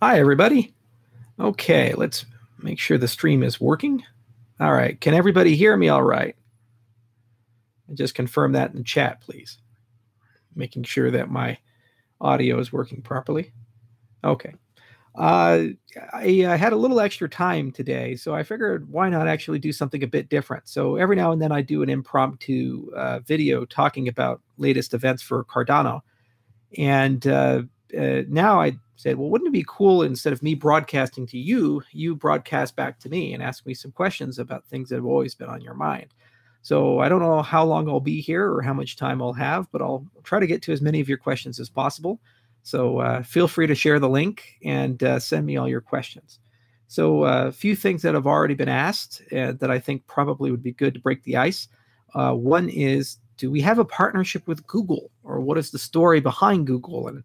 Hi, everybody. Okay, let's make sure the stream is working. All right, can everybody hear me all right? And just confirm that in the chat, please. Making sure that my audio is working properly. Okay. I had a little extra time today, so I figured why not actually do something a bit different. So every now and then I do an impromptu video talking about latest events for Cardano. And now I said, well, wouldn't it be cool instead of me broadcasting to you, you broadcast back to me and ask me some questions about things that have always been on your mind. So I don't know how long I'll be here or how much time I'll have, but I'll try to get to as many of your questions as possible. So feel free to share the link and send me all your questions. So a few things that have already been asked that I think probably would be good to break the ice. One is, do we have a partnership with Google, or what is the story behind Google, and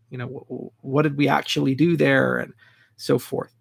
what did we actually do there, and so forth.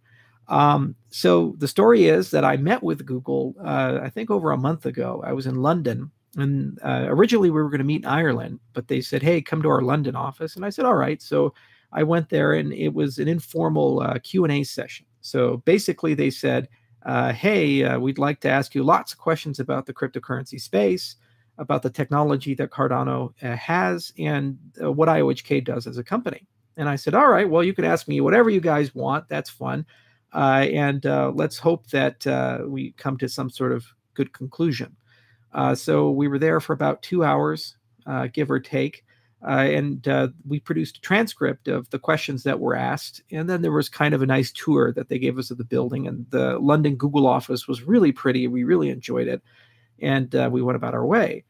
So the story is that I met with Google I think over a month ago. I was in London, and originally we were going to meet in Ireland, but they said, hey, come to our London office. And I said, all right. So I went there, and it was an informal Q&A session. So basically they said, hey, we'd like to ask you lots of questions about the cryptocurrency space, about the technology that Cardano has, and what IOHK does as a company. And I said, all right, well, you can ask me whatever you guys want. That's fun. And let's hope that we come to some sort of good conclusion. So we were there for about 2 hours, give or take. And we produced a transcript of the questions that were asked. And then there was kind of a nice tour that they gave us of the building. And the London Google office was really pretty. We really enjoyed it. And we went about our way.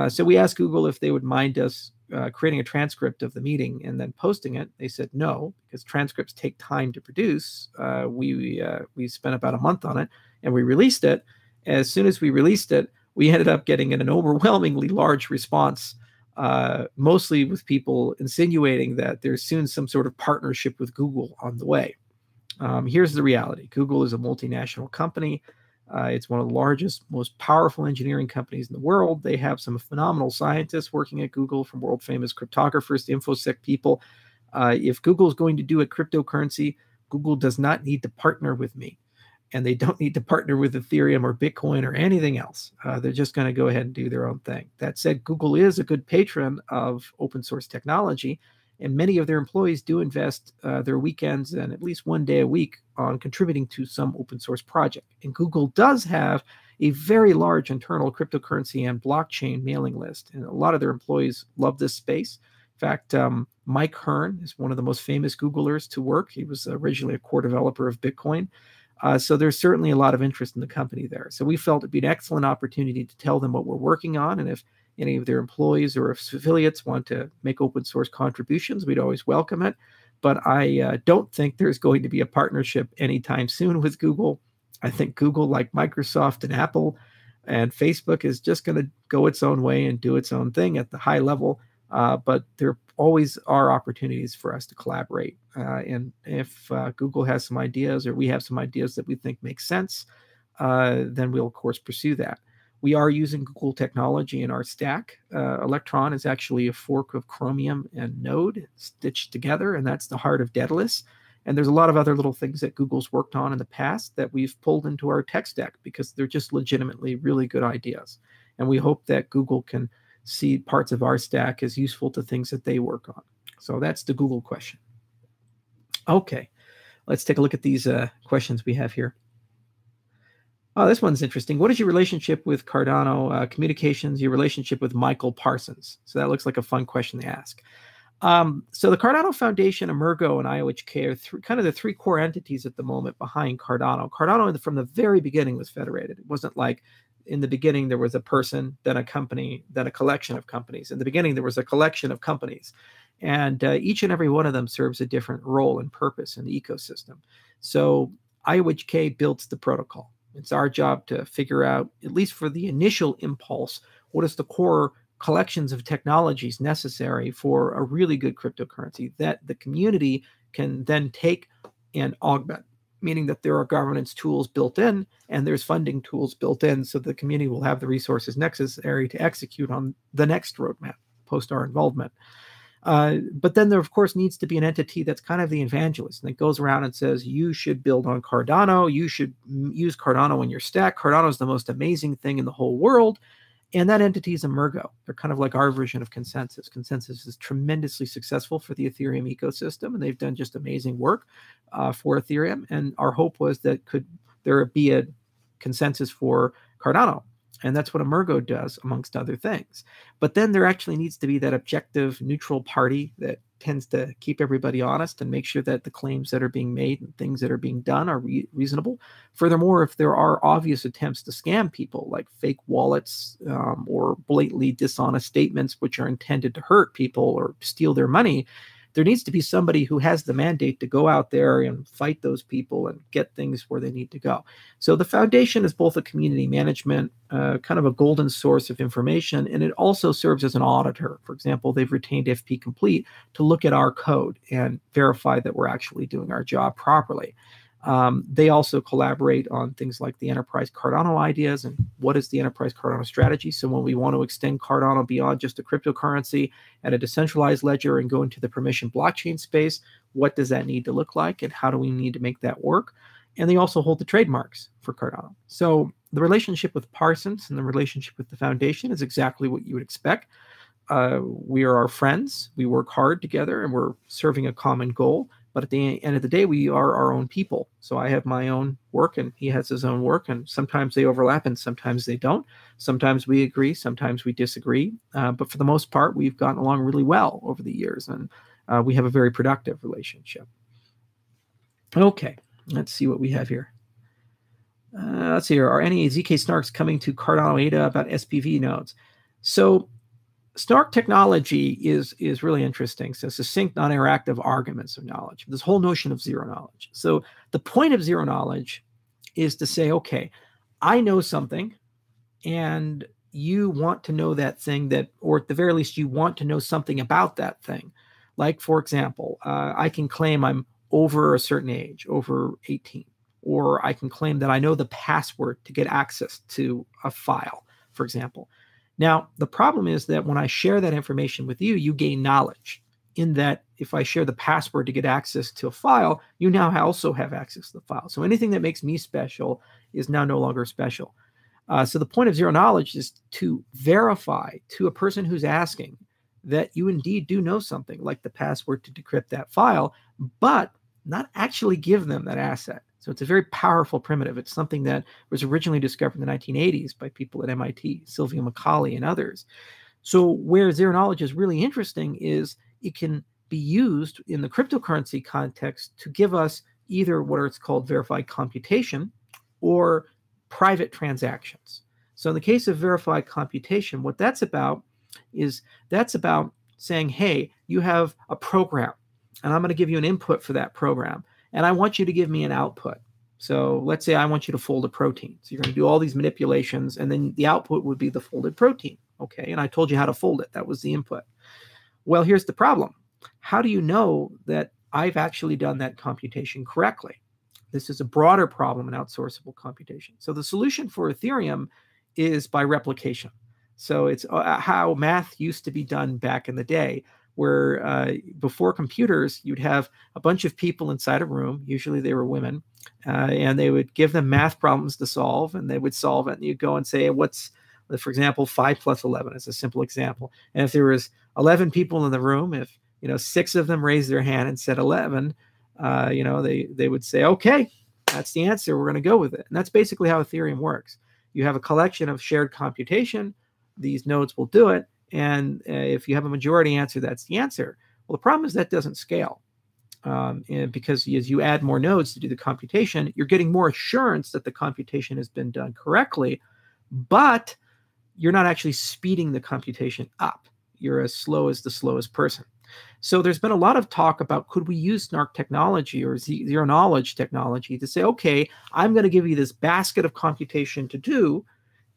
So we asked Google if they would mind us creating a transcript of the meeting and then posting it. They said no, because transcripts take time to produce. We spent about a month on it, and we released it. As soon as we released it, we ended up getting an overwhelmingly large response, mostly with people insinuating that there's soon some sort of partnership with Google on the way. Here's the reality. Google is a multinational company. It's one of the largest, most powerful engineering companies in the world. They have some phenomenal scientists working at Google, from world-famous cryptographers to InfoSec people. If Google is going to do a cryptocurrency, Google does not need to partner with me. And they don't need to partner with Ethereum or Bitcoin or anything else. They're just going to go ahead and do their own thing. That said, Google is a good patron of open source technology, and many of their employees do invest their weekends and at least one day a week on contributing to some open source project. And Google does have a very large internal cryptocurrency and blockchain mailing list. And a lot of their employees love this space. In fact, Mike Hearn is one of the most famous Googlers to work. He was originally a core developer of Bitcoin. So there's certainly a lot of interest in the company there. So we felt it'd be an excellent opportunity to tell them what we're working on. And if any of their employees or if affiliates want to make open source contributions, we'd always welcome it. But I don't think there's going to be a partnership anytime soon with Google. I think Google, like Microsoft and Apple and Facebook, is just going to go its own way and do its own thing at the high level. But there always are opportunities for us to collaborate. And if Google has some ideas, or we have some ideas that we think make sense, then we'll, of course, pursue that. We are using Google technology in our stack. Electron is actually a fork of Chromium and Node stitched together, and that's the heart of Daedalus. And there's a lot of other little things that Google's worked on in the past that we've pulled into our tech stack because they're just legitimately really good ideas. And we hope that Google can see parts of our stack as useful to things that they work on. So that's the Google question. Okay, let's take a look at these questions we have here. Oh, this one's interesting. What is your relationship with Cardano communications, your relationship with Michael Parsons? So that looks like a fun question to ask. So the Cardano Foundation, Emergo, and IOHK are kind of the three core entities at the moment behind Cardano. Cardano, from the very beginning, was federated. It wasn't like in the beginning there was a person, then a company, then a collection of companies. In the beginning, there was a collection of companies. And each and every one of them serves a different role and purpose in the ecosystem. So IOHK builds the protocol. It's our job to figure out, at least for the initial impulse, what is the core collections of technologies necessary for a really good cryptocurrency that the community can then take and augment, meaning that there are governance tools built in and there's funding tools built in so the community will have the resources necessary to execute on the next roadmap post our involvement. But then there, of course, needs to be an entity that's kind of the evangelist and that goes around and says, you should build on Cardano. You should use Cardano in your stack. Cardano is the most amazing thing in the whole world. And that entity is Emergo. They're kind of like our version of Consensus. Consensus is tremendously successful for the Ethereum ecosystem, and they've done just amazing work for Ethereum. And our hope was that could there be a consensus for Cardano. And that's what Emergo does, amongst other things. But then there actually needs to be that objective, neutral party that tends to keep everybody honest and make sure that the claims that are being made and things that are being done are reasonable. Furthermore, if there are obvious attempts to scam people, like fake wallets or blatantly dishonest statements which are intended to hurt people or steal their money, there needs to be somebody who has the mandate to go out there and fight those people and get things where they need to go. So the foundation is both a community management, kind of a golden source of information, and it also serves as an auditor. For example, they've retained FP Complete to look at our code and verify that we're actually doing our job properly. They also collaborate on things like the enterprise Cardano ideas and what is the enterprise Cardano strategy. So when we want to extend Cardano beyond just a cryptocurrency and a decentralized ledger and go into the permission blockchain space, what does that need to look like and how do we need to make that work? And they also hold the trademarks for Cardano. So the relationship with Parsons and the relationship with the foundation is exactly what you would expect. We are our friends. We work hard together and we're serving a common goal. But at the end of the day, we are our own people. So I have my own work and he has his own work. And sometimes they overlap and sometimes they don't. Sometimes we agree, sometimes we disagree. But for the most part, we've gotten along really well over the years. And we have a very productive relationship. Okay, let's see what we have here. Let's see here. Are any ZK snarks coming to Cardano ADA about SPV nodes? So snark technology is really interesting. So succinct, non-interactive arguments of knowledge. This whole notion of zero knowledge. So the point of zero knowledge is to say, okay, I know something and you want to know that thing that, or at the very least, you want to know something about that thing. Like, for example, I can claim I'm over a certain age, over 18, or I can claim that I know the password to get access to a file, for example. Now, the problem is that when I share that information with you, you gain knowledge in that if I share the password to get access to a file, you now also have access to the file. So anything that makes me special is now no longer special. So the point of zero knowledge is to verify to a person who's asking that you indeed do know something like the password to decrypt that file, but not actually give them that asset. So it's a very powerful primitive. It's something that was originally discovered in the 1980s by people at MIT, Sylvia Macaulay and others. So where zero knowledge is really interesting is it can be used in the cryptocurrency context to give us either what it's called verified computation or private transactions. So in the case of verified computation, what that's about is that's about saying, hey, you have a program and I'm going to give you an input for that program. And I want you to give me an output. So let's say I want you to fold a protein. So you're going to do all these manipulations, and then the output would be the folded protein. Okay, and I told you how to fold it. That was the input. Well, here's the problem. How do you know that I've actually done that computation correctly? This is a broader problem in outsourceable computation. So the solution for Ethereum is by replication. So it's how math used to be done back in the day, where before computers, you'd have a bunch of people inside a room, usually they were women, and they would give them math problems to solve, and they would solve it, and you'd go and say, what's, for example, 5 plus 11 is a simple example. And if there was 11 people in the room, if 6 of them raised their hand and said 11, they would say, okay, that's the answer, we're going to go with it. And that's basically how Ethereum works. You have a collection of shared computation, these nodes will do it, and if you have a majority answer, that's the answer. Well, the problem is that doesn't scale because as you add more nodes to do the computation, you're getting more assurance that the computation has been done correctly, but you're not actually speeding the computation up. You're as slow as the slowest person. So there's been a lot of talk about could we use snark technology or zero knowledge technology to say, okay, I'm going to give you this basket of computation to do.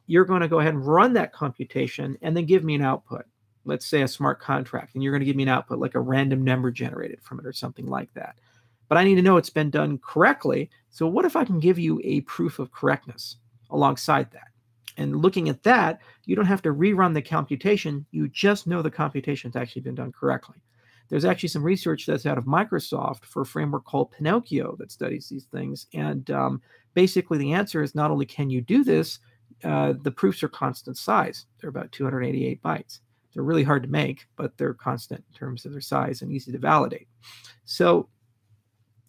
You're going to go ahead and run that computation and then give me an output. Let's say a smart contract, and you're going to give me an output like a random number generated from it or something like that. But I need to know it's been done correctly. So what if I can give you a proof of correctness alongside that? And looking at that, you don't have to rerun the computation. You just know the computation's actually been done correctly. There's actually some research that's out of Microsoft for a framework called Pinocchio that studies these things. And basically the answer is not only can you do this, the proofs are constant size. They're about 288 bytes. They're really hard to make, but they're constant in terms of their size and easy to validate. So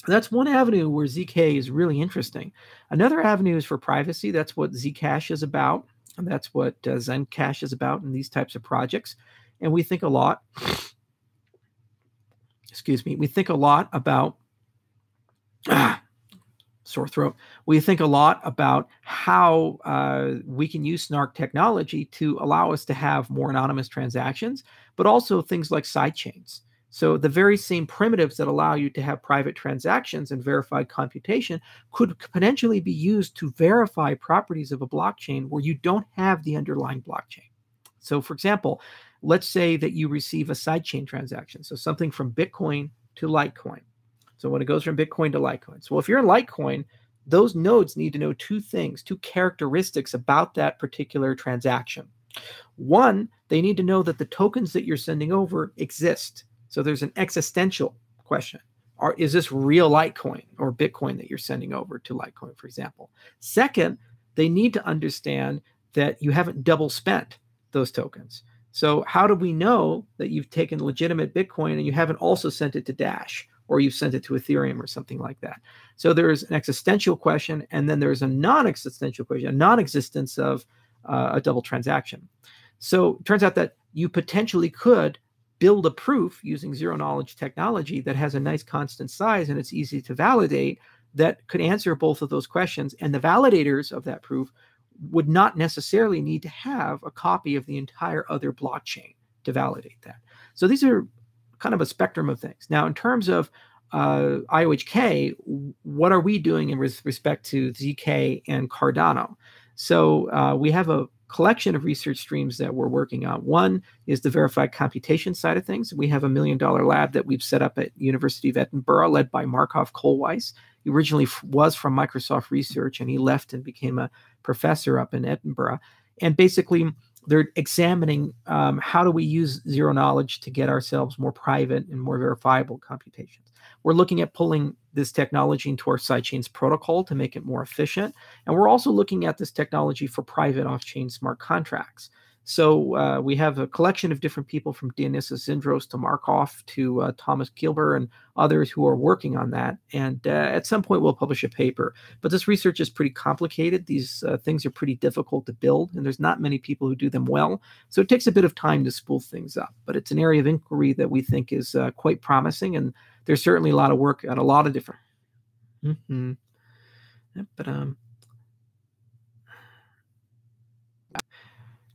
that's one avenue where ZK is really interesting. Another avenue is for privacy. That's what Zcash is about, and that's what Zencash is about in these types of projects. And we think a lot, we think a lot about, sore throat. We think a lot about how we can use SNARK technology to allow us to have more anonymous transactions, but also things like sidechains. So the very same primitives that allow you to have private transactions and verified computation could potentially be used to verify properties of a blockchain where you don't have the underlying blockchain. So for example, let's say that you receive a sidechain transaction. So something from Bitcoin to Litecoin. So when it goes from Bitcoin to Litecoin. So if you're in Litecoin, those nodes need to know two things, two characteristics about that particular transaction. One, they need to know that the tokens that you're sending over exist. So there's an existential question. Is this real Litecoin or Bitcoin that you're sending over to Litecoin, for example? Second, they need to understand that you haven't double spent those tokens. So how do we know that you've taken legitimate Bitcoin and you haven't also sent it to Dash, or you've sent it to Ethereum or something like that? So there's an existential question, and then there's a non-existential question, a non-existence of a double transaction. So it turns out that you potentially could build a proof using zero-knowledge technology that has a nice constant size and it's easy to validate that could answer both of those questions. And the validators of that proof would not necessarily need to have a copy of the entire other blockchain to validate that. So these are kind of a spectrum of things. Now, in terms of IOHK, what are we doing with respect to ZK and Cardano? So we have a collection of research streams that we're working on. One is the verified computation side of things. We have $1 million lab that we've set up at University of Edinburgh, led by Markov Kohlweiss. He originally was from Microsoft Research, and he left and became a professor up in Edinburgh. And basically, they're examining how do we use zero knowledge to get ourselves more private and more verifiable computations. We're looking at pulling this technology into our sidechains protocol to make it more efficient. And we're also looking at this technology for private off-chain smart contracts. So we have a collection of different people, from Dionysius Zindros to Markov to Thomas Gilbert and others who are working on that. And at some point we'll publish a paper. But this research is pretty complicated. These things are pretty difficult to build, and there's not many people who do them well. So it takes a bit of time to spool things up. But it's an area of inquiry that we think is quite promising, and there's certainly a lot of work on a lot of different.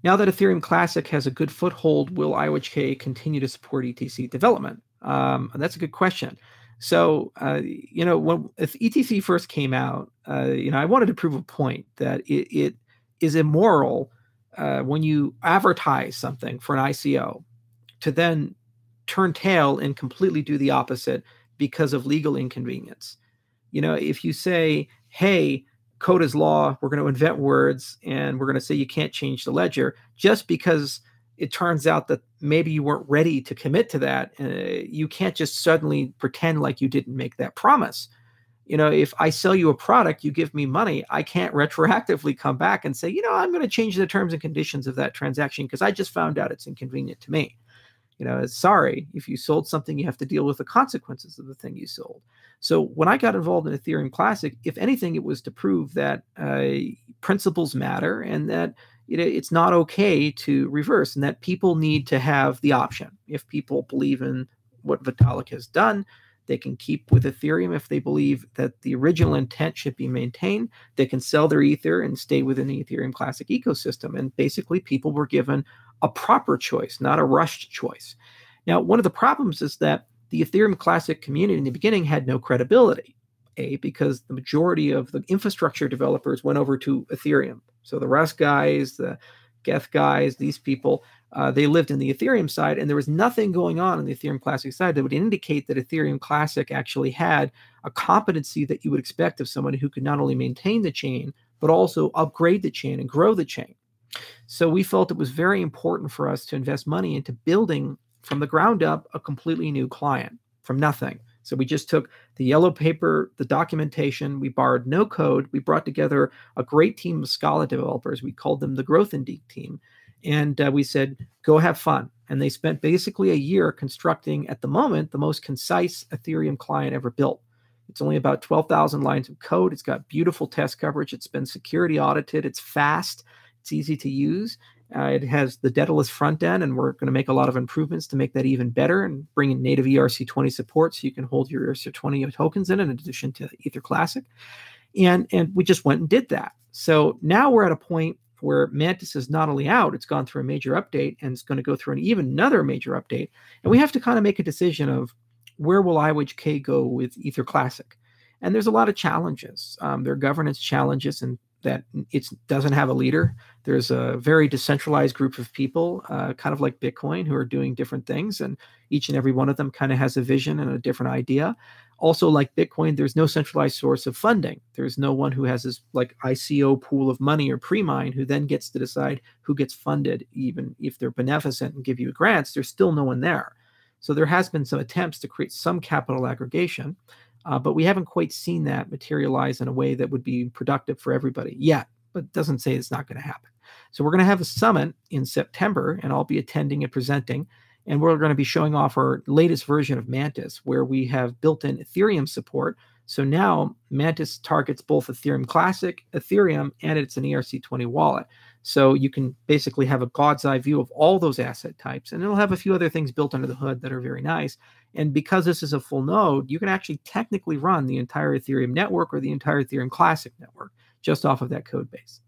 Now that Ethereum Classic has a good foothold, will IOHK continue to support ETC development? That's a good question. So, if ETC first came out, I wanted to prove a point that it is immoral when you advertise something for an ICO to then turn tail and completely do the opposite because of legal inconvenience. If you say, hey, code is law, we're going to invent words, and we're going to say you can't change the ledger, just because it turns out that maybe you weren't ready to commit to that, you can't just suddenly pretend like you didn't make that promise. If I sell you a product, you give me money, I can't retroactively come back and say, I'm going to change the terms and conditions of that transaction because I just found out it's inconvenient to me. Sorry, if you sold something, you have to deal with the consequences of the thing you sold. So when I got involved in Ethereum Classic, if anything, it was to prove that principles matter, and that it's not okay to reverse, and that people need to have the option. If people believe in what Vitalik has done, they can keep with Ethereum. If they believe that the original intent should be maintained, they can sell their Ether and stay within the Ethereum Classic ecosystem. And basically, people were given a proper choice, not a rushed choice. Now, one of the problems is that the Ethereum Classic community in the beginning had no credibility, because the majority of the infrastructure developers went over to Ethereum. So the Rust guys, the Geth guys, these people, they lived in the Ethereum side, and there was nothing going on the Ethereum Classic side that would indicate that Ethereum Classic actually had a competency that you would expect of someone who could not only maintain the chain, but also upgrade the chain and grow the chain. So we felt it was very important for us to invest money into building from the ground up a completely new client from nothing. So we just took the yellow paper, the documentation, we borrowed no code, we brought together a great team of Scala developers. We called them the Growth Indeed team. And we said, go have fun. And they spent basically a year constructing, at the moment, the most concise Ethereum client ever built. It's only about 12,000 lines of code. It's got beautiful test coverage. It's been security audited. It's fast. It's easy to use. It has the Daedalus front end, and we're going to make a lot of improvements to make that even better and bring in native ERC20 support so you can hold your ERC20 tokens in addition to Ether Classic. And we just went and did that. So now we're at a point where Mantis is not only out, it's gone through a major update, and it's going to go through even another major update. And we have to kind of make a decision of where will IOHK go with Ether Classic. And there's a lot of challenges. There are governance challenges, and that it doesn't have a leader. There's a very decentralized group of people, kind of like Bitcoin, who are doing different things, and each and every one of them kind of has a vision and a different idea. Also, like Bitcoin, there's no centralized source of funding. There's no one who has this like ICO pool of money or pre-mine who then gets to decide who gets funded, even if they're beneficent and give you grants. There's still no one there. So there has been some attempts to create some capital aggregation, but we haven't quite seen that materialize in a way that would be productive for everybody yet, but it doesn't say it's not going to happen. So we're going to have a summit in September, and I'll be attending and presenting, and we're going to be showing off our latest version of Mantis, where we have built-in Ethereum support. So now Mantis targets both Ethereum Classic, Ethereum, and it's an ERC20 wallet. So you can basically have a God's eye view of all those asset types, and it'll have a few other things built under the hood that are very nice. And because this is a full node, you can actually technically run the entire Ethereum network or the entire Ethereum Classic network just off of that code base.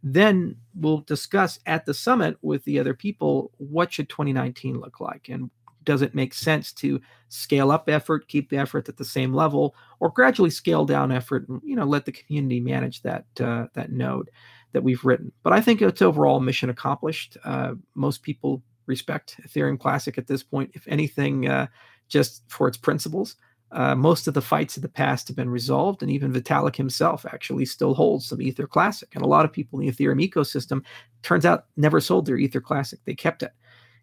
Then we'll discuss at the summit with the other people, what should 2019 look like? And does it make sense to scale up effort, keep the effort at the same level, or gradually scale down effort and let the community manage that node that we've written? But I think it's overall mission accomplished. Most people respect Ethereum Classic at this point, if anything, just for its principles. Most of the fights of the past have been resolved, and even Vitalik himself actually still holds some Ether Classic. And a lot of people in the Ethereum ecosystem, turns out, never sold their Ether Classic. They kept it.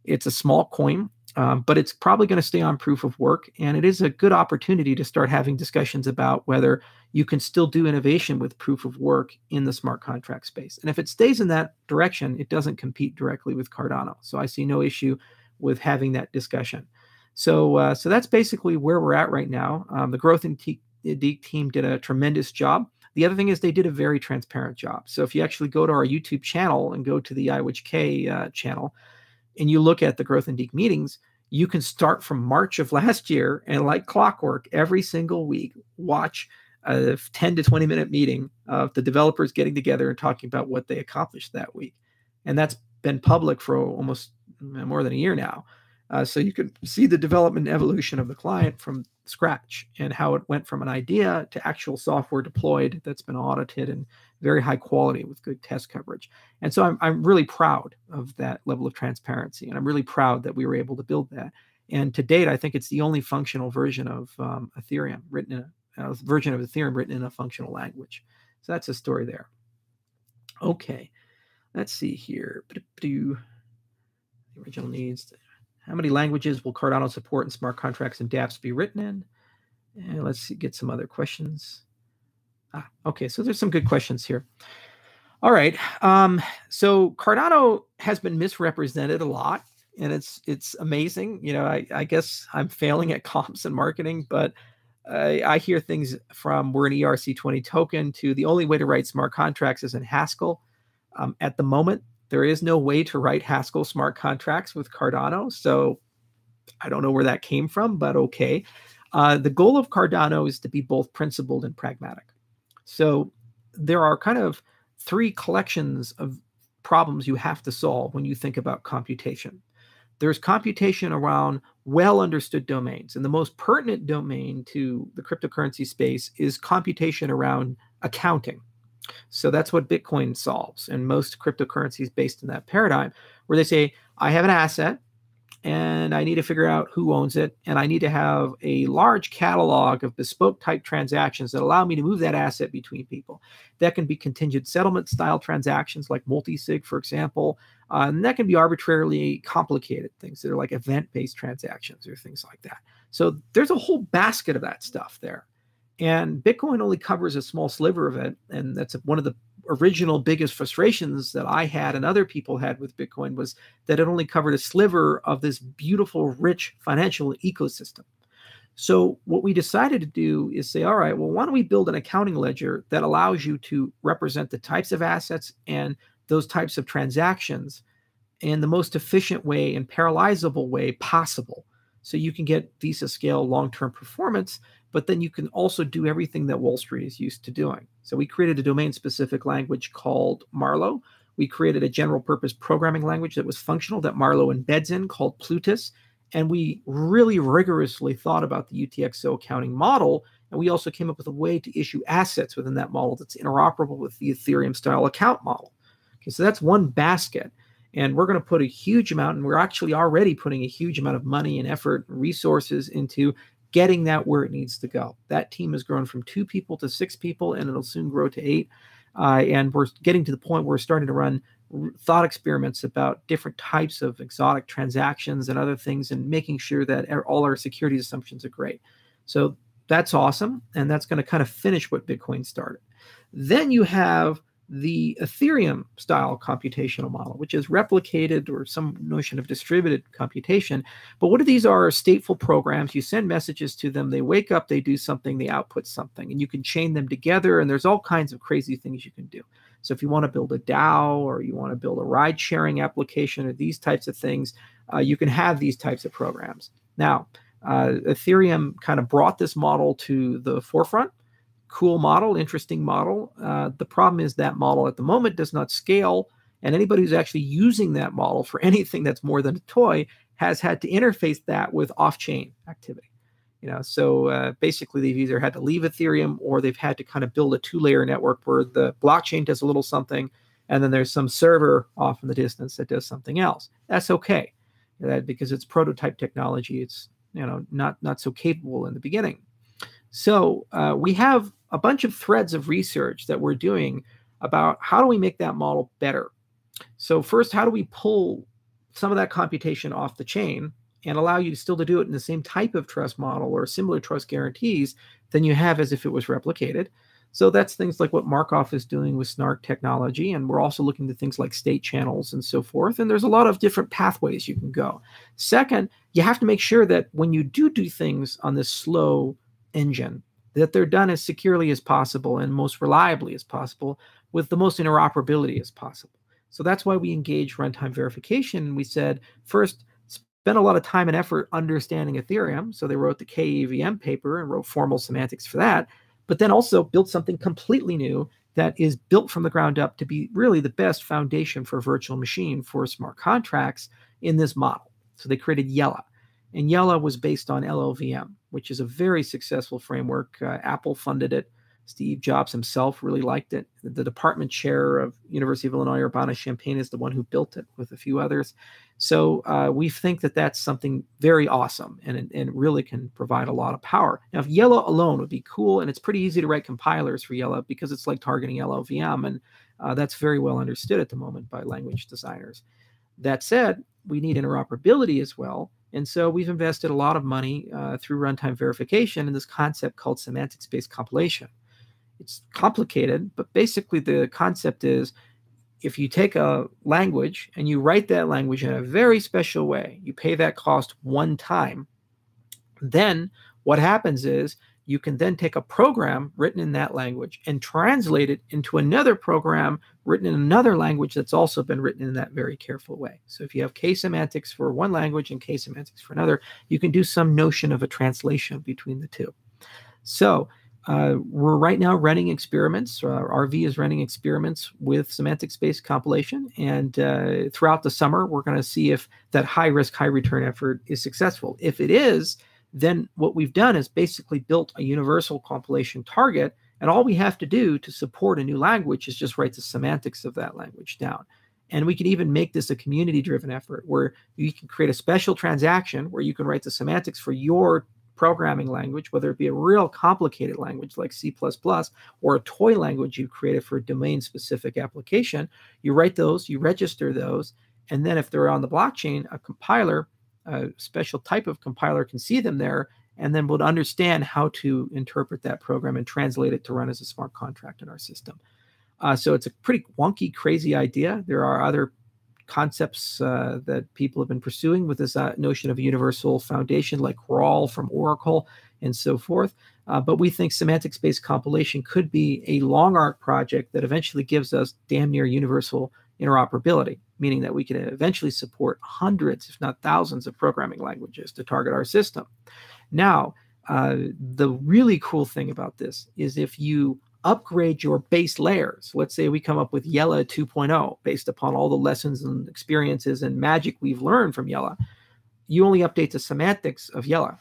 It's a small coin, but it's probably going to stay on proof of work. And it is a good opportunity to start having discussions about whether you can still do innovation with proof of work in the smart contract space. And if it stays in that direction, it doesn't compete directly with Cardano. So I see no issue with having that discussion. So that's basically where we're at right now. The Growth Indeed team did a tremendous job. The other thing is they did a very transparent job. So if you actually go to our YouTube channel and go to the IOHK channel, and you look at the Growth Indeed meetings, you can start from March of last year and like clockwork every single week, watch a 10 to 20 minute meeting of the developers getting together and talking about what they accomplished that week. And that's been public for almost more than a year now. So you can see the development and evolution of the client from scratch and how it went from an idea to actual software deployed that's been audited and very high quality with good test coverage. And so I'm really proud of that level of transparency, and I'm really proud that we were able to build that. And to date, I think it's the only functional version of Ethereum written in a functional language. So that's a story there. Okay, let's see here. The original needs. How many languages will Cardano support in smart contracts and dApps be written in? And let's see, get some other questions. Okay, so there's some good questions here. All right, so Cardano has been misrepresented a lot, and it's amazing. I guess I'm failing at comps and marketing, but I hear things from we're an ERC20 token to the only way to write smart contracts is in Haskell. At the moment, there is no way to write Haskell smart contracts with Cardano, so I don't know where that came from, but okay. The goal of Cardano is to be both principled and pragmatic. So there are kind of three collections of problems you have to solve when you think about computation. There's computation around well-understood domains, and the most pertinent domain to the cryptocurrency space is computation around accounting. So that's what Bitcoin solves, and most cryptocurrencies based in that paradigm, where they say, I have an asset, and I need to figure out who owns it, and I need to have a large catalog of bespoke type transactions that allow me to move that asset between people. That can be contingent settlement style transactions like multi-sig, for example, and that can be arbitrarily complicated things that are like event-based transactions or things like that. So there's a whole basket of that stuff there. And Bitcoin only covers a small sliver of it, and that's one of the original biggest frustrations that I had and other people had with Bitcoin, was that it only covered a sliver of this beautiful, rich financial ecosystem. So what we decided to do is say, all right, well, why don't we build an accounting ledger that allows you to represent the types of assets and those types of transactions in the most efficient way and parallelizable way possible. So you can get Visa scale long-term performance, but then you can also do everything that Wall Street is used to doing. So we created a domain-specific language called Marlowe. We created a general-purpose programming language that was functional that Marlowe embeds in called Plutus. And we really rigorously thought about the UTXO accounting model. And we also came up with a way to issue assets within that model that's interoperable with the Ethereum-style account model. Okay, so that's one basket. And we're going to put a huge amount, and we're actually already putting a huge amount of money and effort and resources into getting that where it needs to go. That team has grown from 2 people to 6 people, and it'll soon grow to 8. And we're getting to the point where we're starting to run thought experiments about different types of exotic transactions and other things, and making sure that all our security assumptions are great. So that's awesome, and that's going to kind of finish what Bitcoin started. Then you have the Ethereum style computational model, which is replicated or some notion of distributed computation. But what these are stateful programs. You send messages to them, they wake up, they do something, they output something, and you can chain them together, and there's all kinds of crazy things you can do. So if you want to build a DAO, or you want to build a ride sharing application, or these types of things, you can have these types of programs. Now, Ethereum kind of brought this model to the forefront. Cool model, interesting model. The problem is that model at the moment does not scale, and anybody who's actually using that model for anything that's more than a toy has had to interface that with off-chain activity. So basically they've either had to leave Ethereum, or they've had to kind of build a 2-layer network where the blockchain does a little something, and then there's some server off in the distance that does something else. That's okay, because it's prototype technology. It's not so capable in the beginning. So we have a bunch of threads of research that we're doing about how do we make that model better. So first, how do we pull some of that computation off the chain and allow you still to do it in the same type of trust model or similar trust guarantees than you have as if it was replicated. So that's things like what Markov is doing with Snark technology. And we're also looking to things like state channels and so forth. And there's a lot of different pathways you can go. Second, you have to make sure that when you do things on this slow engine, that they're done as securely as possible and most reliably as possible with the most interoperability as possible. So that's why we engaged runtime verification. We said, first, spend a lot of time and effort understanding Ethereum. So they wrote the KEVM paper and wrote formal semantics for that, but then also built something completely new that is built from the ground up to be really the best foundation for a virtual machine for smart contracts in this model. So they created Yella. And Yella was based on LLVM, which is a very successful framework. Apple funded it. Steve Jobs himself really liked it. The department chair of University of Illinois, Urbana-Champaign, is the one who built it with a few others. So we think that that's something very awesome, and it really can provide a lot of power. Now, if Yella alone would be cool, and it's pretty easy to write compilers for Yella because it's like targeting LLVM, and that's very well understood at the moment by language designers. That said, we need interoperability as well. And so we've invested a lot of money through runtime verification in this concept called semantics-based compilation. It's complicated, but basically the concept is if you take a language and you write that language in a very special way, you pay that cost one time, then what happens is you can then take a program written in that language and translate it into another program written in another language that's also been written in that very careful way. So if you have K-semantics for one language and K-semantics for another, you can do some notion of a translation between the two. So we're right now running experiments. RV is running experiments with semantics-based compilation. And throughout the summer, we're going to see if that high-risk, high-return effort is successful. If it is, then what we've done is basically built a universal compilation target, and all we have to do to support a new language is just write the semantics of that language down. And we can even make this a community-driven effort where you can create a special transaction where you can write the semantics for your programming language, whether it be a real complicated language like C++ or a toy language you've created for a domain-specific application. You write those, you register those, and then if they're on the blockchain, a compiler, a special type of compiler can see them there and then would understand how to interpret that program and translate it to run as a smart contract in our system. So it's a pretty wonky, crazy idea. There are other concepts that people have been pursuing with this notion of a universal foundation, like RAL from Oracle and so forth. But we think semantics-based compilation could be a long arc project that eventually gives us damn near universal interoperability, meaning that we can eventually support hundreds, if not thousands, of programming languages to target our system. Now, the really cool thing about this is if you upgrade your base layers. Let's say we come up with Yella 2.0 based upon all the lessons and experiences and magic we've learned from Yella. You only update the semantics of Yella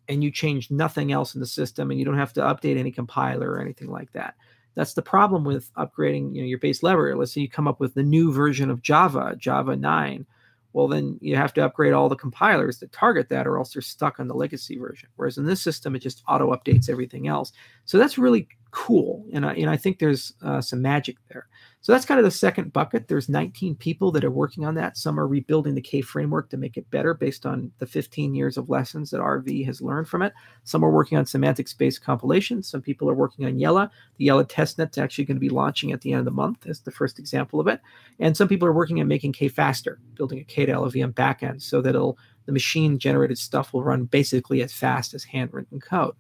and you change nothing else in the system, and you don't have to update any compiler or anything like that. That's the problem with upgrading, your base layer. Let's say you come up with the new version of Java, Java 9. Well, then you have to upgrade all the compilers that target that, or else they're stuck on the legacy version. Whereas in this system, it just auto updates everything else. So that's really cool, and I think there's some magic there. So that's kind of the second bucket. There's 19 people that are working on that. Some are rebuilding the K framework to make it better based on the 15 years of lessons that RV has learned from it. Some are working on semantics-based compilation. Some people are working on Yella. The Yella testnet's actually going to be launching at the end of the month as the first example of it. And some people are working on making K faster, building a K to LLVM backend so that the machine-generated stuff will run basically as fast as handwritten code.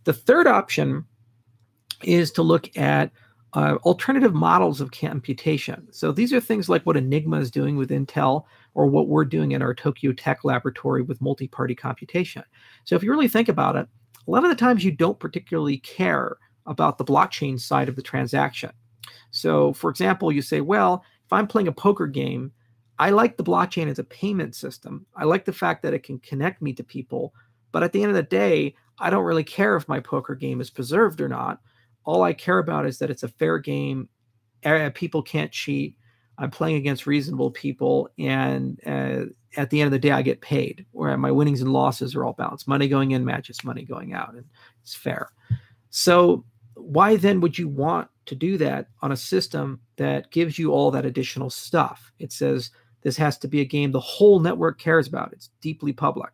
The third option is to look at alternative models of computation. So these are things like what Enigma is doing with Intel, or what we're doing in our Tokyo Tech laboratory with multi-party computation. So if you really think about it, a lot of the times you don't particularly care about the blockchain side of the transaction. So for example, you say, well, if I'm playing a poker game, I like the blockchain as a payment system. I like the fact that it can connect me to people. But at the end of the day, I don't really care if my poker game is preserved or not. All I care about is that it's a fair game. People can't cheat. I'm playing against reasonable people. And at the end of the day, I get paid, where my winnings and losses are all balanced. Money going in matches money going out, and it's fair. So why then would you want to do that on a system that gives you all that additional stuff? It says this has to be a game the whole network cares about. It's deeply public.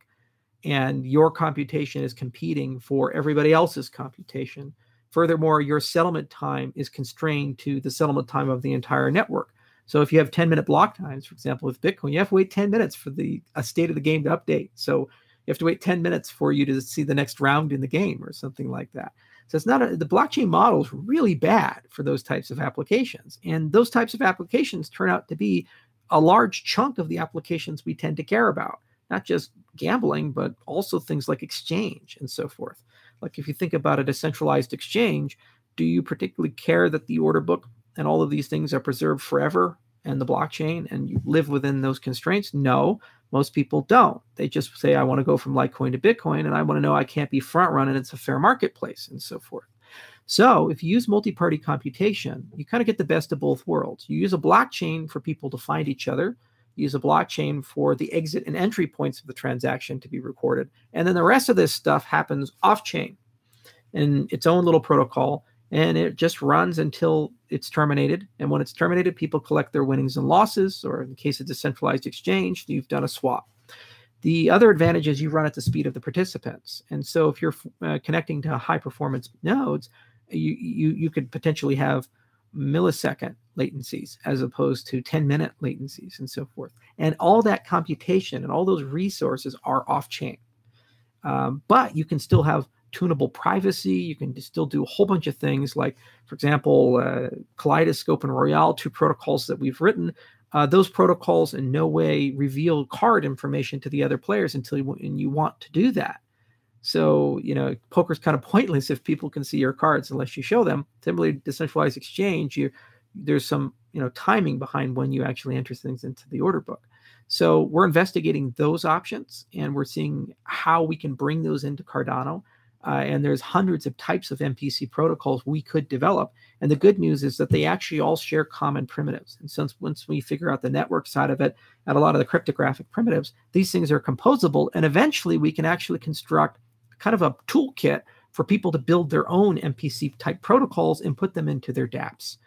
And your computation is competing for everybody else's computation. Furthermore, your settlement time is constrained to the settlement time of the entire network. So if you have 10-minute block times, for example, with Bitcoin, you have to wait 10 minutes for a state of the game to update. So you have to wait 10 minutes for you to see the next round in the game or something like that. So it's not the blockchain model is really bad for those types of applications. And those types of applications turn out to be a large chunk of the applications we tend to care about. Not just gambling, but also things like exchange and so forth. Like if you think about a decentralized exchange, do you particularly care that the order book and all of these things are preserved forever and the blockchain and you live within those constraints? No, most people don't. They just say, I want to go from Litecoin to Bitcoin and I want to know I can't be front run and it's a fair marketplace and so forth. So if you use multi-party computation, you kind of get the best of both worlds. You use a blockchain for people to find each other. Use a blockchain for the exit and entry points of the transaction to be recorded. And then the rest of this stuff happens off-chain in its own little protocol, and it just runs until it's terminated. And when it's terminated, people collect their winnings and losses, or in the case of decentralized exchange, you've done a swap. The other advantage is you run at the speed of the participants. And so if you're connecting to high-performance nodes, you could potentially have millisecond latencies as opposed to 10-minute latencies and so forth. And all that computation and all those resources are off-chain. But you can still have tunable privacy. You can still do a whole bunch of things like, for example, Kaleidoscope and Royale, two protocols that we've written. Those protocols in no way reveal card information to the other players until you want to do that. So, poker's kind of pointless if people can see your cards unless you show them. Similarly, decentralized exchange, there's some, timing behind when you actually enter things into the order book. So we're investigating those options and we're seeing how we can bring those into Cardano. And there's hundreds of types of MPC protocols we could develop. And the good news is that they actually all share common primitives. And since once we figure out the network side of it and a lot of the cryptographic primitives, these things are composable. And eventually we can actually construct kind of a toolkit for people to build their own MPC type protocols and put them into their dApps.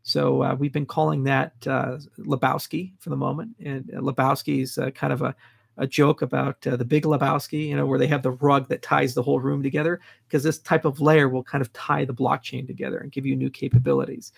So we've been calling that Lebowski for the moment. And Lebowski is kind of a joke about the Big Lebowski, you know, where they have the rug that ties the whole room together, because this type of layer will kind of tie the blockchain together and give you new capabilities.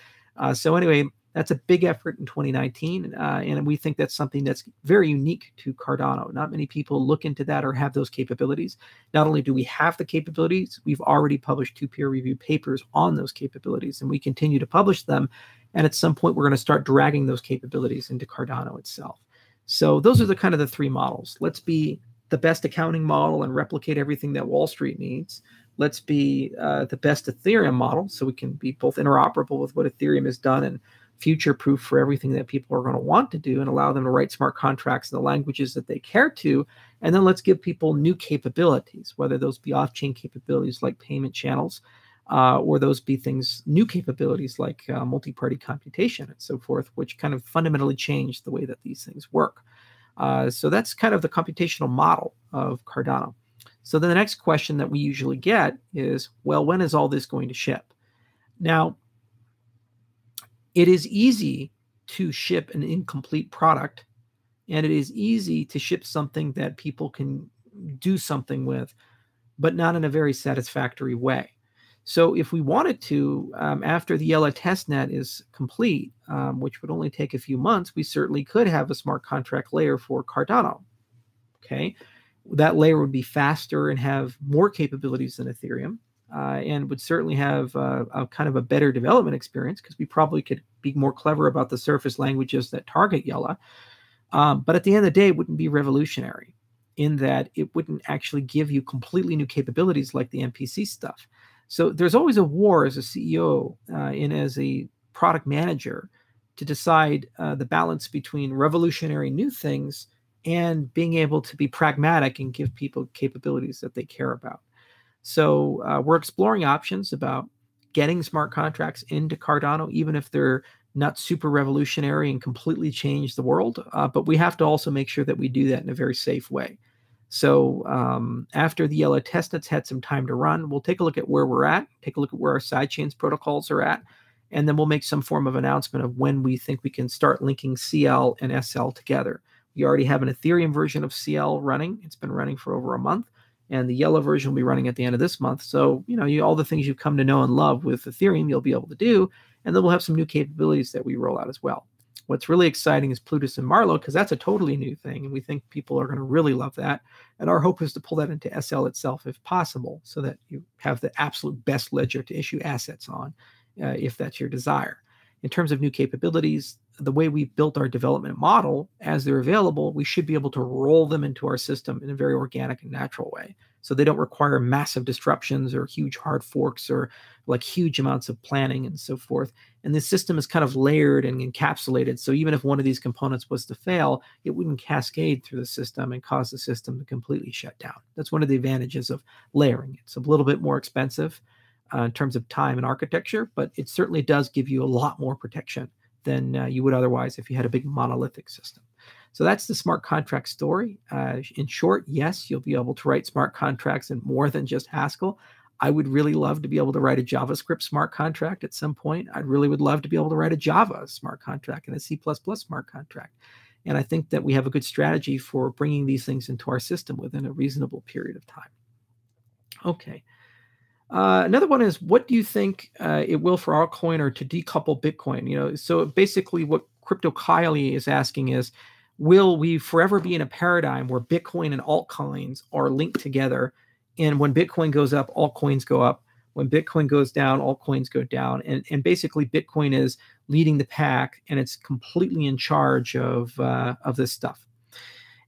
So anyway, that's a big effort in 2019. And we think that's something that's very unique to Cardano. Not many people look into that or have those capabilities. Not only do we have the capabilities, we've already published 2 peer-reviewed papers on those capabilities, and we continue to publish them. And at some point, we're going to start dragging those capabilities into Cardano itself. So those are the kind of the 3 models. Let's be the best accounting model and replicate everything that Wall Street needs. Let's be the best Ethereum model, so we can be both interoperable with what Ethereum has done and future-proof for everything that people are going to want to do, and allow them to write smart contracts in the languages that they care to. And then let's give people new capabilities, whether those be off-chain capabilities like payment channels, or those be things, new capabilities like multi-party computation and so forth, which kind of fundamentally change the way that these things work. So that's kind of the computational model of Cardano. So then the next question that we usually get is, well, when is all this going to ship? Now, it is easy to ship an incomplete product, and it is easy to ship something that people can do something with, but not in a very satisfactory way. So if we wanted to, after the yellow testnet is complete, which would only take a few months, we certainly could have a smart contract layer for Cardano. Okay, that layer would be faster and have more capabilities than Ethereum, and would certainly have a kind of a better development experience, because we probably could be more clever about the surface languages that target yellow. But at the end of the day, it wouldn't be revolutionary, in that it wouldn't actually give you completely new capabilities like the MPC stuff. So there's always a war as a CEO and as a product manager to decide the balance between revolutionary new things and being able to be pragmatic and give people capabilities that they care about. So we're exploring options about getting smart contracts into Cardano, even if they're not super revolutionary and completely change the world. But we have to also make sure that we do that in a very safe way. So after the yellow testnet's had some time to run, we'll take a look at where we're at, take a look at where our sidechains protocols are at, and then we'll make some form of announcement of when we think we can start linking CL and SL together. We already have an Ethereum version of CL running. It's been running for over a month, and the yellow version will be running at the end of this month. So, you know, all the things you've come to know and love with Ethereum, you'll be able to do, and then we'll have some new capabilities that we roll out as well. What's really exciting is Plutus and Marlow, because that's a totally new thing, and we think people are going to really love that. And our hope is to pull that into SL itself if possible, so that you have the absolute best ledger to issue assets on, if that's your desire. In terms of new capabilities, the way we built our development model, as they're available, we should be able to roll them into our system in a very organic and natural way. So they don't require massive disruptions or huge hard forks or like huge amounts of planning and so forth. And the system is kind of layered and encapsulated. So even if one of these components was to fail, it wouldn't cascade through the system and cause the system to completely shut down. That's one of the advantages of layering. It's a little bit more expensive in terms of time and architecture, but it certainly does give you a lot more protection than you would otherwise if you had a big monolithic system. So that's the smart contract story. In short, yes, you'll be able to write smart contracts in more than just Haskell. I would really love to be able to write a JavaScript smart contract at some point. I really would love to be able to write a Java smart contract and a C++ smart contract. And I think that we have a good strategy for bringing these things into our system within a reasonable period of time. Okay. Another one is, what do you think it will for altcoin or to decouple Bitcoin? You know, so basically what CryptoKylie is asking is, will we forever be in a paradigm where Bitcoin and altcoins are linked together? And when Bitcoin goes up, altcoins go up. When Bitcoin goes down, altcoins go down. And basically Bitcoin is leading the pack, and it's completely in charge of this stuff.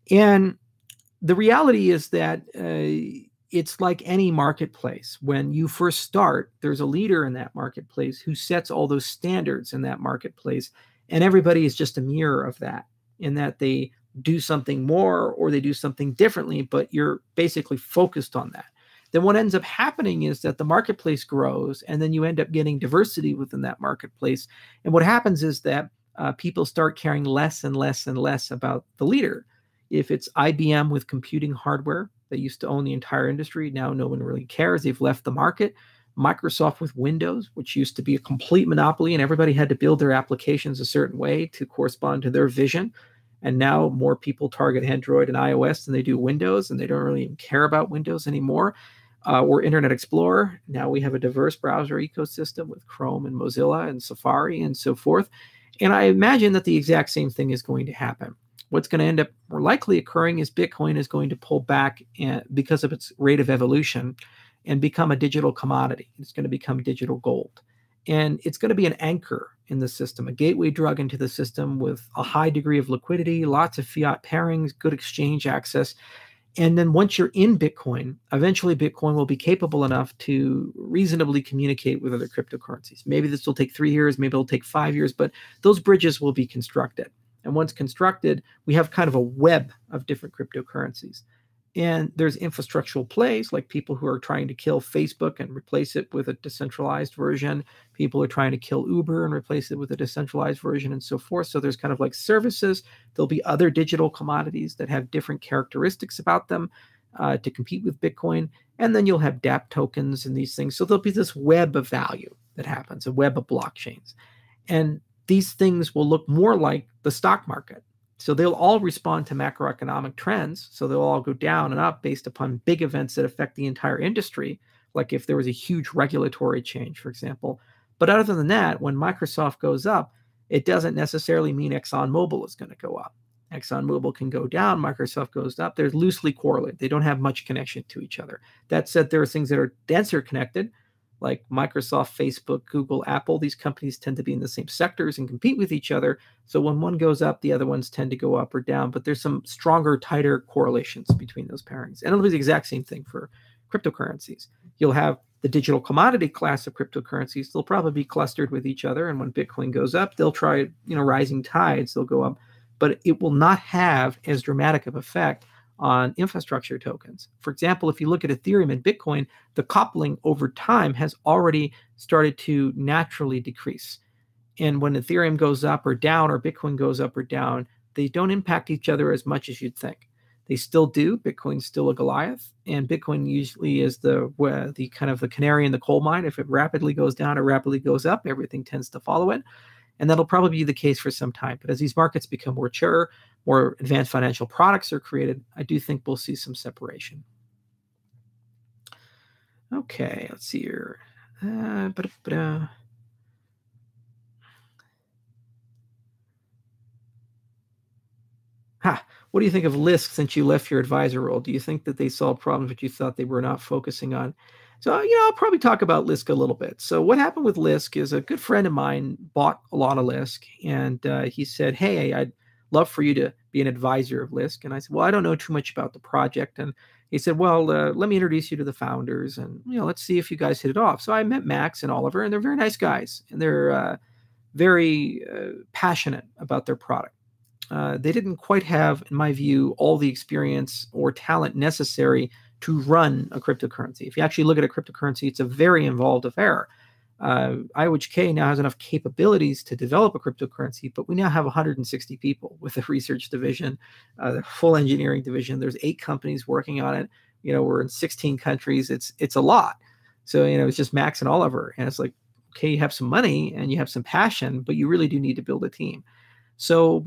And the reality is that it's like any marketplace. When you first start, there's a leader in that marketplace who sets all those standards in that marketplace, and everybody is just a mirror of that, in that they do something more or they do something differently, but you're basically focused on that. then what ends up happening is that the marketplace grows, and then you end up getting diversity within that marketplace. And what happens is that people start caring less and less and less about the leader. If it's IBM with computing hardware, they used to own the entire industry. Now no one really cares. They've left the market. Microsoft with Windows, which used to be a complete monopoly, and everybody had to build their applications a certain way to correspond to their vision. And now more people target Android and iOS than they do Windows, and they don't really even care about Windows anymore. Or Internet Explorer. Now we have a diverse browser ecosystem with Chrome and Mozilla and Safari and so forth. And I imagine that the exact same thing is going to happen. What's going to end up more likely occurring is Bitcoin is going to pull back because of its rate of evolution and become a digital commodity. It's going to become digital gold. And it's going to be an anchor in the system, a gateway drug into the system with a high degree of liquidity, lots of fiat pairings, good exchange access. And then once you're in Bitcoin, eventually Bitcoin will be capable enough to reasonably communicate with other cryptocurrencies. Maybe this will take 3 years, maybe it'll take 5 years, but those bridges will be constructed. And once constructed, we have kind of a web of different cryptocurrencies. And there's infrastructural plays, like people who are trying to kill Facebook and replace it with a decentralized version. People are trying to kill Uber and replace it with a decentralized version and so forth. So there's kind of like services. There'll be other digital commodities that have different characteristics about them to compete with Bitcoin. And then you'll have dApp tokens and these things. So there'll be this web of value that happens, a web of blockchains. And these things will look more like the stock market. So they'll all respond to macroeconomic trends. So they'll all go down and up based upon big events that affect the entire industry, like if there was a huge regulatory change, for example. But other than that, when Microsoft goes up, it doesn't necessarily mean ExxonMobil is going to go up. ExxonMobil can go down, Microsoft goes up. They're loosely correlated. They don't have much connection to each other. That said, there are things that are denser connected, like Microsoft, Facebook, Google, Apple. These companies tend to be in the same sectors and compete with each other. So when one goes up, the other ones tend to go up or down. But there's some stronger, tighter correlations between those pairings. And it'll be the exact same thing for cryptocurrencies. You'll have the digital commodity class of cryptocurrencies. They'll probably be clustered with each other. And when Bitcoin goes up, they'll try, rising tides. They'll go up. But it will not have as dramatic of effect on infrastructure tokens. For example, if you look at Ethereum and Bitcoin, the coupling over time has already started to naturally decrease. And when Ethereum goes up or down, or Bitcoin goes up or down, they don't impact each other as much as you'd think. They still do. Bitcoin's still a Goliath, and Bitcoin usually is the kind of the canary in the coal mine. If it rapidly goes down or rapidly goes up, everything tends to follow it. And that'll probably be the case for some time. But as these markets become more mature, more advanced financial products are created, I do think we'll see some separation. Okay, let's see here. What do you think of Lisk since you left your advisor role? Do you think that they solved problems that you thought they were not focusing on? So, I'll probably talk about Lisk a little bit. So what happened with Lisk is a good friend of mine bought a lot of Lisk, and he said, hey, I'd love for you to be an advisor of Lisk. And I said, well, I don't know too much about the project. And he said, well, let me introduce you to the founders, and let's see if you guys hit it off. So I met Max and Oliver, and they're very nice guys, and they're very passionate about their product. They didn't quite have, in my view, all the experience or talent necessary to run a cryptocurrency. If you actually look at a cryptocurrency, it's a very involved affair. IOHK now has enough capabilities to develop a cryptocurrency, but we now have 160 people with a research division, the full engineering division. There's 8 companies working on it. We're in 16 countries. It's a lot. So, it's just Max and Oliver. And it's like, okay, you have some money and you have some passion, but you really do need to build a team. So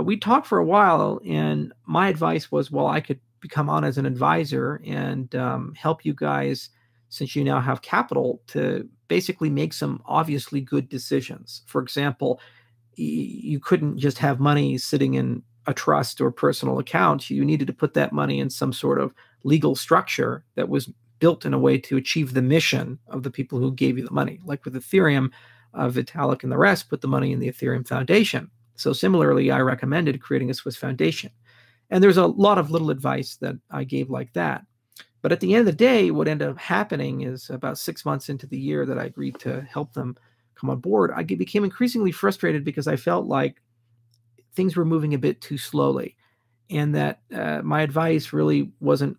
we talked for a while, and my advice was, well, I could come on as an advisor and help you guys, since you now have capital, to basically make some obviously good decisions. For example, you couldn't just have money sitting in a trust or personal account. You needed to put that money in some sort of legal structure that was built in a way to achieve the mission of the people who gave you the money. Like with Ethereum, Vitalik and the rest put the money in the Ethereum Foundation. So similarly, I recommended creating a Swiss foundation. And there's a lot of little advice that I gave like that. But at the end of the day, what ended up happening is about 6 months into the year that I agreed to help them come on board, I became increasingly frustrated because I felt like things were moving a bit too slowly, and that my advice really wasn't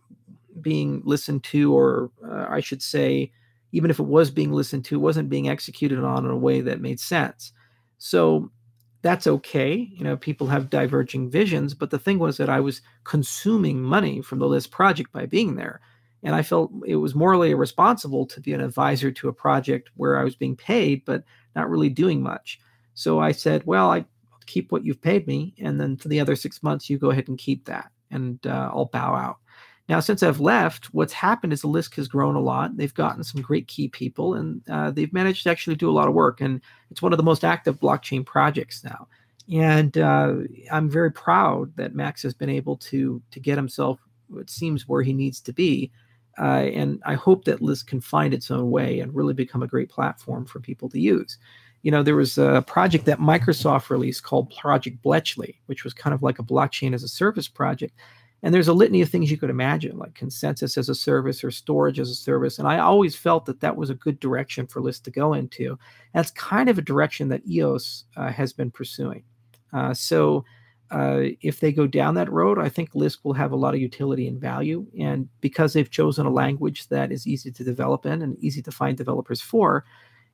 being listened to, or I should say, even if it was being listened to, it wasn't being executed on in a way that made sense. So that's okay. People have diverging visions, but the thing was that I was consuming money from the List project by being there. And I felt it was morally irresponsible to be an advisor to a project where I was being paid, but not really doing much. So I said, well, I keep what you've paid me, and then for the other 6 months, you go ahead and keep that, and I'll bow out. Now, since I've left, what's happened is the List has grown a lot. They've gotten some great key people, and they've managed to actually do a lot of work. And it's one of the most active blockchain projects now. And I'm very proud that Max has been able to get himself, it seems, where he needs to be. And I hope that List can find its own way and really become a great platform for people to use. There was a project that Microsoft released called Project Bletchley, which was kind of like a blockchain as a service project. And there's a litany of things you could imagine, like consensus as a service or storage as a service. And I always felt that that was a good direction for List to go into. That's kind of a direction that EOS has been pursuing. So if they go down that road, I think List will have a lot of utility and value. And because they've chosen a language that is easy to develop in and easy to find developers for,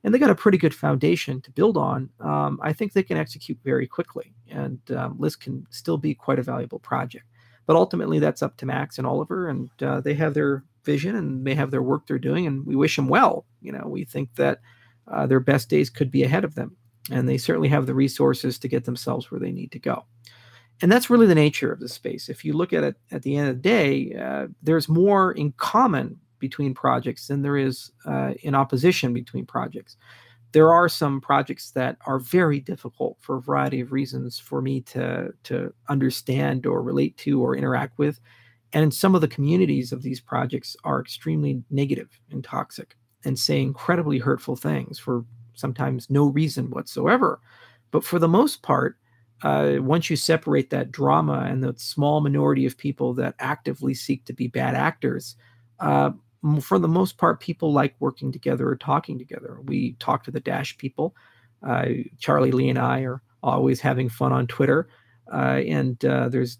and they got a pretty good foundation to build on, I think they can execute very quickly. And List can still be quite a valuable project. But ultimately, that's up to Max and Oliver, and they have their vision and they have their work they're doing, and we wish them well. We think that their best days could be ahead of them, and they certainly have the resources to get themselves where they need to go. And that's really the nature of the space. If you look at it at the end of the day, there's more in common between projects than there is in opposition between projects. There are some projects that are very difficult for a variety of reasons for me to understand or relate to or interact with. And some of the communities of these projects are extremely negative and toxic and say incredibly hurtful things for sometimes no reason whatsoever. But for the most part, once you separate that drama and the small minority of people that actively seek to be bad actors, for the most part, people like working together or talking together. We talk to the Dash people. Charlie, Lee, and I are always having fun on Twitter. And there's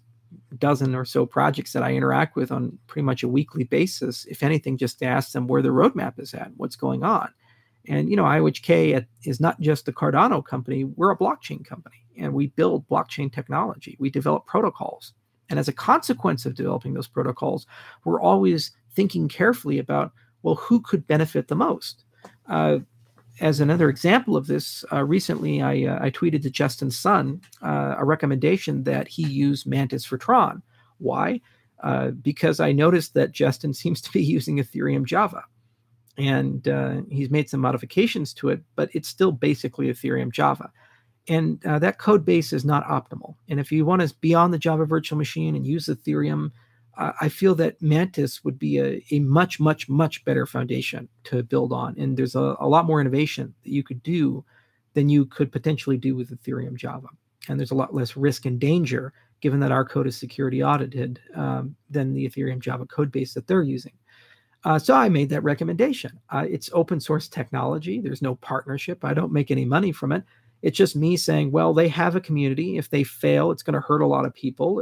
a dozen or so projects that I interact with on pretty much a weekly basis, if anything, just to ask them where the roadmap is at, what's going on. And, IOHK is not just a Cardano company. We're a blockchain company, and we build blockchain technology. We develop protocols. And as a consequence of developing those protocols, we're always thinking carefully about, well, who could benefit the most? As another example of this, recently I tweeted to Justin's son a recommendation that he use Mantis for Tron. Why? Because I noticed that Justin seems to be using Ethereum Java. And he's made some modifications to it, but it's still basically Ethereum Java. And that code base is not optimal. And if you want to be on the Java virtual machine and use Ethereum, I feel that Mantis would be a much, much, much better foundation to build on. And there's a lot more innovation that you could do than you could potentially do with Ethereum Java. And there's a lot less risk and danger, given that our code is security audited, than the Ethereum Java code base that they're using. So I made that recommendation. It's open source technology. There's no partnership. I don't make any money from it. It's just me saying, well, they have a community. If they fail, it's going to hurt a lot of people.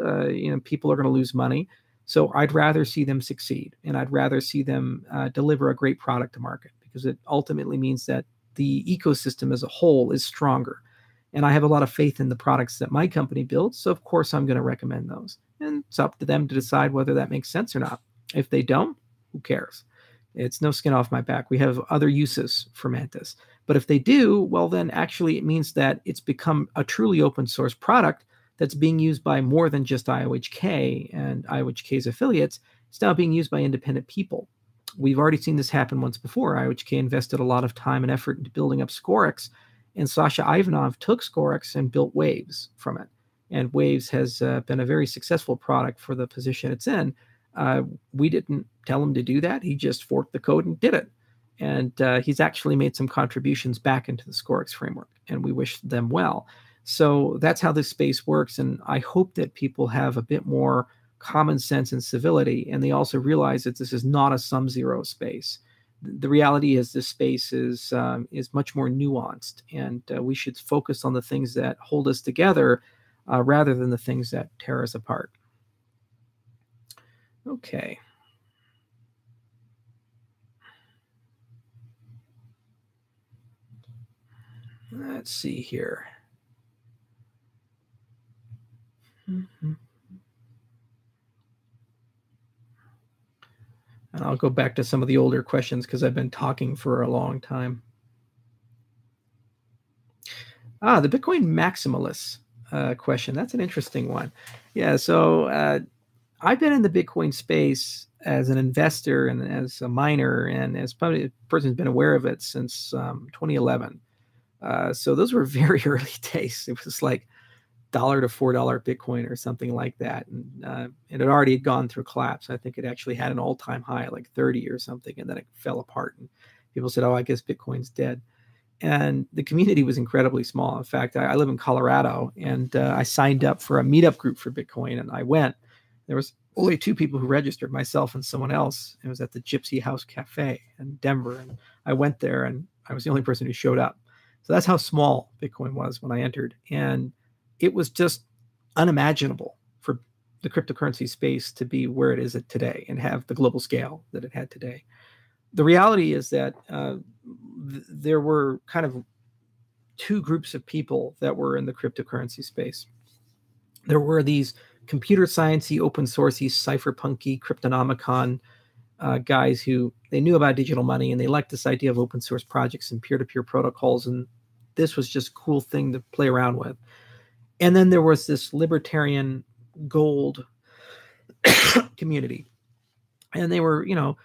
People are going to lose money. So I'd rather see them succeed, and I'd rather see them deliver a great product to market, because it ultimately means that the ecosystem as a whole is stronger. And I have a lot of faith in the products that my company builds. So of course I'm going to recommend those. And it's up to them to decide whether that makes sense or not. If they don't, who cares? It's no skin off my back. We have other uses for Mantis. But if they do, well, then actually it means that it's become a truly open source product that's being used by more than just IOHK and IOHK's affiliates. It's now being used by independent people. We've already seen this happen once before. IOHK invested a lot of time and effort into building up Scorex, and Sasha Ivanov took Scorex and built Waves from it. And Waves has been a very successful product for the position it's in. We didn't tell him to do that. He just forked the code and did it. And he's actually made some contributions back into the Scorex framework, and we wish them well. So that's how this space works. And I hope that people have a bit more common sense and civility, and they also realize that this is not a sum zero space. The reality is this space is much more nuanced, and we should focus on the things that hold us together rather than the things that tear us apart. Okay. Let's see here. And I'll go back to some of the older questions because I've been talking for a long time. The Bitcoin maximalists question. That's an interesting one. Yeah, so I've been in the Bitcoin space as an investor and as a miner and as probably a person who's been aware of it since 2011. So those were very early days. It was like $1 to $4 Bitcoin or something like that. And it had already gone through collapse. I think it actually had an all-time high, like 30 or something, and then it fell apart. And people said, oh, I guess Bitcoin's dead. And the community was incredibly small. In fact, I live in Colorado, and I signed up for a meetup group for Bitcoin, and I went. There was only 2 people who registered, myself and someone else. It was at the Gypsy House Cafe in Denver, and I went there, and I was the only person who showed up. So that's how small Bitcoin was when I entered. And it was just unimaginable for the cryptocurrency space to be where it is today and have the global scale that it had today. The reality is that there were kind of 2 groups of people that were in the cryptocurrency space. There were these computer sciencey, open sourcey, cypherpunky, cryptonomicon guys who they knew about digital money and they liked this idea of open source projects and peer-to-peer protocols, and this was just a cool thing to play around with. And then there was this libertarian gold community, and they were, you know,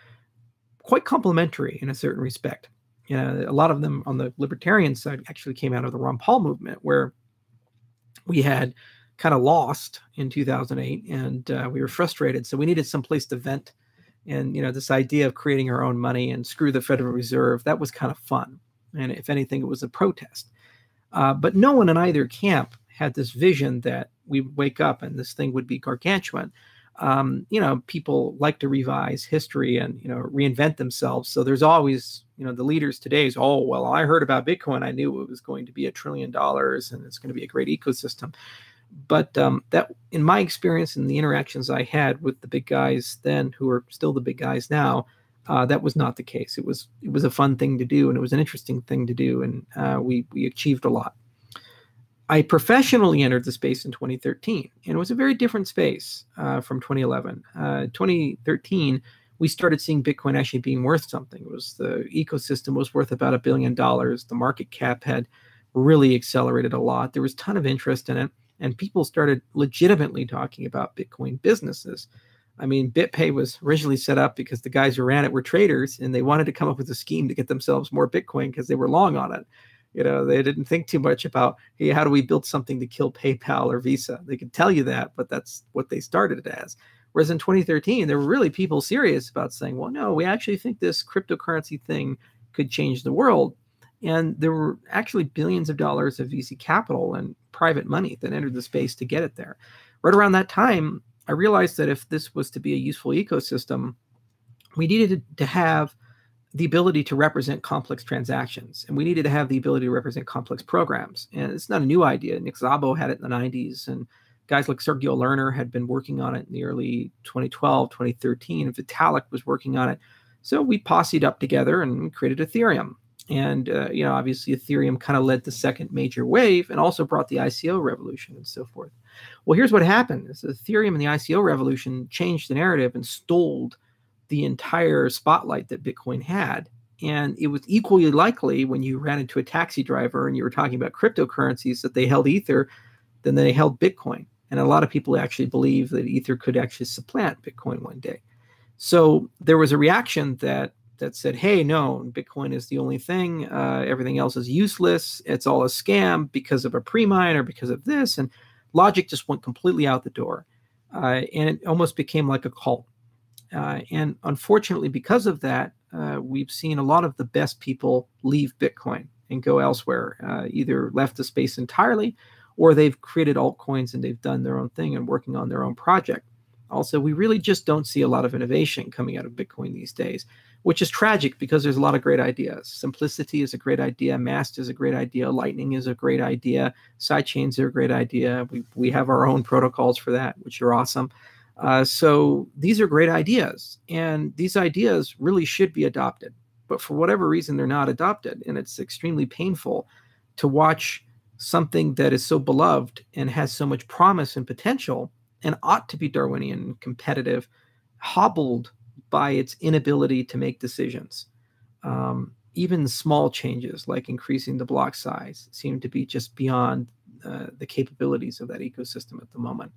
quite complementary in a certain respect. You know, a lot of them on the libertarian side actually came out of the Ron Paul movement, where we had kind of lost in 2008, and we were frustrated, so we needed some place to vent. And you know, this idea of creating our own money and screw the Federal Reserve, that was kind of fun. And if anything, it was a protest. But no one in either camp had this vision that we would wake up and this thing would be gargantuan. You know, people like to revise history and, you know, reinvent themselves. So there's always, you know, the leaders today is, oh, well, I heard about Bitcoin. I knew it was going to be $1 trillion and it's going to be a great ecosystem. But that, in my experience and the interactions I had with the big guys then, who are still the big guys now, that was not the case. It was a fun thing to do, and it was an interesting thing to do, and we achieved a lot. I professionally entered the space in 2013, and it was a very different space from 2011. 2013, we started seeing Bitcoin actually being worth something. It was, the ecosystem was worth about $1 billion. The market cap had really accelerated a lot. There was a ton of interest in it, and people started legitimately talking about Bitcoin businesses. I mean, BitPay was originally set up because the guys who ran it were traders, and they wanted to come up with a scheme to get themselves more Bitcoin because they were long on it. You know, they didn't think too much about, hey, how do we build something to kill PayPal or Visa? They could tell you that, but that's what they started it as. Whereas in 2013, there were really people serious about saying, well, no, we actually think this cryptocurrency thing could change the world. And there were actually billions of dollars of VC capital and private money that entered the space to get it there. Right around that time, I realized that if this was to be a useful ecosystem, we needed to have the ability to represent complex transactions, and we needed to have the ability to represent complex programs. And it's not a new idea. Nick Szabo had it in the 90s, and guys like Sergio Lerner had been working on it in the early 2012, 2013, and Vitalik was working on it. So we posseed up together and created Ethereum. And, you know, obviously Ethereum kind of led the second major wave and also brought the ICO revolution and so forth. Well, here's what happened. Is Ethereum and the ICO revolution changed the narrative and stole the entire spotlight that Bitcoin had. And it was equally likely when you ran into a taxi driver and you were talking about cryptocurrencies that they held Ether than they held Bitcoin. And a lot of people actually believe that Ether could actually supplant Bitcoin one day. So there was a reaction that said, hey, no, Bitcoin is the only thing. Everything else is useless. It's all a scam because of a pre-mine or because of this. And logic just went completely out the door. And it almost became like a cult. And unfortunately, because of that, we've seen a lot of the best people leave Bitcoin and go elsewhere, either left the space entirely, or they've created altcoins and they've done their own thing and working on their own project. Also, we really just don't see a lot of innovation coming out of Bitcoin these days, which is tragic because there's a lot of great ideas. Simplicity is a great idea. Mast is a great idea. Lightning is a great idea. Sidechains are a great idea. We have our own protocols for that, which are awesome. So these are great ideas, and these ideas really should be adopted. But for whatever reason, they're not adopted, and it's extremely painful to watch something that is so beloved and has so much promise and potential and ought to be Darwinian and competitive, hobbled by its inability to make decisions. Even small changes like increasing the block size seem to be just beyond the capabilities of that ecosystem at the moment.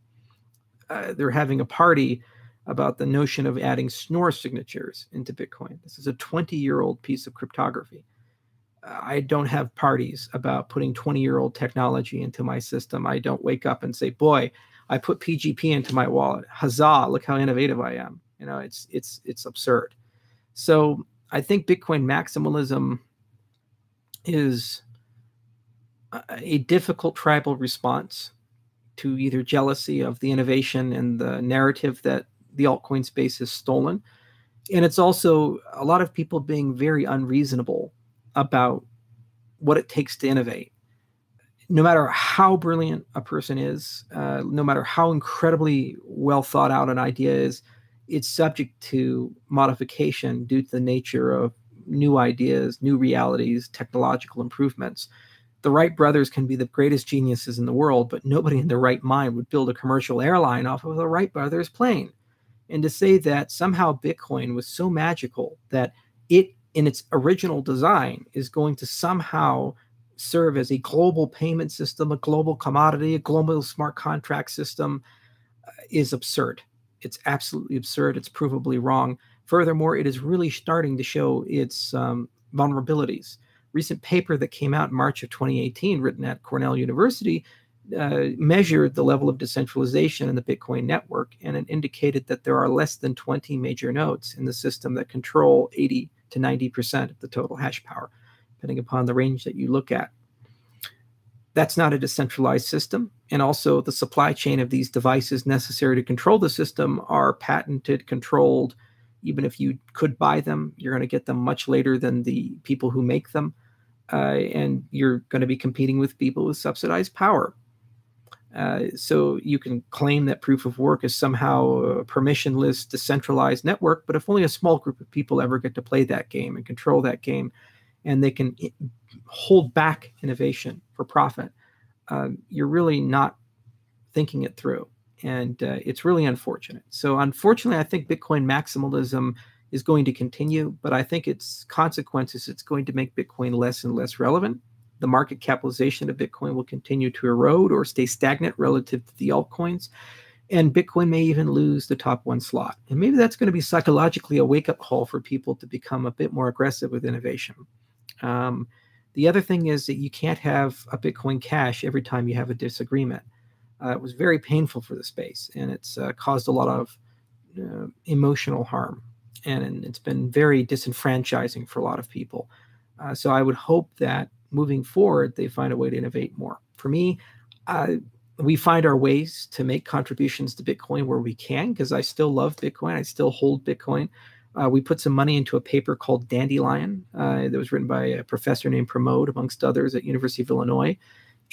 They're having a party about the notion of adding Schnorr signatures into Bitcoin. This is a 20-year-old piece of cryptography. I don't have parties about putting 20-year-old technology into my system. I don't wake up and say, boy, I put PGP into my wallet. Huzzah, look how innovative I am. You know, it's absurd. So I think Bitcoin maximalism is a difficult tribal response to either jealousy of the innovation and the narrative that the altcoin space has stolen. And it's also a lot of people being very unreasonable about what it takes to innovate. No matter how brilliant a person is, no matter how incredibly well thought out an idea is, it's subject to modification due to the nature of new ideas, new realities, technological improvements. The Wright brothers can be the greatest geniuses in the world, but nobody in their right mind would build a commercial airline off of the Wright brothers plane. And to say that somehow Bitcoin was so magical that it, in its original design, is going to somehow serve as a global payment system, a global commodity, a global smart contract system, is absurd. It's absolutely absurd. It's provably wrong. Furthermore, it is really starting to show its vulnerabilities. Recent paper that came out in March of 2018, written at Cornell University, measured the level of decentralization in the Bitcoin network, and it indicated that there are less than 20 major nodes in the system that control 80 to 90% of the total hash power, depending upon the range that you look at. That's not a decentralized system. And also the supply chain of these devices necessary to control the system are patented, controlled. Even if you could buy them, you're going to get them much later than the people who make them. And you're going to be competing with people with subsidized power. So you can claim that proof of work is somehow a permissionless, decentralized network, but if only a small group of people ever get to play that game and control that game, and they can hold back innovation for profit, you're really not thinking it through. And it's really unfortunate. So unfortunately, I think Bitcoin maximalism is going to continue, but I think its consequences, it's going to make Bitcoin less and less relevant. The market capitalization of Bitcoin will continue to erode or stay stagnant relative to the altcoins. And Bitcoin may even lose the top one slot. And maybe that's going to be psychologically a wake-up call for people to become a bit more aggressive with innovation. The other thing is that you can't have a Bitcoin Cash every time you have a disagreement. It was very painful for the space, and it's caused a lot of emotional harm. And it's been very disenfranchising for a lot of people. So I would hope that moving forward, they find a way to innovate more. For me, we find our ways to make contributions to Bitcoin where we can, because I still love Bitcoin. I still hold Bitcoin. We put some money into a paper called Dandelion that was written by a professor named Pramod, amongst others, at University of Illinois.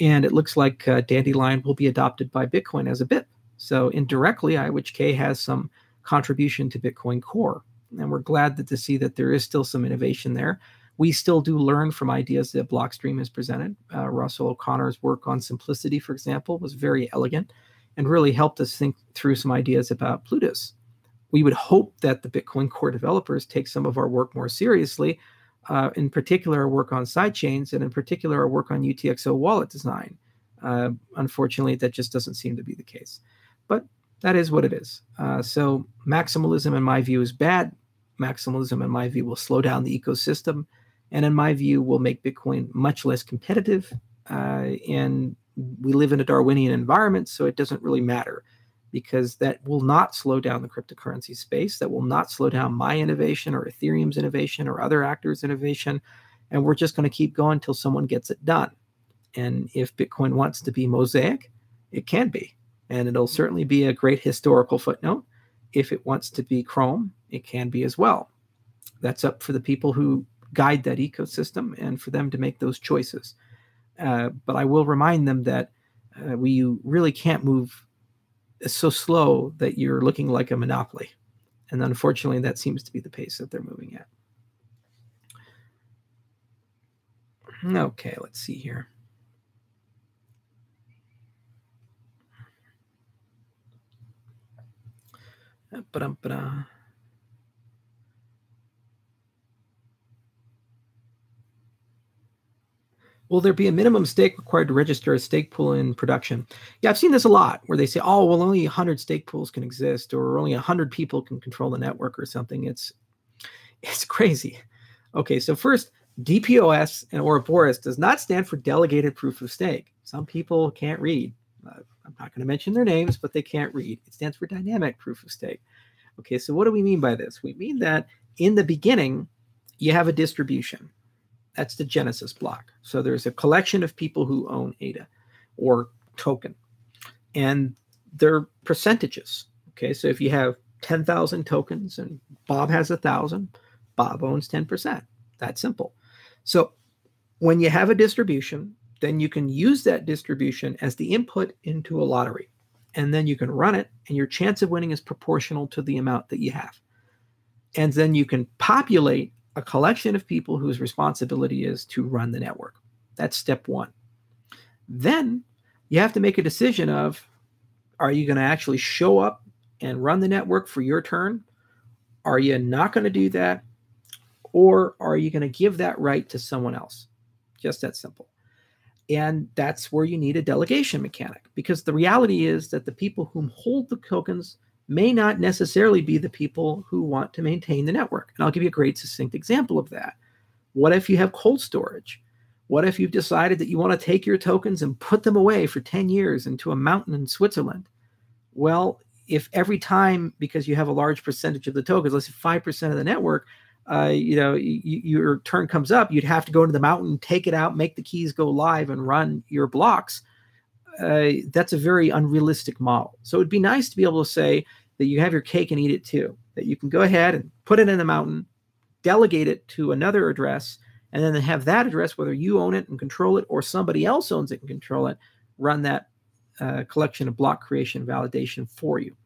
And it looks like Dandelion will be adopted by Bitcoin as a BIP. So indirectly, IOHK has some contribution to Bitcoin Core. And we're glad to see that there is still some innovation there. We still do learn from ideas that Blockstream has presented. Russell O'Connor's work on simplicity, for example, was very elegant and really helped us think through some ideas about Plutus. We would hope that the Bitcoin Core developers take some of our work more seriously, in particular our work on sidechains, and in particular our work on UTXO wallet design. Unfortunately, that just doesn't seem to be the case. But that is what it is. So maximalism, in my view, is bad. Maximalism, in my view, will slow down the ecosystem, and in my view, will make Bitcoin much less competitive. And we live in a Darwinian environment, so it doesn't really matter, because that will not slow down the cryptocurrency space. That will not slow down my innovation or Ethereum's innovation or other actors' innovation. And we're just going to keep going until someone gets it done. And if Bitcoin wants to be Mosaic, it can be. And it'll certainly be a great historical footnote. If it wants to be Chrome, it can be as well. That's up for the people who guide that ecosystem and for them to make those choices. But I will remind them that we really can't move so slow that you're looking like a monopoly. And unfortunately, that seems to be the pace that they're moving at. Okay, let's see here. Ba-dum-ba-dum. Will there be a minimum stake required to register a stake pool in production? Yeah, I've seen this a lot where they say, oh, well, only 100 stake pools can exist, or only 100 people can control the network or something. It's crazy. Okay, so first, DPoS and Ouroboros does not stand for delegated proof of stake. Some people can't read. I'm not going to mention their names, but they can't read. It stands for dynamic proof of stake. Okay, so what do we mean by this? We mean that in the beginning, you have a distribution. That's the Genesis block. So there's a collection of people who own ADA or token, and they're percentages. Okay, so if you have 10,000 tokens and Bob has 1,000, Bob owns 10%. That's simple. So when you have a distribution, then you can use that distribution as the input into a lottery, and then you can run it, and your chance of winning is proportional to the amount that you have. And then you can populate a collection of people whose responsibility is to run the network. That's step one. Then you have to make a decision of, are you going to actually show up and run the network for your turn? Are you not going to do that? Or are you going to give that right to someone else? Just that simple. And that's where you need a delegation mechanic, because the reality is that the people who hold the tokens may not necessarily be the people who want to maintain the network. And I'll give you a great succinct example of that. What if you have cold storage? What if you've decided that you want to take your tokens and put them away for 10 years into a mountain in Switzerland? Well, if every time, because you have a large percentage of the tokens, let's say 5% of the network, your turn comes up, you'd have to go into the mountain, take it out, make the keys go live, and run your blocks. That's a very unrealistic model. So it'd be nice to be able to say that you have your cake and eat it too, that you can go ahead and put it in the mountain, delegate it to another address, and then have that address, whether you own it and control it or somebody else owns it and control it, run that collection of block creation validation for you.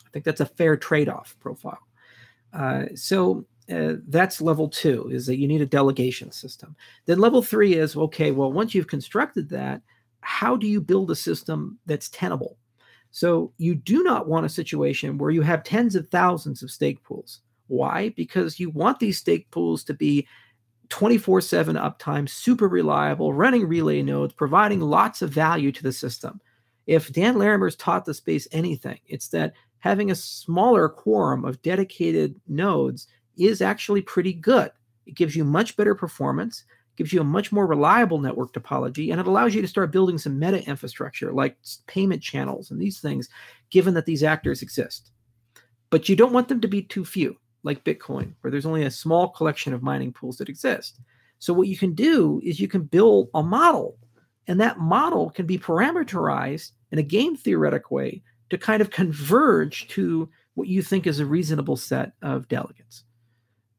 I think that's a fair trade-off profile. So that's level 2, is that you need a delegation system. Then level 3 is, okay, well, once you've constructed that, how do you build a system that's tenable? So you do not want a situation where you have tens of thousands of stake pools. Why? Because you want these stake pools to be 24/7 uptime, super reliable, running relay nodes, providing lots of value to the system. If Dan Larimer's taught the space anything, it's that having a smaller quorum of dedicated nodes is actually pretty good. It gives you much better performance, gives you a much more reliable network topology, and it allows you to start building some meta infrastructure like payment channels and these things, given that these actors exist. But you don't want them to be too few, like Bitcoin, where there's only a small collection of mining pools that exist. So what you can do is you can build a model, and that model can be parameterized in a game theoretic way to kind of converge to what you think is a reasonable set of delegates.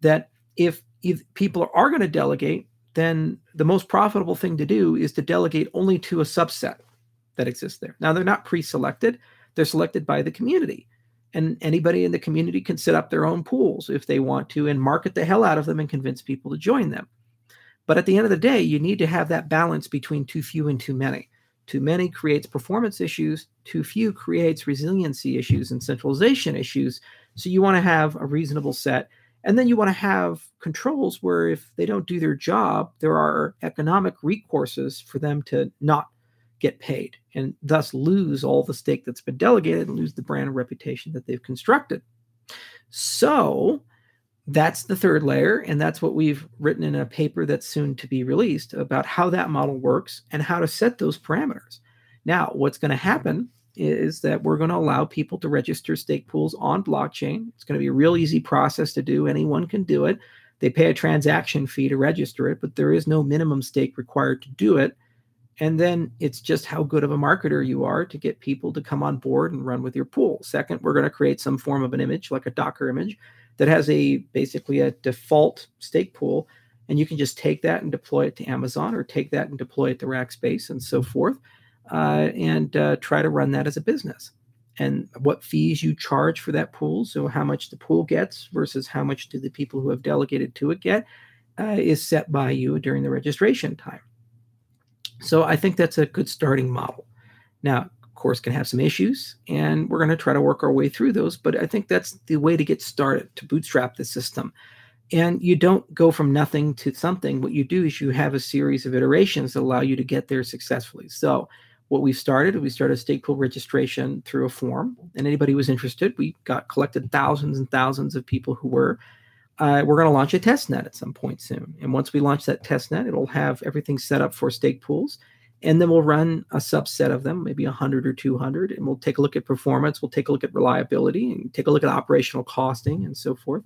That if people are going to delegate, then the most profitable thing to do is to delegate only to a subset that exists there. Now, they're not pre-selected. They're selected by the community. And anybody in the community can set up their own pools if they want to and market the hell out of them and convince people to join them. But at the end of the day, you need to have that balance between too few and too many. Too many creates performance issues. Too few creates resiliency issues and centralization issues. So you want to have a reasonable set. And then you want to have controls where if they don't do their job, there are economic recourses for them to not get paid and thus lose all the stake that's been delegated and lose the brand and reputation that they've constructed. So that's the third layer. And that's what we've written in a paper that's soon to be released about how that model works and how to set those parameters. Now, what's going to happen is that we're going to allow people to register stake pools on blockchain. It's going to be a real easy process to do. Anyone can do it. They pay a transaction fee to register it, but there is no minimum stake required to do it. And then it's just how good of a marketer you are to get people to come on board and run with your pool. Second, we're going to create some form of an image, like a Docker image, that has basically a default stake pool. And you can just take that and deploy it to Amazon, or take that and deploy it to Rackspace and so forth, and try to run that as a business. And what fees you charge for that pool, so how much the pool gets versus how much do the people who have delegated to it get, is set by you during the registration time. So I think that's a good starting model. Now, course, can have some issues, and we're going to try to work our way through those. But I think that's the way to get started, to bootstrap the system. And you don't go from nothing to something. What you do is you have a series of iterations that allow you to get there successfully. So what we started stake pool registration through a form, and anybody who was interested, we collected thousands and thousands of people who were. We're going to launch a test net at some point soon. And once we launch that test net, it'll have everything set up for stake pools. And then we'll run a subset of them, maybe 100 or 200, and we'll take a look at performance. We'll take a look at reliability and take a look at operational costing and so forth.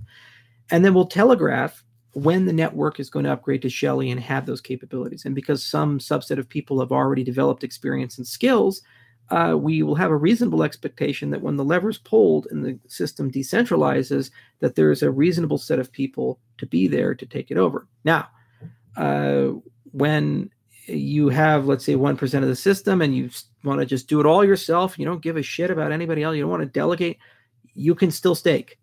And then we'll telegraph when the network is going to upgrade to Shelley and have those capabilities. And because some subset of people have already developed experience and skills, we will have a reasonable expectation that when the lever's pulled and the system decentralizes, that there is a reasonable set of people to be there to take it over. Now, when you have, let's say, 1% of the system and you want to just do it all yourself, you don't give a shit about anybody else, you don't want to delegate, you can still stake.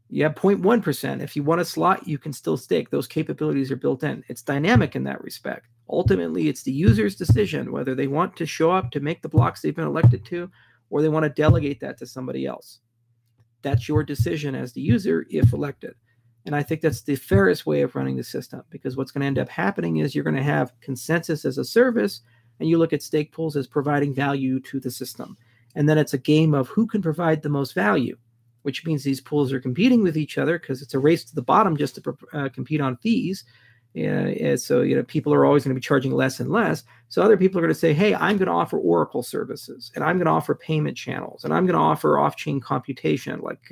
You have 0.1%. If you want a slot, you can still stake. Those capabilities are built in. It's dynamic in that respect. Ultimately, it's the user's decision whether they want to show up to make the blocks they've been elected to, or they want to delegate that to somebody else. That's your decision as the user if elected. And I think that's the fairest way of running the system, because what's going to end up happening is you're going to have consensus as a service, and you look at stake pools as providing value to the system. And then it's a game of who can provide the most value, which means these pools are competing with each other because it's a race to the bottom just to compete on fees. And so, people are always going to be charging less and less. So other people are going to say, hey, I'm going to offer Oracle services, and I'm going to offer payment channels, and I'm going to offer off-chain computation, like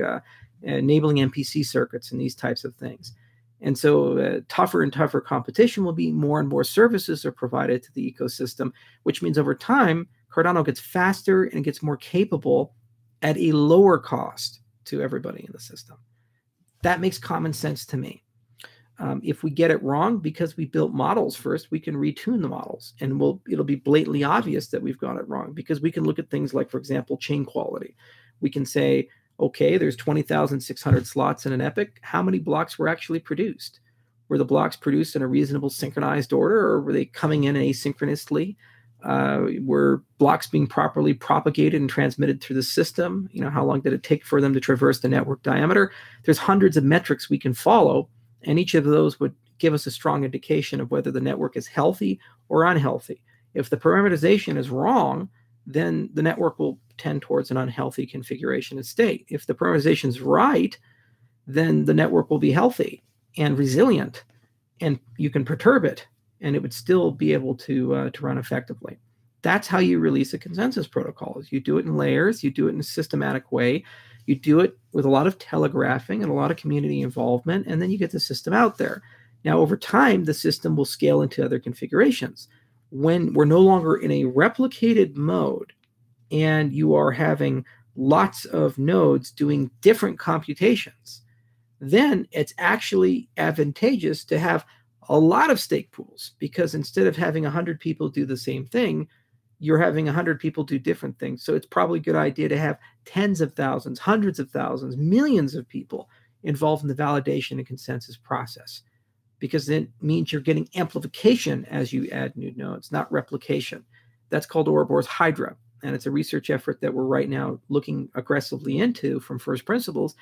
enabling MPC circuits and these types of things. And so tougher and tougher competition will be, more and more services are provided to the ecosystem, which means over time, Cardano gets faster and gets more capable at a lower cost to everybody in the system. That makes common sense to me. If we get it wrong because we built models first, we can retune the models, and it'll be blatantly obvious that we've got it wrong, because we can look at things like, for example, chain quality. We can say, okay, there's 20,600 slots in an epoch. How many blocks were actually produced? Were the blocks produced in a reasonable synchronized order, or were they coming in asynchronously? Were blocks being properly propagated and transmitted through the system? How long did it take for them to traverse the network diameter? There's hundreds of metrics we can follow, and each of those would give us a strong indication of whether the network is healthy or unhealthy. If the parameterization is wrong, then the network will tend towards an unhealthy configuration and state. If the parameterization is right, then the network will be healthy and resilient, and you can perturb it, and it would still be able to run effectively. That's how you release a consensus protocol. You do it in layers, you do it in a systematic way, you do it with a lot of telegraphing and a lot of community involvement, and then you get the system out there. Now, over time, the system will scale into other configurations. When we're no longer in a replicated mode and you are having lots of nodes doing different computations, then it's actually advantageous to have a lot of stake pools, because instead of having 100 people do the same thing, you're having 100 people do different things. So it's probably a good idea to have tens of thousands, hundreds of thousands, millions of people involved in the validation and consensus process, because it means you're getting amplification as you add new nodes, not replication. That's called Ouroboros Hydra, and it's a research effort that we're right now looking aggressively into from first principles.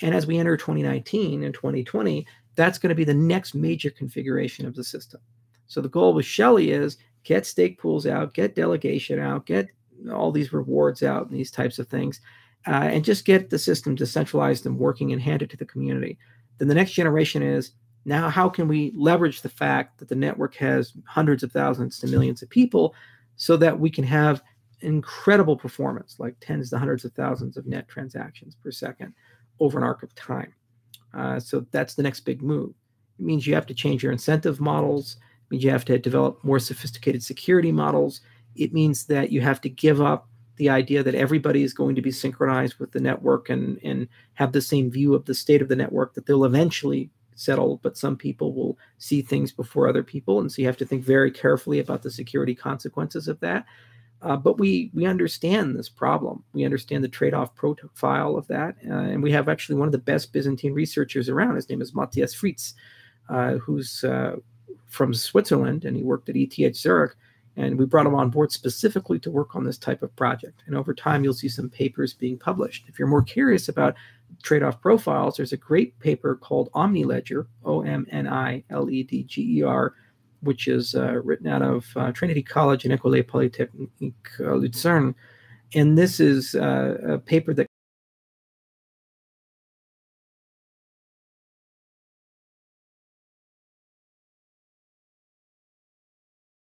And as we enter 2019 and 2020, that's going to be the next major configuration of the system. So the goal with Shelley is get stake pools out, get delegation out, get all these rewards out and these types of things, and just get the system decentralized and working and handed to the community. Then the next generation is, now how can we leverage the fact that the network has hundreds of thousands to millions of people so that we can have incredible performance, like tens to hundreds of thousands of net transactions per second over an arc of time. So that's the next big move. It means you have to change your incentive models. It means you have to develop more sophisticated security models. It means that you have to give up the idea that everybody is going to be synchronized with the network and have the same view of the state of the network, that they'll eventually settle, but some people will see things before other people. And so you have to think very carefully about the security consequences of that. But we understand this problem. We understand the trade-off profile of that. And we have actually one of the best Byzantine researchers around. His name is Matthias Fritz, who's from Switzerland, and he worked at ETH Zurich. And we brought him on board specifically to work on this type of project. And over time, you'll see some papers being published. If you're more curious about trade-off profiles, there's a great paper called OmniLedger, OMNILEDGER, which is written out of Trinity College and École Polytechnique Lucerne. And this is a paper that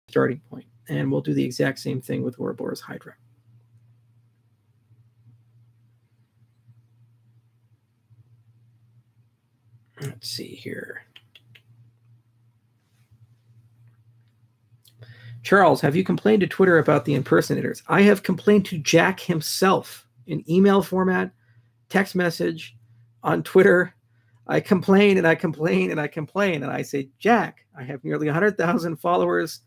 starting point. And we'll do the exact same thing with Ouroboros Hydra. Let's see here. Charles, have you complained to Twitter about the impersonators? I have complained to Jack himself in email format, text message, on Twitter. I complain and I complain and I complain. And I say, Jack, I have nearly 100,000 followers.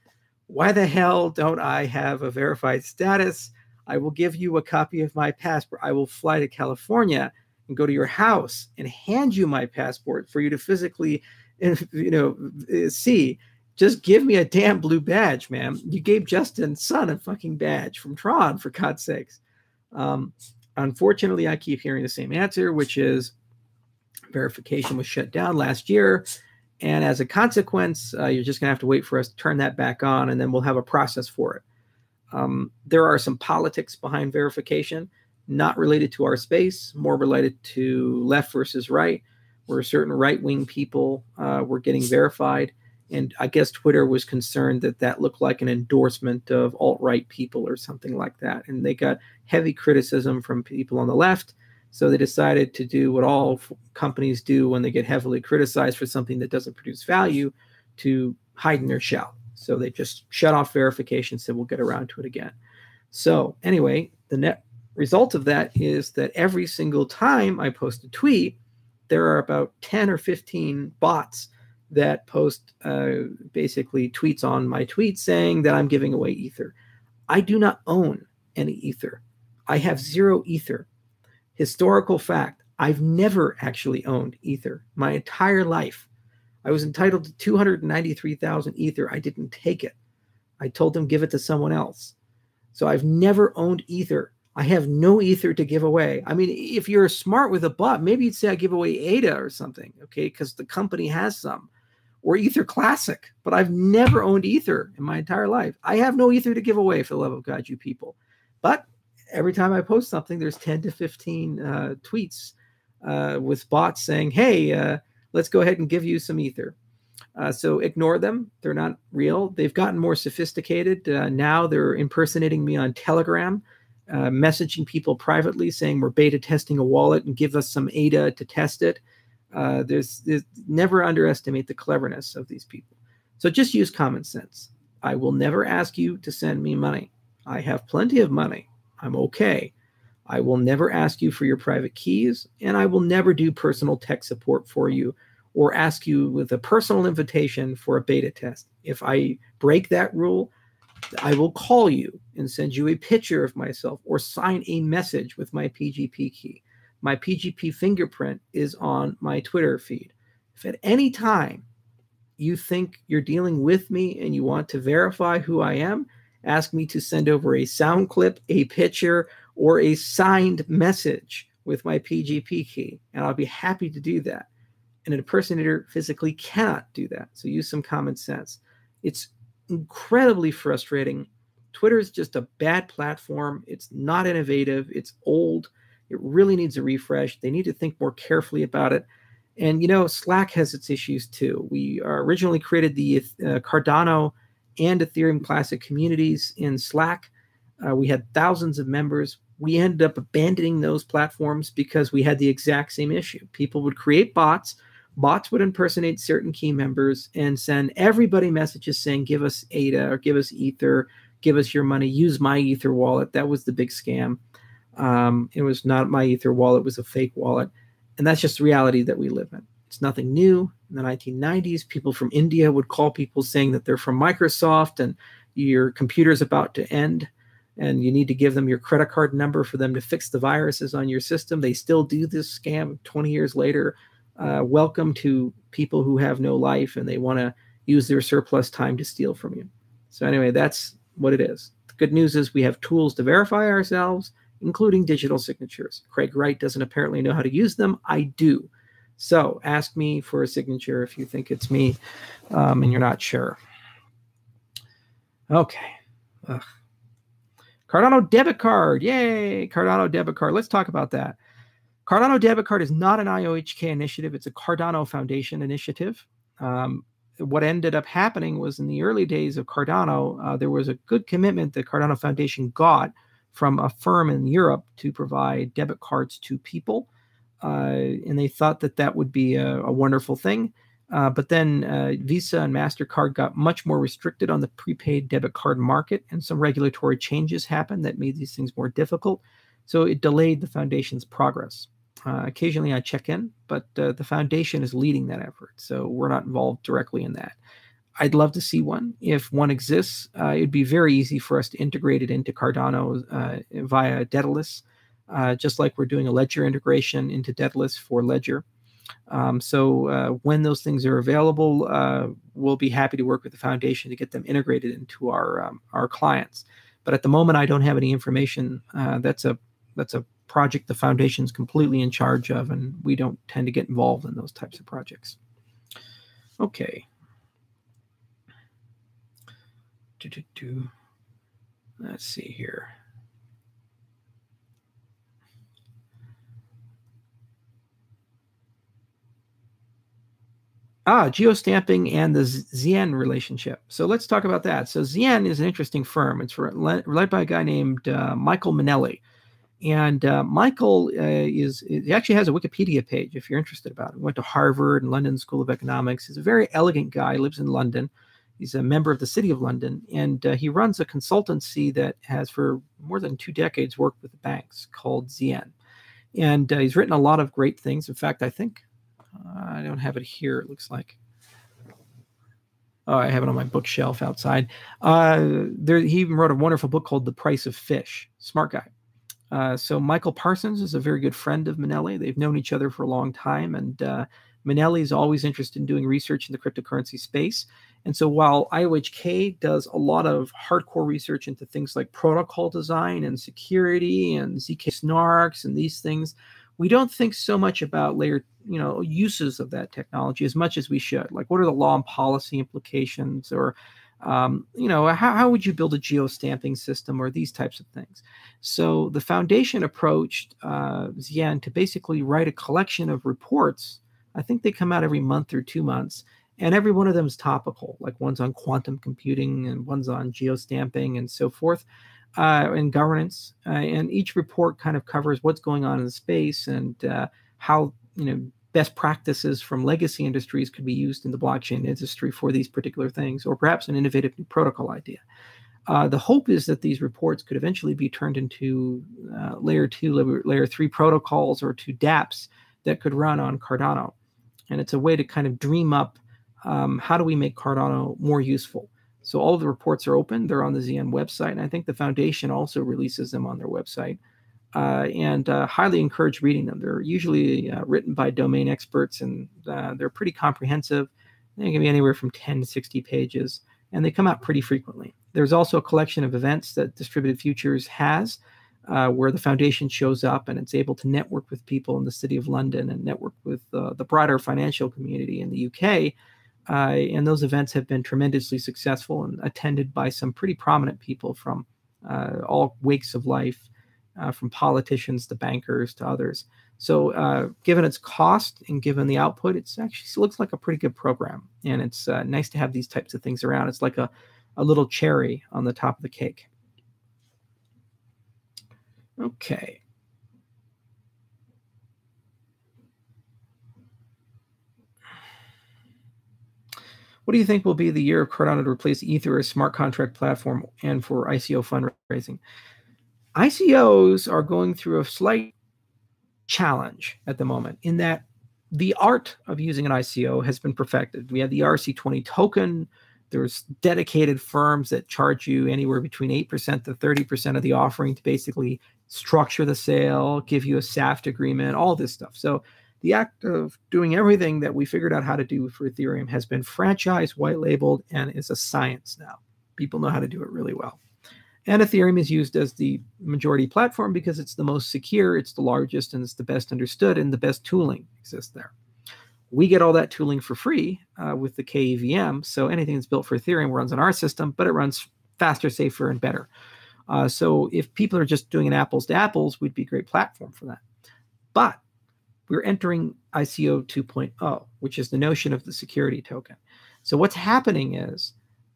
Why the hell don't I have a verified status? I will give you a copy of my passport. I will fly to California and go to your house and hand you my passport for you to physically, see. Just give me a damn blue badge, man. You gave Justin's son a fucking badge from Tron, for God's sakes. Unfortunately, I keep hearing the same answer, which is verification was shut down last year. And as a consequence, you're just going to have to wait for us to turn that back on, and then we'll have a process for it. There are some politics behind verification, not related to our space, more related to left versus right, where certain right-wing people were getting verified. And I guess Twitter was concerned that that looked like an endorsement of alt-right people or something like that. And they got heavy criticism from people on the left. So they decided to do what all companies do when they get heavily criticized for something that doesn't produce value, to hide in their shell. So they just shut off verification, said we'll get around to it again. So anyway, the net result of that is that every single time I post a tweet, there are about 10 or 15 bots that post basically tweets on my tweet saying that I'm giving away Ether. I do not own any Ether. I have 0 Ether. Historical fact, I've never actually owned Ether my entire life. I was entitled to 293,000 Ether. I didn't take it. I told them give it to someone else. So I've never owned Ether. I have no Ether to give away. I mean, if you're smart with a bot, maybe you'd say I give away ADA or something, okay, because the company has some. Or Ether Classic, but I've never owned Ether in my entire life. I have no Ether to give away, for the love of God, you people. But every time I post something, there's 10 to 15 tweets with bots saying, hey, let's go ahead and give you some Ether. So ignore them. They're not real. They've gotten more sophisticated. Now they're impersonating me on Telegram, messaging people privately saying we're beta testing a wallet and give us some ADA to test it. There's never underestimate the cleverness of these people. So just use common sense. I will never ask you to send me money. I have plenty of money. I'm okay. I will never ask you for your private keys, and I will never do personal tech support for you or ask you with a personal invitation for a beta test. If I break that rule, I will call you and send you a picture of myself or sign a message with my PGP key. My PGP fingerprint is on my Twitter feed. If at any time you think you're dealing with me and you want to verify who I am, ask me to send over a sound clip, a picture, or a signed message with my PGP key, and I'll be happy to do that. And an impersonator physically cannot do that. So use some common sense. It's incredibly frustrating. Twitter is just a bad platform. It's not innovative. It's old. It really needs a refresh. They need to think more carefully about it. And, Slack has its issues too. We originally created the Cardano and Ethereum Classic communities in Slack. We had thousands of members. We ended up abandoning those platforms because we had the exact same issue. People would create bots. Bots would impersonate certain key members and send everybody messages saying, give us ADA or give us Ether, give us your money, use my Ether wallet. That was the big scam. It was not my Ether wallet, it was a fake wallet. And that's just the reality that we live in. It's nothing new. In the 1990s, people from India would call people saying that they're from Microsoft and your computer's about to end and you need to give them your credit card number for them to fix the viruses on your system. They still do this scam 20 years later. Welcome to people who have no life and they want to use their surplus time to steal from you. So anyway, that's what it is. The good news is we have tools to verify ourselves, including digital signatures. Craig Wright doesn't apparently know how to use them. I do. So ask me for a signature if you think it's me and you're not sure. Okay. Ugh. Cardano debit card. Yay, Cardano debit card. Let's talk about that. Cardano debit card is not an IOHK initiative. It's a Cardano Foundation initiative. What ended up happening was in the early days of Cardano, there was a good commitment that Cardano Foundation got from a firm in Europe to provide debit cards to people. And they thought that that would be a wonderful thing. But then Visa and MasterCard got much more restricted on the prepaid debit card market, and some regulatory changes happened that made these things more difficult. So it delayed the foundation's progress. Occasionally I check in, but the foundation is leading that effort, so we're not involved directly in that. I'd love to see one. If one exists, it'd be very easy for us to integrate it into Cardano via Daedalus, just like we're doing a Ledger integration into Daedalus for Ledger. So when those things are available, we'll be happy to work with the foundation to get them integrated into our clients. But at the moment, I don't have any information. That's a project the foundation's completely in charge of, and we don't tend to get involved in those types of projects. Okay. Let's see here. Geostamping and the Xian relationship. So let's talk about that. So Xian is an interesting firm. It's led by a guy named Michael Manelli. And Michael he actually has a Wikipedia page if you're interested about it. He went to Harvard and London School of Economics. He's a very elegant guy, lives in London. He's a member of the City of London, and he runs a consultancy that has for more than 2 decades worked with the banks called Xian. And he's written a lot of great things. In fact, I think I don't have it here, it looks like. Oh, I have it on my bookshelf outside. He even wrote a wonderful book called The Price of Fish. Smart guy. So Michael Parsons is a very good friend of Manelli. They've known each other for a long time, and Manelli is always interested in doing research in the cryptocurrency space. And so while IOHK does a lot of hardcore research into things like protocol design and security and ZK snarks and these things, we don't think so much about uses of that technology as much as we should. Like, what are the law and policy implications, or how would you build a geostamping system, or these types of things. So the foundation approached Xian to basically write a collection of reports. I think they come out every month or 2 months, and every one of them is topical. Like, one's on quantum computing and one's on geostamping and so forth, and governance. And each report kind of covers what's going on in the space and how best practices from legacy industries could be used in the blockchain industry for these particular things, or perhaps an innovative new protocol idea. The hope is that these reports could eventually be turned into layer 2, layer 3 protocols, or to dApps that could run on Cardano. And it's a way to kind of dream up how do we make Cardano more useful. So all of the reports are open. They're on the Xian website, and I think the foundation also releases them on their website. And highly encourage reading them. They're usually written by domain experts, and they're pretty comprehensive. They can be anywhere from 10 to 60 pages, and they come out pretty frequently. There's also a collection of events that Distributed Futures has, where the foundation shows up and it's able to network with people in the City of London and network with the broader financial community in the UK. And those events have been tremendously successful and attended by some pretty prominent people from all wakes of life, from politicians to bankers to others. So given its cost and given the output, it looks like a pretty good program. And it's nice to have these types of things around. It's like a little cherry on the top of the cake. Okay. What do you think will be the year of Cardano to replace Ether as smart contract platform and for ICO fundraising? ICOs are going through a slight challenge at the moment in that the art of using an ICO has been perfected. We have the RC20 token. There's dedicated firms that charge you anywhere between 8% to 30% of the offering to basically structure the sale, give you a SAFT agreement, all this stuff. So the act of doing everything that we figured out how to do for Ethereum has been franchised, white labeled, and is a science now. People know how to do it really well. And Ethereum is used as the majority platform because it's the most secure, it's the largest, and it's the best understood, and the best tooling exists there. We get all that tooling for free with the KEVM, so anything that's built for Ethereum runs on our system, but it runs faster, safer, and better. So if people are just doing an apples to apples, we'd be a great platform for that. But we're entering ICO 2.0, which is the notion of the security token. So what's happening is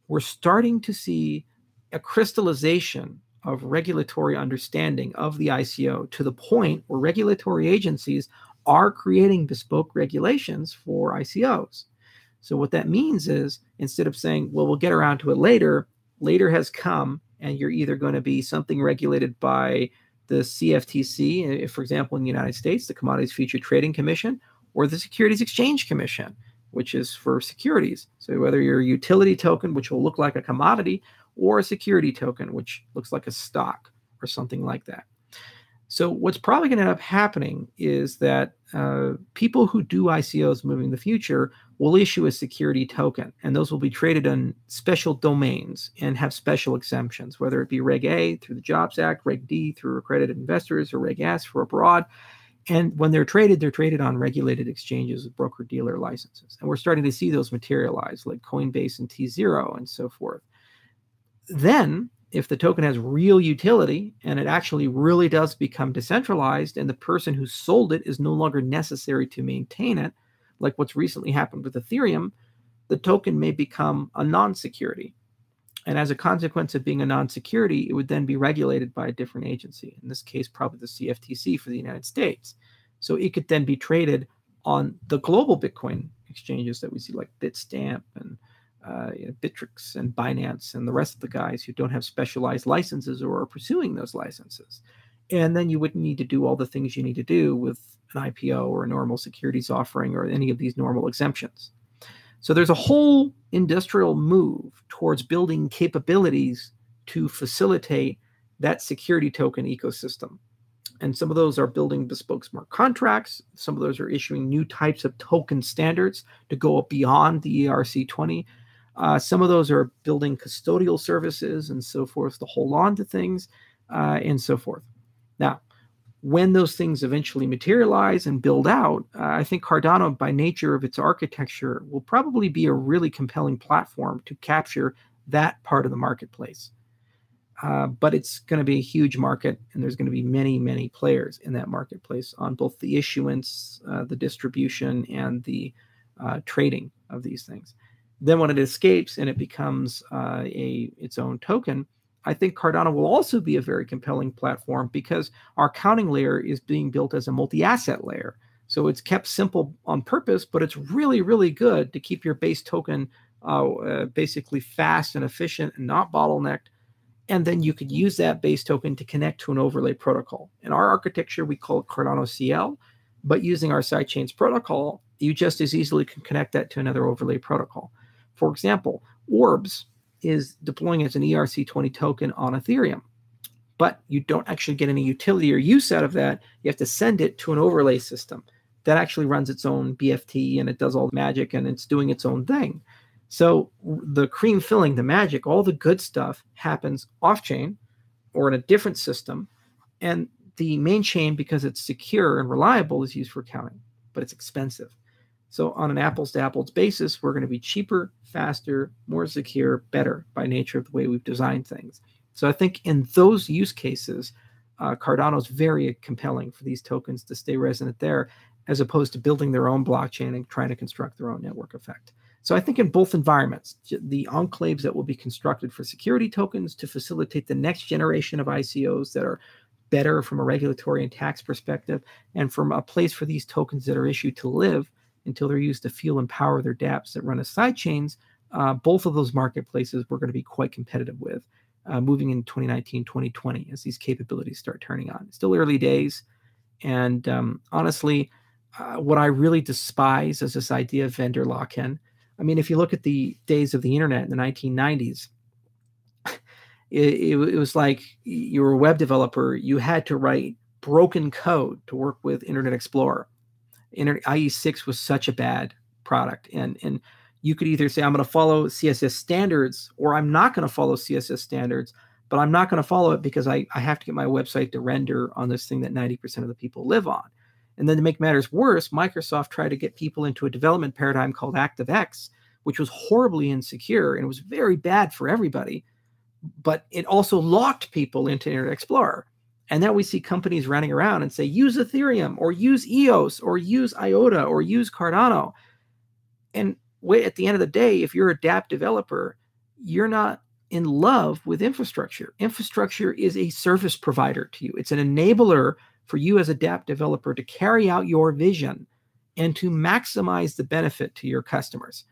we're starting to see a crystallization of regulatory understanding of the ICO to the point where regulatory agencies are creating bespoke regulations for ICOs. So what that means is, instead of saying, well, we'll get around to it later, later has come, and you're either going to be something regulated by the CFTC, for example, in the United States, the Commodities Future Trading Commission, or the Securities Exchange Commission, which is for securities. So whether you're a utility token, which will look like a commodity, or a security token, which looks like a stock or something like that. So what's probably going to end up happening is that people who do ICOs moving in the future will issue a security token, and those will be traded on special domains and have special exemptions, whether it be Reg A through the Jobs Act, Reg D through accredited investors, or Reg S for abroad. And when they're traded on regulated exchanges with broker-dealer licenses. And we're starting to see those materialize, like Coinbase and T0 and so forth. Then, if the token has real utility and it actually really does become decentralized, and the person who sold it is no longer necessary to maintain it, like what's recently happened with Ethereum, the token may become a non-security. And as a consequence of being a non-security, it would then be regulated by a different agency, in this case, probably the CFTC for the United States. So it could then be traded on the global Bitcoin exchanges that we see, like Bitstamp and Bittrex and Binance and the rest of the guys who don't have specialized licenses or are pursuing those licenses. And then you wouldn't need to do all the things you need to do with an IPO or a normal securities offering or any of these normal exemptions. So there's a whole industrial move towards building capabilities to facilitate that security token ecosystem. And some of those are building bespoke smart contracts. Some of those are issuing new types of token standards to go beyond the ERC20. Some of those are building custodial services and so forth to hold on to things and so forth. Now, when those things eventually materialize and build out, I think Cardano, by nature of its architecture, will probably be a really compelling platform to capture that part of the marketplace. But it's going to be a huge market, and there's going to be many, many players in that marketplace on both the issuance, the distribution, and the trading of these things. Then when it escapes and it becomes its own token, I think Cardano will also be a very compelling platform because our counting layer is being built as a multi-asset layer. So it's kept simple on purpose, but it's really, really good to keep your base token basically fast and efficient and not bottlenecked. And then you could use that base token to connect to an overlay protocol. In our architecture, we call it Cardano CL, but using our sidechains protocol, you just as easily can connect that to another overlay protocol. For example, Orbs is deploying as an ERC20 token on Ethereum, but you don't actually get any utility or use out of that. You have to send it to an overlay system that actually runs its own BFT, and it does all the magic, and it's doing its own thing. So the cream filling, the magic, all the good stuff happens off-chain or in a different system, and the main chain, because it's secure and reliable, is used for counting, but it's expensive. So on an apples-to-apples basis, we're going to be cheaper, faster, more secure, better by nature of the way we've designed things. So I think in those use cases, Cardano is very compelling for these tokens to stay resident there, as opposed to building their own blockchain and trying to construct their own network effect. So I think in both environments, the enclaves that will be constructed for security tokens to facilitate the next generation of ICOs that are better from a regulatory and tax perspective, and from a place for these tokens that are issued to live until they're used to fuel and power their dApps that run as sidechains, both of those marketplaces we're going to be quite competitive with moving in 2019, 2020 as these capabilities start turning on. It's still early days. And honestly, what I really despise is this idea of vendor lock-in. I mean, if you look at the days of the internet in the 1990s, it was like you were a web developer. You had to write broken code to work with Internet Explorer. IE6 was such a bad product. And you could either say, I'm going to follow CSS standards, or I'm not going to follow CSS standards, but I'm not going to follow it because I have to get my website to render on this thing that 90% of the people live on. And then to make matters worse, Microsoft tried to get people into a development paradigm called ActiveX, which was horribly insecure and it was very bad for everybody. But it also locked people into Internet Explorer. And now we see companies running around and say, use Ethereum or use EOS or use IOTA or use Cardano. And at the end of the day, if you're a dApp developer, you're not in love with infrastructure. Infrastructure is a service provider to you. It's an enabler for you as a dApp developer to carry out your vision and to maximize the benefit to your customers.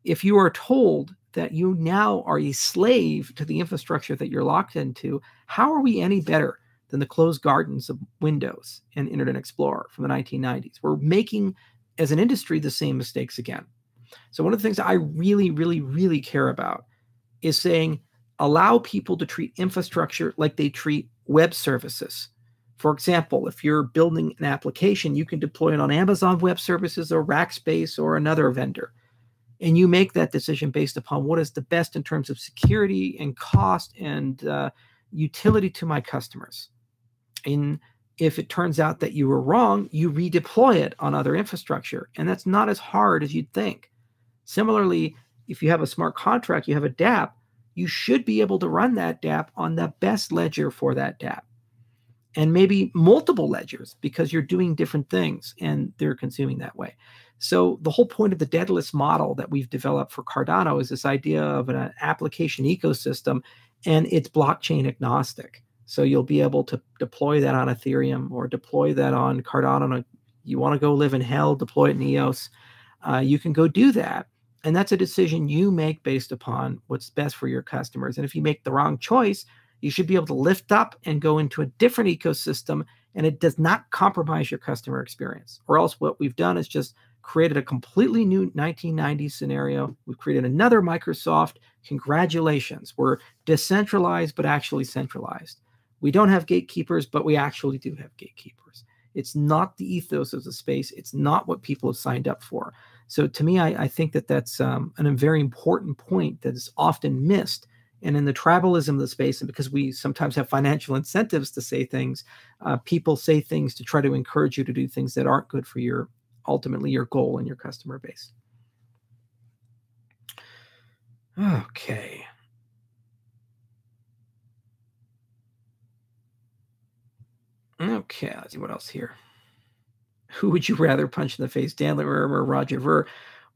If you are told that you now are a slave to the infrastructure that you're locked into, how are we any better than the closed gardens of Windows and Internet Explorer from the 1990s? We're making, as an industry, the same mistakes again. So one of the things I really, really, really care about is saying, allow people to treat infrastructure like they treat web services. For example, if you're building an application, you can deploy it on Amazon Web Services or Rackspace or another vendor. And you make that decision based upon what is the best in terms of security and cost and utility to my customers. And if it turns out that you were wrong, you redeploy it on other infrastructure. And that's not as hard as you'd think. Similarly, if you have a smart contract, you have a dApp, you should be able to run that dApp on the best ledger for that dApp. And maybe multiple ledgers because you're doing different things and they're consuming that way. So the whole point of the Daedalus model that we've developed for Cardano is this idea of an application ecosystem, and it's blockchain agnostic. So you'll be able to deploy that on Ethereum or deploy that on Cardano. You want to go live in hell, deploy it in EOS. You can go do that. And that's a decision you make based upon what's best for your customers. And if you make the wrong choice, you should be able to lift up and go into a different ecosystem, and it does not compromise your customer experience. Or else what we've done is just created a completely new 1990s scenario. We've created another Microsoft. Congratulations. We're decentralized, but actually centralized. We don't have gatekeepers, but we actually do have gatekeepers. It's not the ethos of the space. It's not what people have signed up for. So to me, I think that that's a very important point that is often missed. And in the tribalism of the space, and because we sometimes have financial incentives to say things, people say things to try to encourage you to do things that aren't good for your, ultimately your goal and your customer base. Okay. Okay, let's see what else here. Who would you rather punch in the face, Dan Larimer or Roger Ver?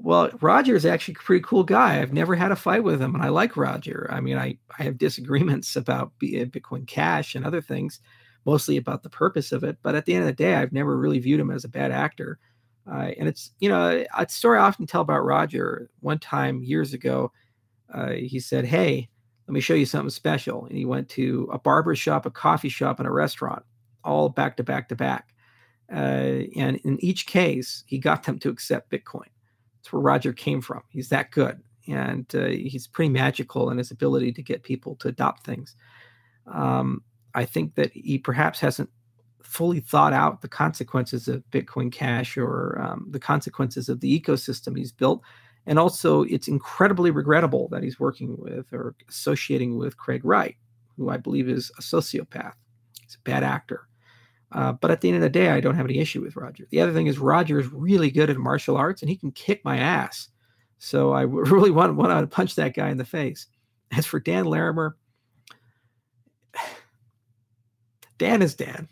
Well, Roger is actually a pretty cool guy. I've never had a fight with him, and I like Roger. I mean, I have disagreements about Bitcoin Cash and other things, mostly about the purpose of it. But at the end of the day, I've never really viewed him as a bad actor. And it's, you know, a story I often tell about Roger. One time years ago, he said, hey, let me show you something special. And he went to a barber shop, a coffee shop, and a restaurant, all back to back to back. And in each case, he got them to accept Bitcoin. That's where Roger came from. He's that good. And he's pretty magical in his ability to get people to adopt things. I think that he perhaps hasn't fully thought out the consequences of Bitcoin Cash or the consequences of the ecosystem he's built. And also, it's incredibly regrettable that he's working with or associating with Craig Wright, who I believe is a sociopath. He's a bad actor. But at the end of the day, I don't have any issue with Roger. The other thing is Roger is really good at martial arts, and he can kick my ass. So I really want to punch that guy in the face. As for Dan Larimer, Dan is Dan.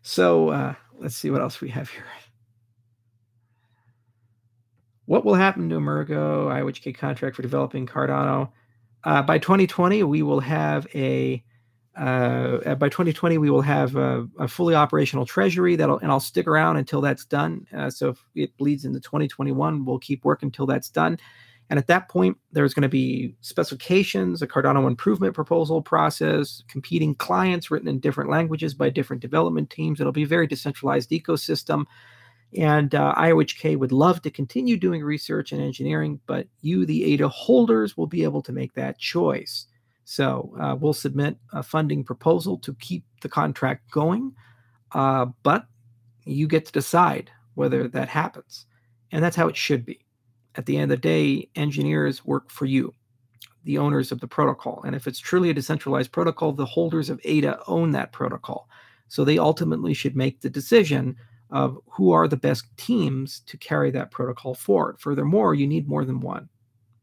So let's see what else we have here. What will happen to Emergo IOHK contract for developing Cardano? By 2020, we will have a fully operational treasury and I'll stick around until that's done. So if it bleeds into 2021, we'll keep working until that's done. And at that point, there's going to be specifications, a Cardano improvement proposal process, competing clients written in different languages by different development teams. It'll be a very decentralized ecosystem. And IOHK would love to continue doing research and engineering, but you, the ADA holders, will be able to make that choice. So we'll submit a funding proposal to keep the contract going, but you get to decide whether that happens. And that's how it should be. At the end of the day, engineers work for you. the owners of the protocol. And if it's truly a decentralized protocol, the holders of ADA own that protocol. So they ultimately should make the decision of who are the best teams to carry that protocol forward. Furthermore, you need more than one,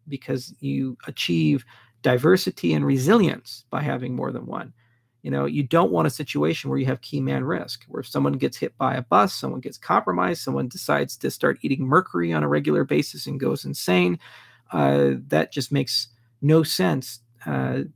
because you achieve diversity and resilience by having more than one. You don't want a situation where you have key man risk, where if someone gets hit by a bus, someone gets compromised, someone decides to start eating mercury on a regular basis and goes insane. That just makes no sense,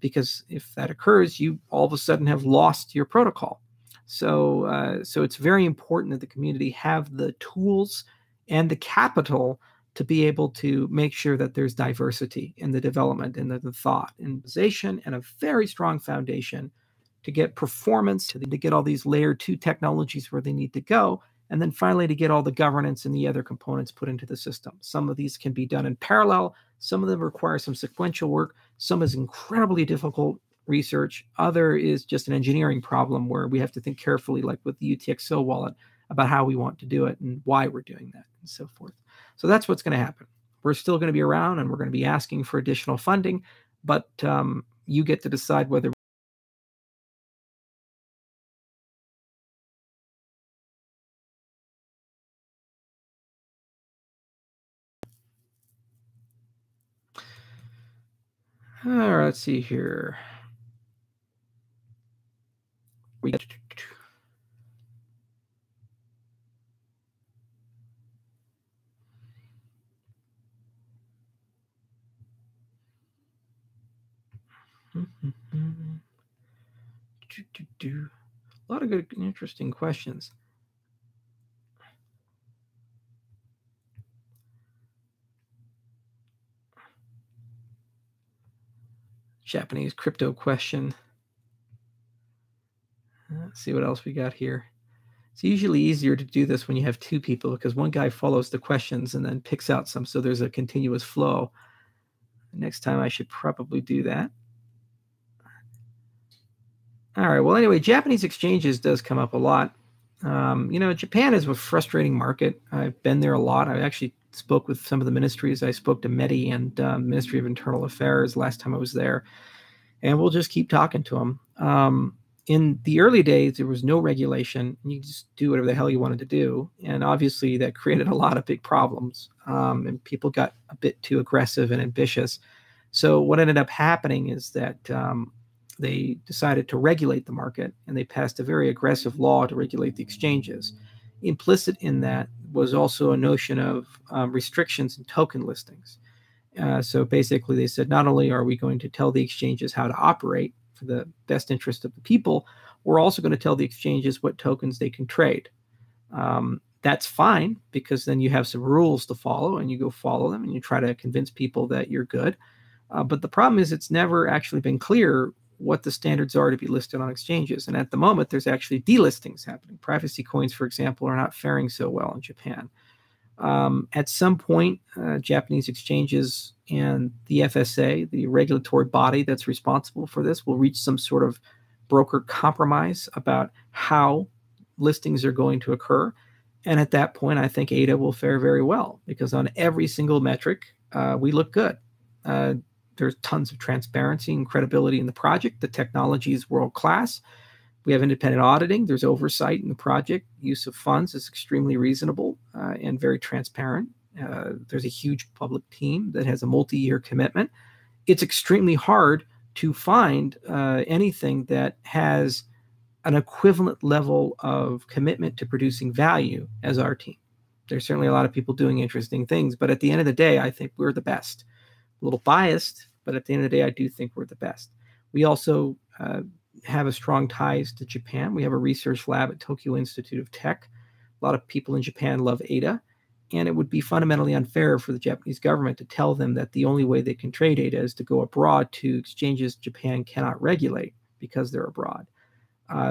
because if that occurs, you all of a sudden have lost your protocol. So it's very important that the community have the tools and the capital to be able to make sure that there's diversity in the development and the thought and and a very strong foundation to get performance, to get all these layer 2 technologies where they need to go, and then finally to get all the governance and the other components put into the system. Some of these can be done in parallel. Some of them require some sequential work. Some is incredibly difficult research. Other is just an engineering problem where we have to think carefully, like with the UTXO wallet, about how we want to do it and why we're doing that and so forth. So that's what's going to happen. We're still going to be around, and we're going to be asking for additional funding, but you get to decide whether all right, let's see here. A lot of good, interesting questions. Japanese crypto question. Let's see what else we got here. It's usually easier to do this when you have two people, because one guy follows the questions and then picks out some, so there's a continuous flow. Next time I should probably do that. All right, well, anyway, Japanese exchanges does come up a lot. Japan is a frustrating market. I've been there a lot. I actually spoke with some of the ministries. I spoke to METI and Ministry of Internal Affairs last time I was there, and we'll just keep talking to them. In the early days, there was no regulation. You just do whatever the hell you wanted to do. And obviously that created a lot of big problems. And people got a bit too aggressive and ambitious. So what ended up happening is that they decided to regulate the market, and they passed a very aggressive law to regulate the exchanges. Implicit in that was also a notion of restrictions in token listings. So basically they said, not only are we going to tell the exchanges how to operate for the best interest of the people, we're also going to tell the exchanges what tokens they can trade. That's fine, because then you have some rules to follow, and you go follow them, and you try to convince people that you're good. But the problem is it's never actually been clear what the standards are to be listed on exchanges. And at the moment, there's actually delistings happening. Privacy coins, for example, are not faring so well in Japan. At some point, Japanese exchanges and the FSA, the regulatory body that's responsible for this, will reach some sort of broker compromise about how listings are going to occur. And at that point, I think ADA will fare very well, because on every single metric, we look good. There's tons of transparency and credibility in the project. The technology is world-class. We have independent auditing. There's oversight in the project. Use of funds is extremely reasonable and very transparent. There's a huge public team that has a multi-year commitment. It's extremely hard to find anything that has an equivalent level of commitment to producing value as our team. There's certainly a lot of people doing interesting things, but at the end of the day, I think we're the best. A little biased, but at the end of the day, I do think we're the best. We also have a strong ties to Japan. We have a research lab at Tokyo Institute of Tech. A lot of people in Japan love ADA, and it would be fundamentally unfair for the Japanese government to tell them that the only way they can trade ADA is to go abroad to exchanges Japan cannot regulate because they're abroad.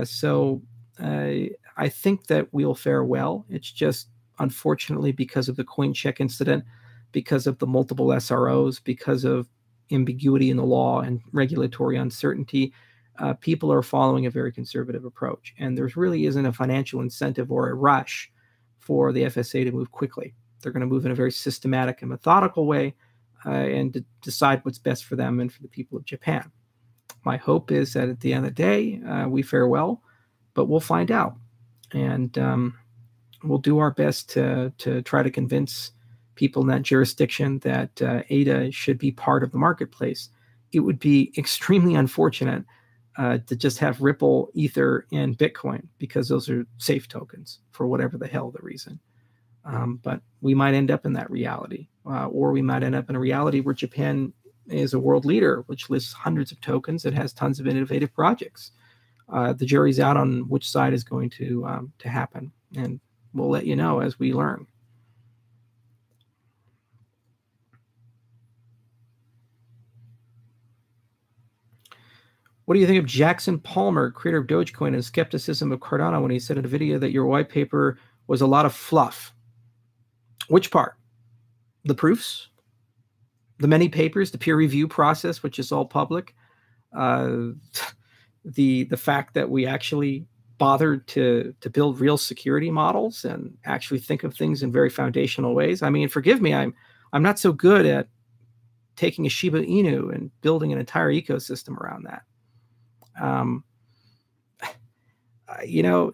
So I think that we'll fare well. It's just, unfortunately, because of the coin check incident, because of the multiple SROs, because of ambiguity in the law and regulatory uncertainty, people are following a very conservative approach. And there really isn't a financial incentive or a rush for the FSA to move quickly. They're going to move in a very systematic and methodical way. and to decide what's best for them and for the people of Japan. My hope is that at the end of the day, we fare well, but we'll find out. And we'll do our best to try to convince people in that jurisdiction that ADA should be part of the marketplace. It would be extremely unfortunate to just have Ripple, Ether, and Bitcoin, because those are safe tokens for whatever the hell the reason. But we might end up in that reality, or we might end up in a reality where Japan is a world leader, which lists hundreds of tokens and has tons of innovative projects. The jury's out on which side is going to happen, and we'll let you know as we learn. What do you think of Jackson Palmer, creator of Dogecoin, and skepticism of Cardano when he said in a video that your white paper was a lot of fluff? Which part? The proofs? The many papers? The peer review process, which is all public? The fact that we actually bothered to build real security models and actually think of things in very foundational ways? I mean, forgive me, I'm not so good at taking a Shiba Inu and building an entire ecosystem around that. You know,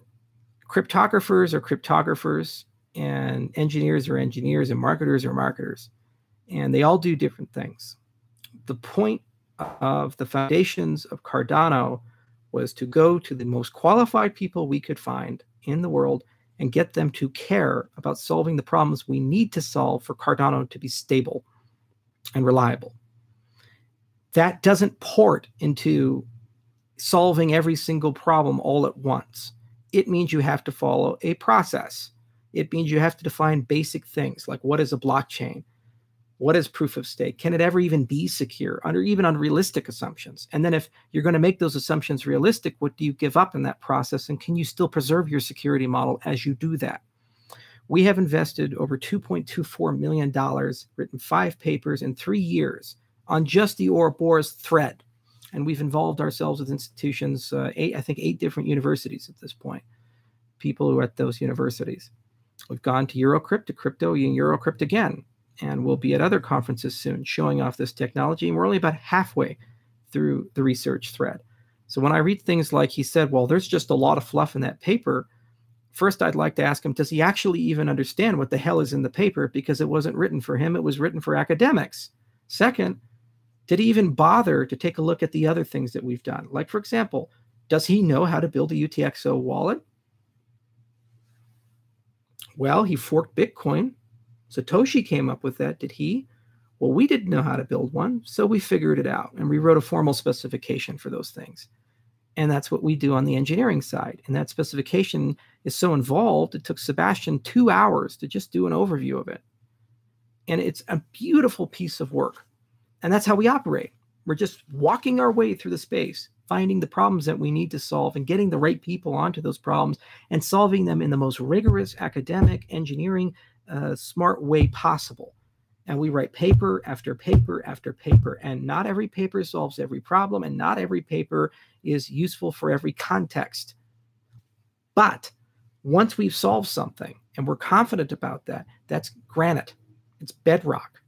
cryptographers are cryptographers, and engineers are engineers, and marketers are marketers, and they all do different things. The point of the foundations of Cardano was to go to the most qualified people we could find in the world and get them to care about solving the problems we need to solve for Cardano to be stable and reliable. That doesn't port into solving every single problem all at once. It means you have to follow a process. It means you have to define basic things like, what is a blockchain? What is proof of stake? Can it ever even be secure under even unrealistic assumptions? And then if you're going to make those assumptions realistic, what do you give up in that process? And can you still preserve your security model as you do that? We have invested over $2.24 million, written 5 papers in 3 years on just the Ouroboros thread. And we've involved ourselves with institutions, I think 8 different universities at this point, people who are at those universities. We've gone to Eurocrypt, to Crypto, and Eurocrypt again. And we'll be at other conferences soon showing off this technology. And we're only about halfway through the research thread. So when I read things like he said, well, there's just a lot of fluff in that paper, first I'd like to ask him, does he actually even understand what the hell is in the paper? Because it wasn't written for him. It was written for academics. Second, did he even bother to take a look at the other things that we've done? Like, for example, does he know how to build a UTXO wallet? Well, he forked Bitcoin. Satoshi came up with that, did he? Well, we didn't know how to build one, so we figured it out, and we wrote a formal specification for those things. And that's what we do on the engineering side. And that specification is so involved, it took Sebastian 2 hours to just do an overview of it. And it's a beautiful piece of work. And that's how we operate. We're just walking our way through the space, finding the problems that we need to solve and getting the right people onto those problems and solving them in the most rigorous academic, engineering, smart way possible. And we write paper after paper after paper. And not every paper solves every problem, and not every paper is useful for every context. But once we've solved something and we're confident about that, that's granite. It's bedrock.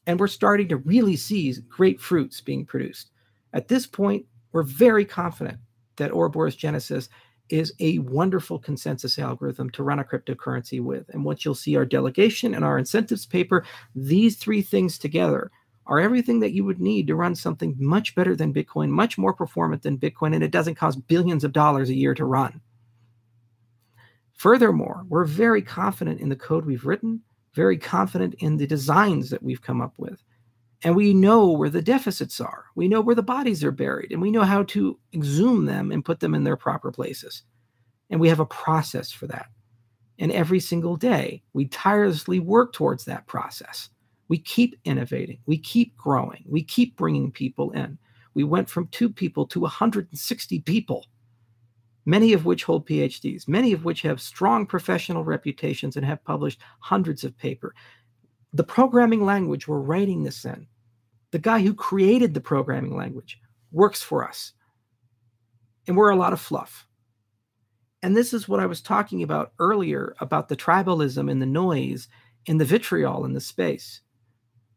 And we're starting to really see great fruits being produced. At this point, we're very confident that Ouroboros Genesis is a wonderful consensus algorithm to run a cryptocurrency with. And what you'll see, our delegation and our incentives paper, these 3 things together are everything that you would need to run something much better than Bitcoin, much more performant than Bitcoin, and it doesn't cost billions of dollars a year to run. Furthermore, we're very confident in the code we've written, very confident in the designs that we've come up with. And we know where the deficits are. We know where the bodies are buried, and we know how to exhume them and put them in their proper places. And we have a process for that. And every single day, we tirelessly work towards that process. We keep innovating. We keep growing. We keep bringing people in. We went from 2 people to 160 people, many of which hold PhDs, many of which have strong professional reputations and have published hundreds of papers. The programming language we're writing this in, the guy who created the programming language works for us. And we're a lot of fluff. And this is what I was talking about earlier about the tribalism and the noise and the vitriol in the space.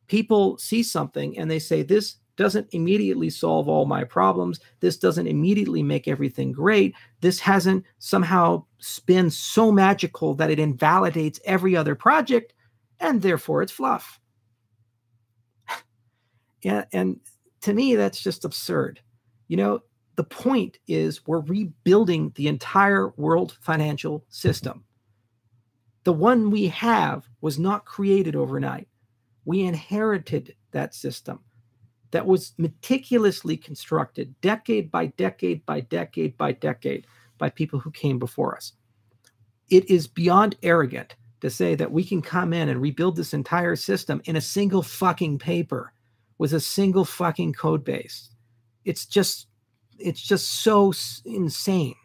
People see something and they say, this doesn't immediately solve all my problems. This doesn't immediately make everything great. This hasn't somehow been so magical that it invalidates every other project, and therefore it's fluff. And to me, that's just absurd. You know, the point is we're rebuilding the entire world financial system. The one we have was not created overnight. We inherited that system that was meticulously constructed decade by decade by decade by decade by people who came before us. It is beyond arrogant to say that we can come in and rebuild this entire system in a single fucking paper with a single fucking code base. It's just so insane.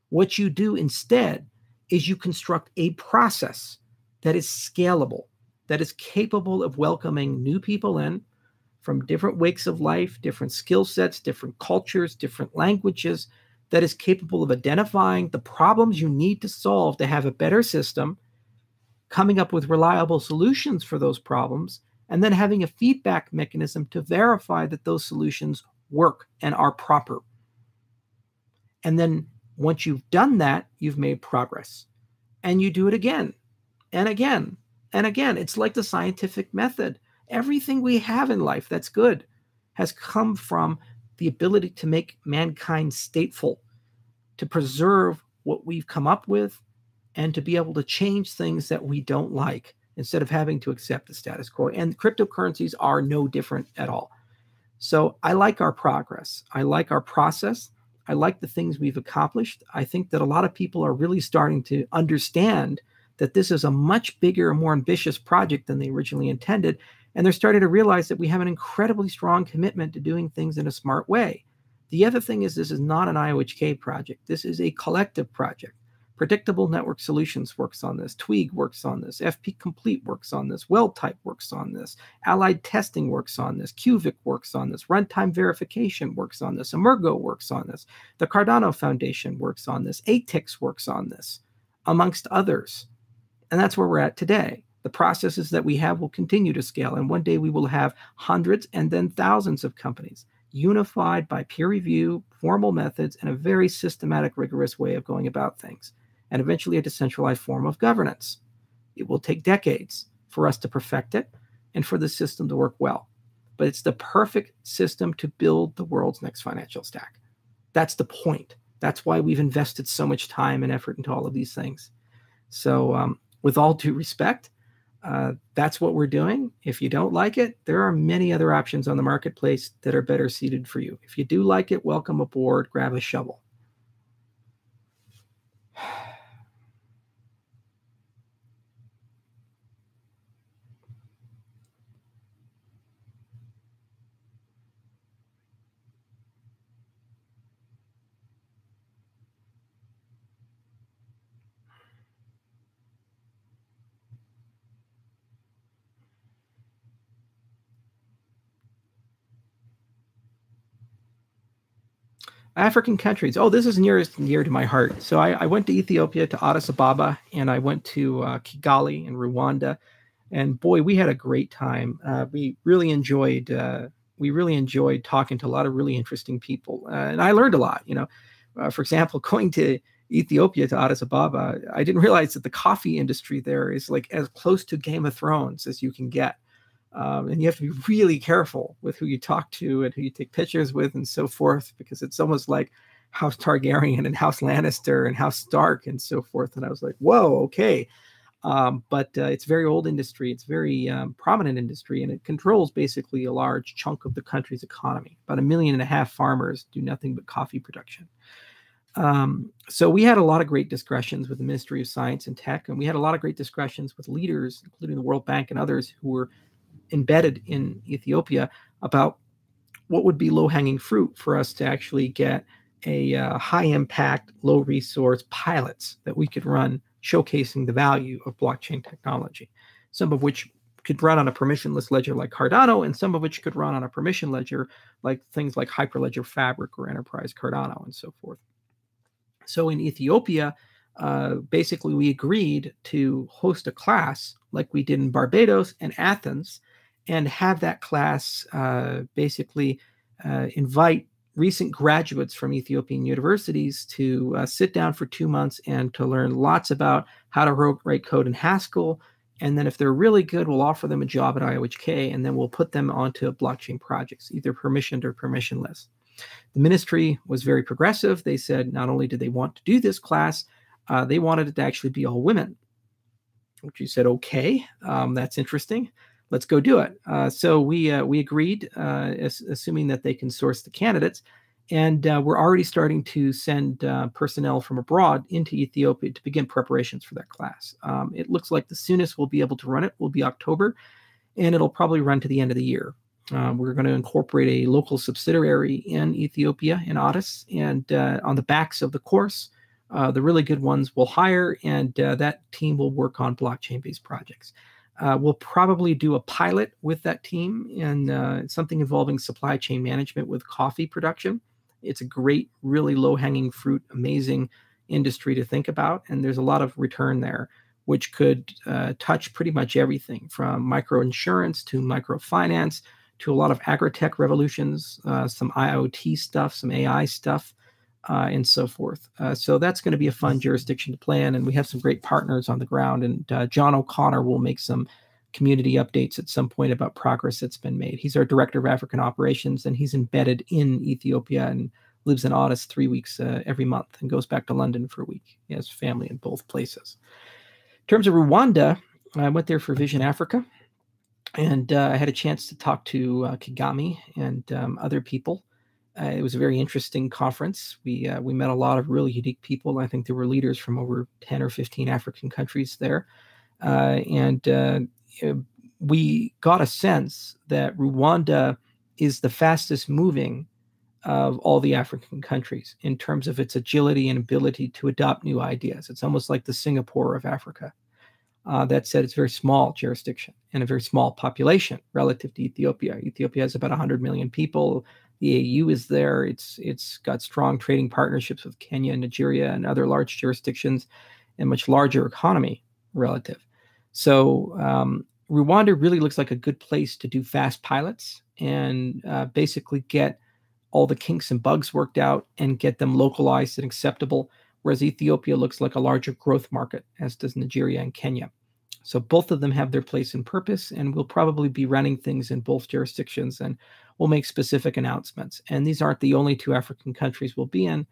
What you do instead is you construct a process that is scalable, that is capable of welcoming new people in from different wakes of life, different skill sets, different cultures, different languages, that is capable of identifying the problems you need to solve to have a better system, coming up with reliable solutions for those problems, and then having a feedback mechanism to verify that those solutions work and are proper. And then once you've done that, you've made progress. And you do it again and again and again. It's like the scientific method. Everything we have in life that's good has come from the ability to make mankind stateful, to preserve what we've come up with, and to be able to change things that we don't like instead of having to accept the status quo. And cryptocurrencies are no different at all. So I like our progress. I like our process. I like the things we've accomplished. I think that a lot of people are really starting to understand that this is a much bigger and more ambitious project than they originally intended. And they're starting to realize that we have an incredibly strong commitment to doing things in a smart way. The other thing is, this is not an IOHK project. This is a collective project. Predictable Network Solutions works on this. Twig works on this. FP Complete works on this. WellType works on this. Allied Testing works on this. QVIC works on this. Runtime Verification works on this. Emergo works on this. The Cardano Foundation works on this. ATIX works on this, amongst others. And that's where we're at today. The processes that we have will continue to scale. And one day we will have hundreds and then thousands of companies unified by peer review, formal methods, and a very systematic, rigorous way of going about things. And eventually a decentralized form of governance. It will take decades for us to perfect it and for the system to work well. But it's the perfect system to build the world's next financial stack. That's the point. That's why we've invested so much time and effort into all of these things. So with all due respect, that's what we're doing. If you don't like it, there are many other options on the marketplace that are better suited for you. If you do like it, welcome aboard, grab a shovel. African countries. Oh, this is nearest and dear to my heart. So I went to Ethiopia, to Addis Ababa, and I went to Kigali in Rwanda. And boy, we had a great time. We really enjoyed talking to a lot of really interesting people. And I learned a lot, you know. For example, going to Ethiopia, to Addis Ababa, I didn't realize that the coffee industry there is like as close to Game of Thrones as you can get. And you have to be really careful with who you talk to and who you take pictures with and so forth, because it's almost like House Targaryen and House Lannister and House Stark and so forth. And I was like, whoa, okay. But it's very old industry. It's very prominent industry, and it controls basically a large chunk of the country's economy. About 1.5 million farmers do nothing but coffee production. So we had a lot of great discussions with the Ministry of Science and Tech, and we had a lot of great discussions with leaders, including the World Bank and others who were embedded in Ethiopia, about what would be low-hanging fruit for us to actually get a high-impact, low-resource pilots that we could run, showcasing the value of blockchain technology, some of which could run on a permissionless ledger like Cardano, and some of which could run on a permission ledger like things like Hyperledger Fabric or Enterprise Cardano and so forth. So in Ethiopia, basically we agreed to host a class like we did in Barbados and Athens, and have that class basically invite recent graduates from Ethiopian universities to sit down for 2 months and to learn lots about how to write code in Haskell. And then if they're really good, we'll offer them a job at IOHK, and then we'll put them onto blockchain projects, either permissioned or permissionless. The ministry was very progressive. They said not only did they want to do this class, they wanted it to actually be all women, which we said, okay, that's interesting. Let's go do it. So we agreed, assuming that they can source the candidates. And we're already starting to send personnel from abroad into Ethiopia to begin preparations for that class. It looks like the soonest we'll be able to run it will be October, and it'll probably run to the end of the year. We're going to incorporate a local subsidiary in Ethiopia, in Addis, and on the backs of the course, the really good ones will hire, and that team will work on blockchain-based projects. We'll probably do a pilot with that team and something involving supply chain management with coffee production. It's a great, really low-hanging fruit, amazing industry to think about, and there's a lot of return there, which could touch pretty much everything from microinsurance to microfinance to a lot of agri-tech revolutions, some IoT stuff, some AI stuff, and so forth. So that's going to be a fun jurisdiction to plan, and we have some great partners on the ground, and John O'Connor will make some community updates at some point about progress that's been made. He's our Director of African Operations, and he's embedded in Ethiopia and lives in Addis 3 weeks every month and goes back to London for a week. He has family in both places. In terms of Rwanda, I went there for Vision Africa, and I had a chance to talk to Kagame and other people. It was a very interesting conference. We met a lot of really unique people. I think there were leaders from over 10 or 15 African countries there. And we got a sense that Rwanda is the fastest moving of all the African countries in terms of its agility and ability to adopt new ideas. It's almost like the Singapore of Africa. That said, it's a very small jurisdiction and a very small population relative to Ethiopia. Ethiopia has about 100 million people. The AU is there. It's got strong trading partnerships with Kenya, Nigeria, and other large jurisdictions, and much larger economy relative. So Rwanda really looks like a good place to do fast pilots and basically get all the kinks and bugs worked out and get them localized and acceptable, whereas Ethiopia looks like a larger growth market, as does Nigeria and Kenya. So both of them have their place and purpose, and we'll probably be running things in both jurisdictions, and we'll make specific announcements. And these aren't the only two African countries we'll be in.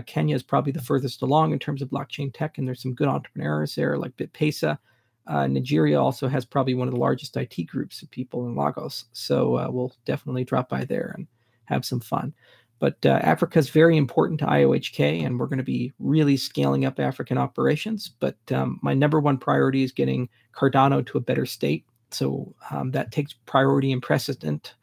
Kenya is probably the furthest along in terms of blockchain tech, and there's some good entrepreneurs there like BitPesa. Nigeria also has probably one of the largest IT groups of people in Lagos. So we'll definitely drop by there and have some fun. But Africa is very important to IOHK, and we're going to be really scaling up African operations. But my number one priority is getting Cardano to a better state. So that takes priority and precedent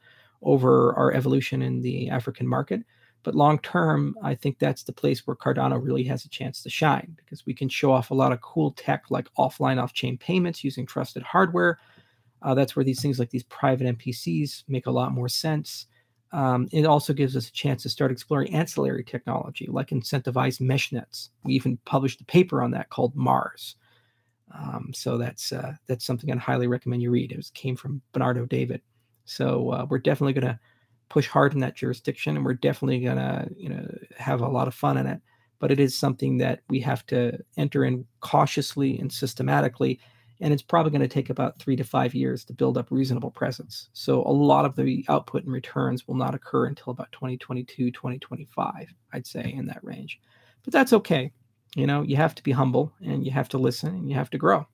over our evolution in the African market. But long term, I think that's the place where Cardano really has a chance to shine, because we can show off a lot of cool tech like offline off-chain payments using trusted hardware. That's where these things like these private MPCs make a lot more sense. It also gives us a chance to start exploring ancillary technology like incentivized mesh nets. We even published a paper on that called Mars. So that's something I'd highly recommend you read. It came from Bernardo David. So we're definitely going to push hard in that jurisdiction, and we're definitely going to have a lot of fun in it. But it is something that we have to enter in cautiously and systematically. And it's probably going to take about 3 to 5 years to build up reasonable presence. So a lot of the output and returns will not occur until about 2022, 2025, I'd say, in that range. But that's okay. You have to be humble, and you have to listen, and you have to grow.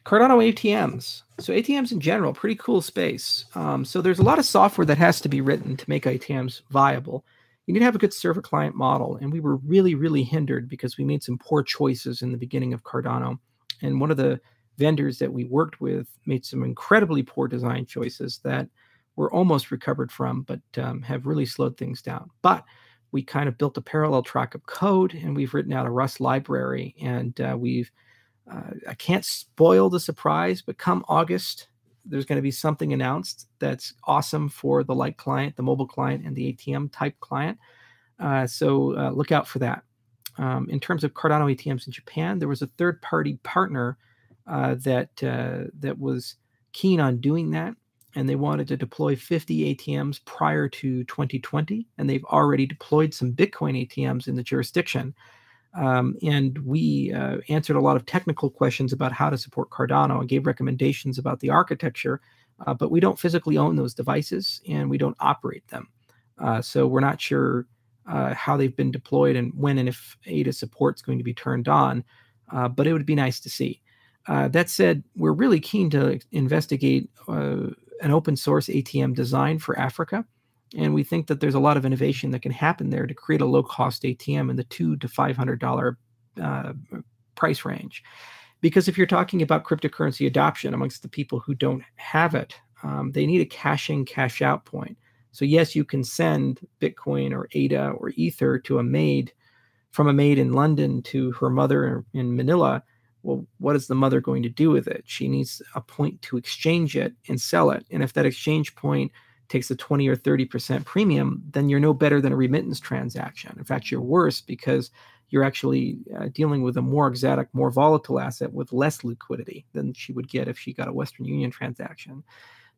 Cardano ATMs. So ATMs in general, pretty cool space. So there's a lot of software that has to be written to make ATMs viable. You need to have a good server-client model, and we were really, really hindered because we made some poor choices in the beginning of Cardano. And one of the vendors that we worked with made some incredibly poor design choices that we're almost recovered from, but have really slowed things down. But we kind of built a parallel track of code, and we've written out a Rust library, and I can't spoil the surprise, but come August, there's going to be something announced that's awesome for the light client, the mobile client, and the ATM type client. So look out for that. In terms of Cardano ATMs in Japan, there was a third-party partner that was keen on doing that, and they wanted to deploy 50 ATMs prior to 2020, and they've already deployed some Bitcoin ATMs in the jurisdiction. And we answered a lot of technical questions about how to support Cardano and gave recommendations about the architecture, but we don't physically own those devices and we don't operate them. So we're not sure how they've been deployed and when and if ADA support is going to be turned on, but it would be nice to see. That said, we're really keen to investigate an open source ATM design for Africa. And we think that there's a lot of innovation that can happen there to create a low-cost ATM in the $200 to $500 price range. Because if you're talking about cryptocurrency adoption amongst the people who don't have it, they need a cash-in, cash-out point. So yes, you can send Bitcoin or ADA or Ether to from a maid in London to her mother in Manila. Well, what is the mother going to do with it? She needs a point to exchange it and sell it. And if that exchange point takes a 20 or 30% premium, then you're no better than a remittance transaction. In fact, you're worse because you're actually dealing with a more exotic, more volatile asset with less liquidity than she would get if she got a Western Union transaction.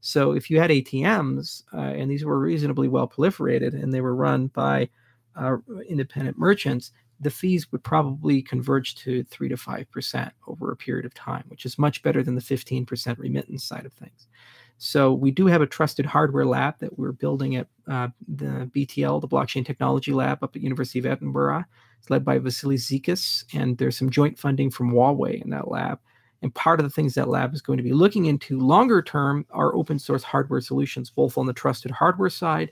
So if you had ATMs, and these were reasonably well proliferated and they were run by independent merchants, the fees would probably converge to 3 to 5% over a period of time, which is much better than the 15% remittance side of things. So we do have a trusted hardware lab that we're building at the BTL, the Blockchain Technology Lab up at University of Edinburgh. It's led by Vasily Zikas, and there's some joint funding from Huawei in that lab. And part of the things that lab is going to be looking into longer term are open source hardware solutions, both on the trusted hardware side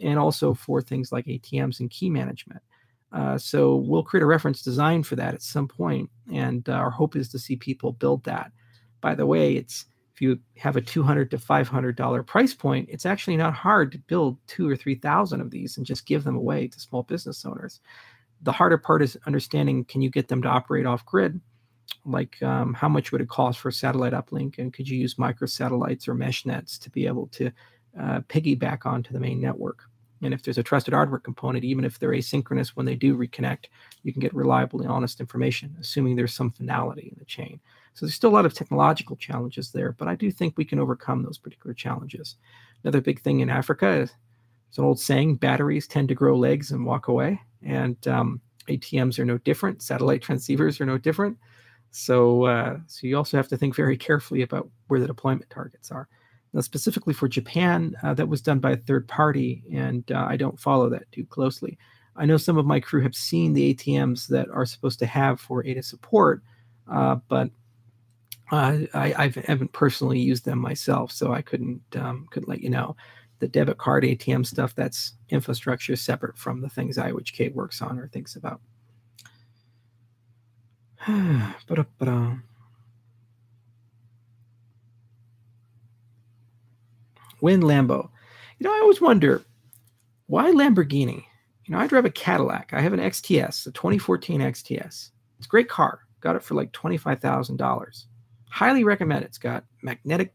and also for things like ATMs and key management. So we'll create a reference design for that at some point, and our hope is to see people build that. By the way, if you have a $200 to $500 price point, it's actually not hard to build 2,000 or 3,000 of these and just give them away to small business owners. The harder part is understanding, can you get them to operate off grid? Like how much would it cost for a satellite uplink, and could you use microsatellites or mesh nets to be able to piggyback onto the main network? And if there's a trusted hardware component, even if they're asynchronous when they do reconnect, you can get reliable and honest information, assuming there's some finality in the chain. So there's still a lot of technological challenges there, but I do think we can overcome those particular challenges. Another big thing in Africa is an old saying, batteries tend to grow legs and walk away. And ATMs are no different. Satellite transceivers are no different. So you also have to think very carefully about where the deployment targets are. Now, specifically for Japan, that was done by a third party, and I don't follow that too closely. I know some of my crew have seen the ATMs that are supposed to have for ADA support, but I haven't personally used them myself, so I couldn't let you know. The debit card ATM stuff, that's infrastructure separate from the things IOHK works on or thinks about. Win Lambo. I always wonder, why Lamborghini? I drive a Cadillac. I have an XTS, a 2014 XTS. It's a great car. Got it for like $25,000. Highly recommend it. It's got magnetic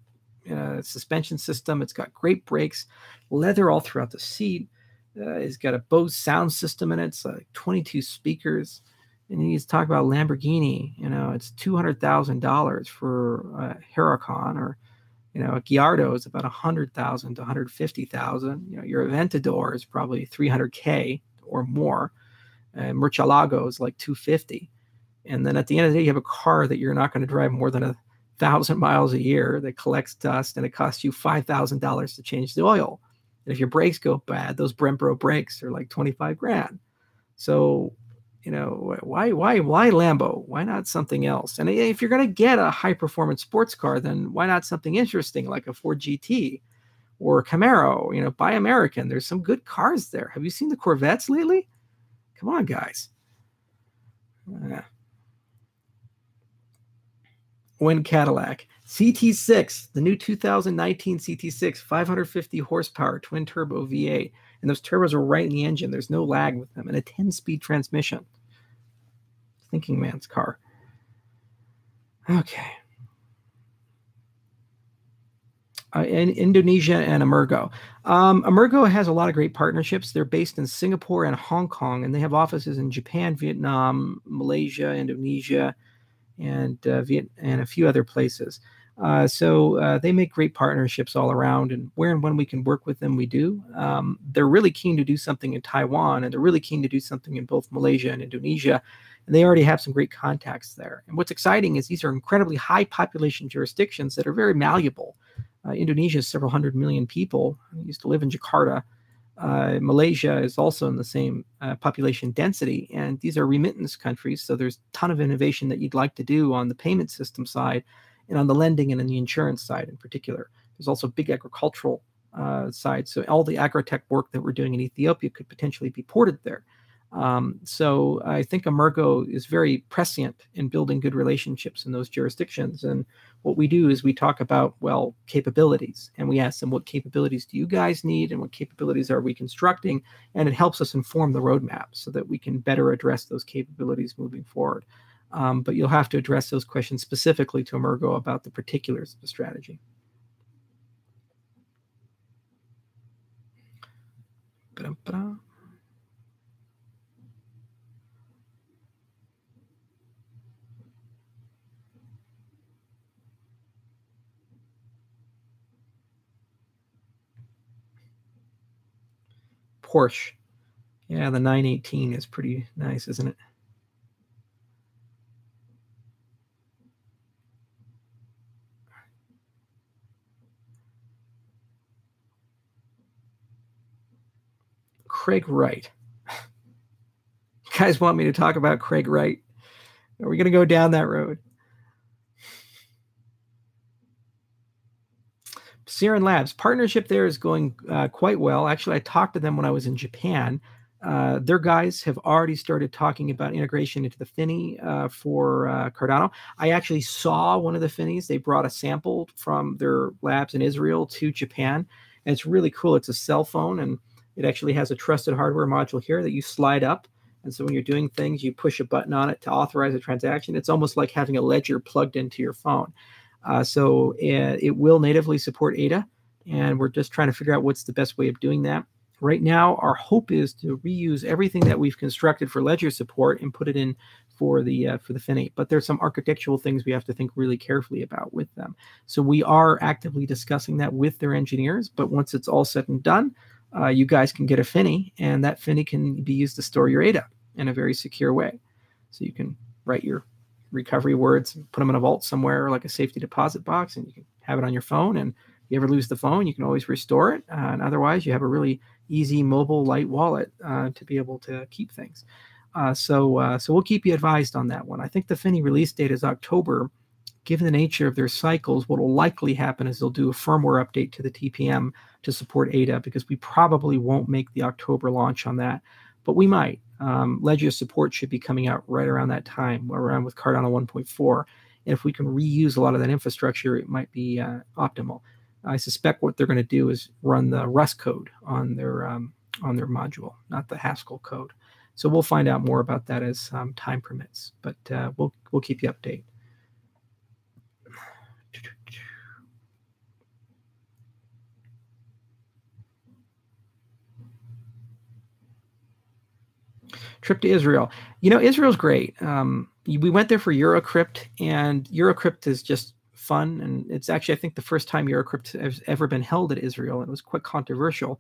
suspension system. It's got great brakes, leather all throughout the seat. It's got a Bose sound system in it. It's like 22 speakers. And you talk about Lamborghini, it's $200,000 for a Huracan, or a Gallardo is about $100,000 to $150,000. Your Aventador is probably $300K or more. And Murcielago is like $250,000. And then at the end of the day, you have a car that you're not going to drive more than 1,000 miles a year that collects dust, and it costs you $5,000 to change the oil. And if your brakes go bad, those Brembo brakes are like 25 grand. So, why Lambo? Why not something else? And if you're going to get a high performance sports car, then why not something interesting like a Ford GT or a Camaro? Buy American. There's some good cars there. Have you seen the Corvettes lately? Come on, guys. Win Cadillac. CT6, the new 2019 CT6, 550 horsepower, twin turbo V8. And those turbos are right in the engine. There's no lag with them, and a 10-speed transmission. Thinking man's car. Okay. In Indonesia and Emergo. Emergo has a lot of great partnerships. They're based in Singapore and Hong Kong, and they have offices in Japan, Vietnam, Malaysia, Indonesia, and a few other places. So they make great partnerships all around, and where and when we can work with them, we do. They're really keen to do something in Taiwan, and they're really keen to do something in both Malaysia and Indonesia, and they already have some great contacts there. And what's exciting is these are incredibly high population jurisdictions that are very malleable. Indonesia is several hundred million people. I used to live in Jakarta. Malaysia is also in the same population density, and these are remittance countries, so there's a ton of innovation that you'd like to do on the payment system side and on the lending and on the insurance side in particular. There's also big agricultural side, so all the agri-tech work that we're doing in Ethiopia could potentially be ported there. So I think Emergo is very prescient in building good relationships in those jurisdictions. And what we do is we talk about, well, capabilities, and we ask them, what capabilities do you guys need and what capabilities are we constructing? And it helps us inform the roadmap so that we can better address those capabilities moving forward. But you'll have to address those questions specifically to Emergo about the particulars of the strategy. Ba-dum-ba-dum. Porsche. Yeah, the 918 is pretty nice, isn't it? Craig Wright. You guys want me to talk about Craig Wright? Are we going to go down that road? Siren Labs, partnership there is going quite well. Actually, I talked to them when I was in Japan. Their guys have already started talking about integration into the Finny for Cardano. I actually saw one of the Finnies. They brought a sample from their labs in Israel to Japan, and it's really cool. It's a cell phone, and it actually has a trusted hardware module here that you slide up. And so when you're doing things, you push a button on it to authorize a transaction. It's almost like having a ledger plugged into your phone. So it will natively support ADA, and we're just trying to figure out what's the best way of doing that. Right now, our hope is to reuse everything that we've constructed for ledger support and put it in for the Finny. But there's some architectural things we have to think really carefully about with them. So we are actively discussing that with their engineers. But once it's all said and done, you guys can get a Finny, and that Finny can be used to store your ADA in a very secure way. So you can write your recovery words and put them in a vault somewhere, like a safety deposit box, and you can have it on your phone. And if you ever lose the phone, you can always restore it. And otherwise, you have a really easy mobile light wallet to be able to keep things. So we'll keep you advised on that one. I think the Finny release date is October. Given the nature of their cycles, what will likely happen is they'll do a firmware update to the TPM to support ADA, because we probably won't make the October launch on that, but we might. Ledger support should be coming out right around that time, around with Cardano 1.4. And if we can reuse a lot of that infrastructure, it might be optimal. I suspect what they're going to do is run the Rust code on their module, not the Haskell code. So we'll find out more about that as time permits. But we'll keep you updated. Trip to Israel. You know, Israel's great. We went there for Eurocrypt, and Eurocrypt is just fun. And it's actually, I think, the first time Eurocrypt has ever been held at Israel. It was quite controversial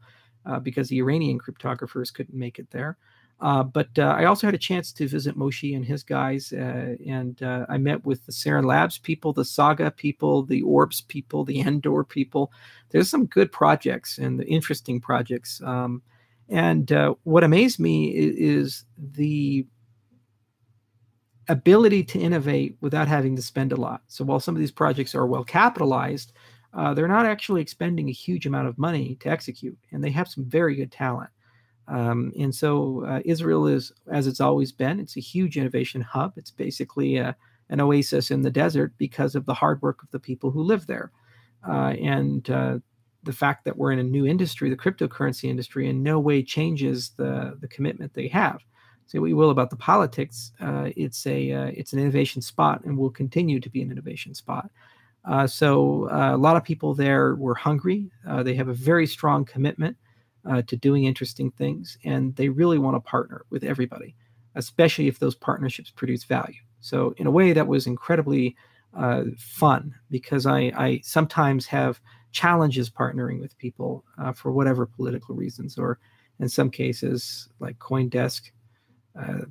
because the Iranian cryptographers couldn't make it there. But I also had a chance to visit Moshe and his guys, and I met with the Siren Labs people, the Saga people, the Orbs people, the Endor people. There's some good projects and interesting projects. And what amazed me is the ability to innovate without having to spend a lot. So while some of these projects are well capitalized, they're not actually expending a huge amount of money to execute, and they have some very good talent. And so Israel is, as it's always been, it's a huge innovation hub. It's basically an oasis in the desert because of the hard work of the people who live there. And the fact that we're in a new industry, the cryptocurrency industry, in no way changes the commitment they have. Say what you will about the politics, it's an innovation spot and will continue to be an innovation spot. So a lot of people there were hungry. They have a very strong commitment to doing interesting things, and they really want to partner with everybody, especially if those partnerships produce value. So in a way, that was incredibly fun, because I sometimes have challenges partnering with people for whatever political reasons, or in some cases, like CoinDesk,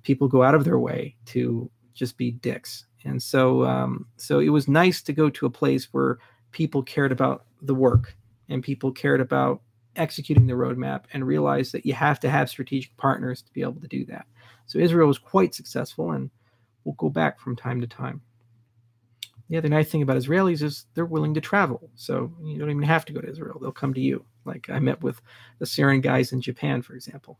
people go out of their way to just be dicks. And so so it was nice to go to a place where people cared about the work and people cared about executing the roadmap, and realized that you have to have strategic partners to be able to do that. So Israel was quite successful, and we'll go back from time to time. The other nice thing about Israelis is they're willing to travel. So you don't even have to go to Israel. They'll come to you. Like I met with the Syrian guys in Japan, for example.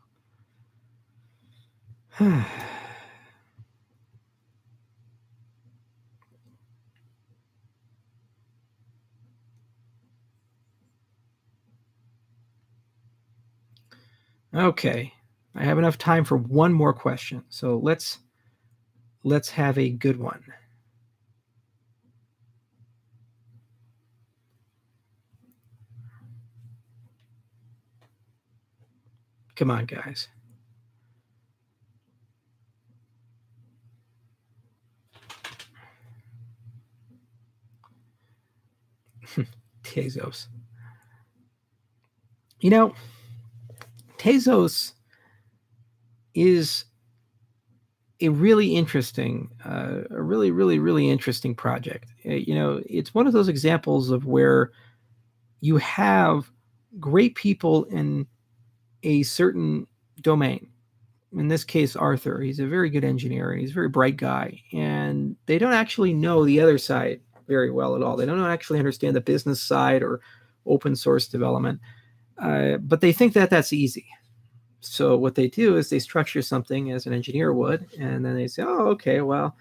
Okay, I have enough time for one more question. So let's have a good one. Come on, guys. Tezos. You know, Tezos is a really interesting, really interesting project. You know, it's one of those examples of where you have great people in a certain domain. In this case, Arthur, he's a very good engineer and he's a very bright guy, and they don't actually know the other side very well at all. They don't actually understand the business side or open source development, but they think that that's easy. So what they do is they structure something as an engineer would, and then they say, oh, okay, well,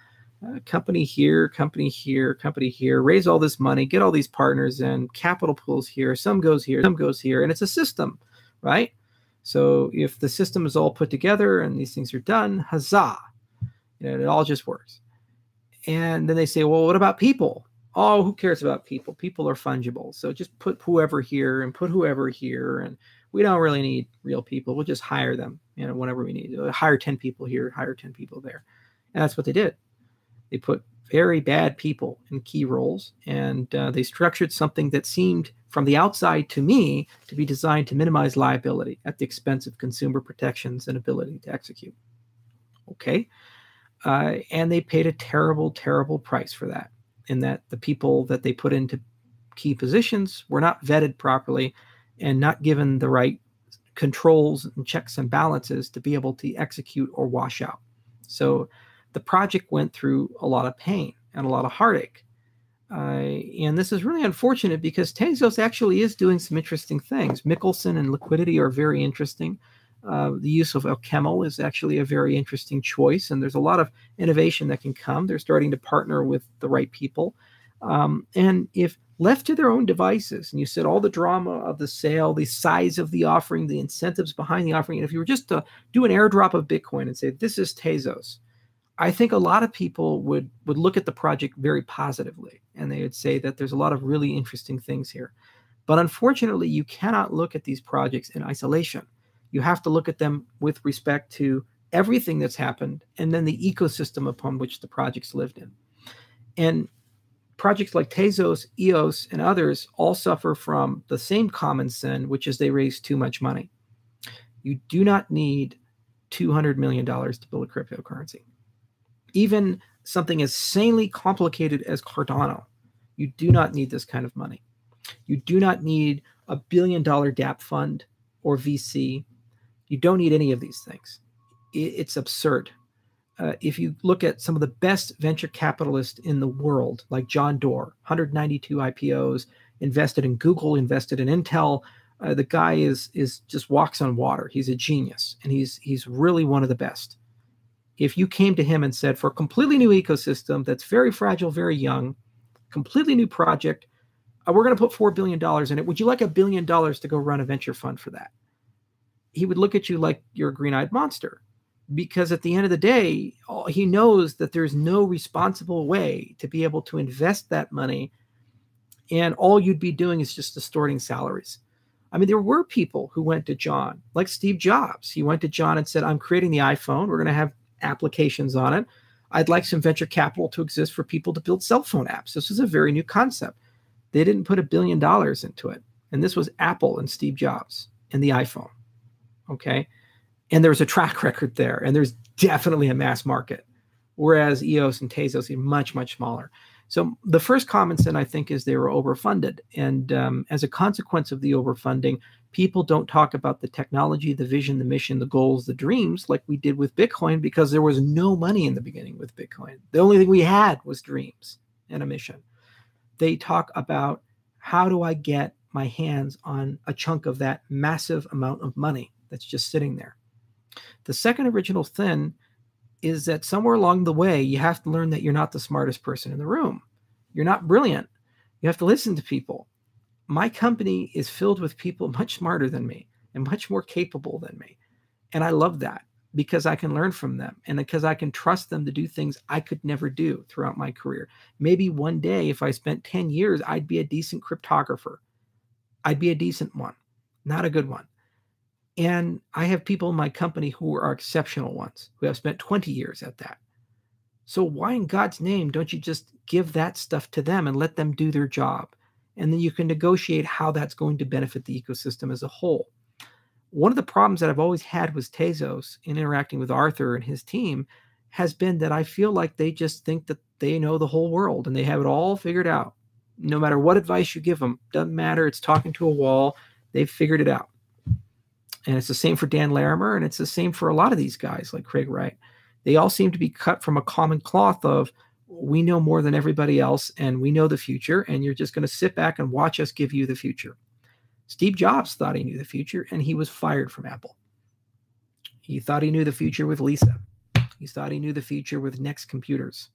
company here, company here, company here, raise all this money, get all these partners in, capital pools here, some goes here, some goes here, and it's a system, right? So if the system is all put together and these things are done, huzzah, you know, it all just works. And then they say, well, what about people? Oh, who cares about people? People are fungible. So just put whoever here and put whoever here, and we don't really need real people. We'll just hire them, you know, whenever we need. Hire 10 people here, hire 10 people there. And that's what they did. They put very bad people in key roles, and they structured something that seemed from the outside to me to be designed to minimize liability at the expense of consumer protections and ability to execute. Okay. And they paid a terrible, terrible price for that, in that the people that they put into key positions were not vetted properly and not given the right controls and checks and balances to be able to execute or wash out. So the project went through a lot of pain and a lot of heartache. And this is really unfortunate, because Tezos actually is doing some interesting things. Mickelson and liquidity are very interesting. The use of Alchemil is actually a very interesting choice, and there's a lot of innovation that can come. They're starting to partner with the right people. And if left to their own devices, and you said all the drama of the sale, the size of the offering, the incentives behind the offering, and if you were just to do an airdrop of Bitcoin and say, this is Tezos, I think a lot of people would look at the project very positively, and they would say that there's a lot of really interesting things here. But unfortunately, you cannot look at these projects in isolation. You have to look at them with respect to everything that's happened, and then the ecosystem upon which the projects lived in. And projects like Tezos, EOS, and others all suffer from the same common sin, which is they raise too much money. You do not need $200 million to build a cryptocurrency. Even something as sanely complicated as Cardano, you do not need this kind of money. You do not need a $1 billion DApp fund or VC. You don't need any of these things. It's absurd. If you look at some of the best venture capitalists in the world, like John Doerr, 192 IPOs, invested in Google, invested in Intel, the guy is just walks on water. He's a genius, and he's really one of the best. If you came to him and said, for a completely new ecosystem that's very fragile, very young, completely new project, we're going to put $4 billion in it. Would you like $1 billion to go run a venture fund for that? He would look at you like you're a green-eyed monster, because at the end of the day, he knows that there's no responsible way to be able to invest that money, and all you'd be doing is just distorting salaries. I mean, there were people who went to John, like Steve Jobs. He went to John and said, I'm creating the iPhone. We're going to have applications on it. I'd like some venture capital to exist for people to build cell phone apps. This is a very new concept. They didn't put $1 billion into it. And this was Apple and Steve Jobs and the iPhone. Okay. And there's a track record there. And there's definitely a mass market. Whereas EOS and Tezos are much, much smaller. So the first common sin, I think, is they were overfunded. And as a consequence of the overfunding, people don't talk about the technology, the vision, the mission, the goals, the dreams, like we did with Bitcoin, because there was no money in the beginning with Bitcoin. The only thing we had was dreams and a mission. They talk about, how do I get my hands on a chunk of that massive amount of money that's just sitting there? The second original sin is that somewhere along the way, you have to learn that you're not the smartest person in the room. You're not brilliant. You have to listen to people. My company is filled with people much smarter than me and much more capable than me. And I love that, because I can learn from them and because I can trust them to do things I could never do throughout my career. Maybe one day, if I spent 10 years, I'd be a decent cryptographer. I'd be a decent one, not a good one. And I have people in my company who are exceptional ones, who have spent 20 years at that. So why in God's name don't you just give that stuff to them and let them do their job? And then you can negotiate how that's going to benefit the ecosystem as a whole. One of the problems that I've always had with Tezos in interacting with Arthur and his team has been that I feel like they just think that they know the whole world and they have it all figured out. No matter what advice you give them, doesn't matter. It's talking to a wall. They've figured it out. And it's the same for Dan Larimer, and it's the same for a lot of these guys like Craig Wright. They all seem to be cut from a common cloth of, we know more than everybody else, and we know the future, and you're just going to sit back and watch us give you the future. Steve Jobs thought he knew the future, and he was fired from Apple. He thought he knew the future with Lisa. He thought he knew the future with Next Computers.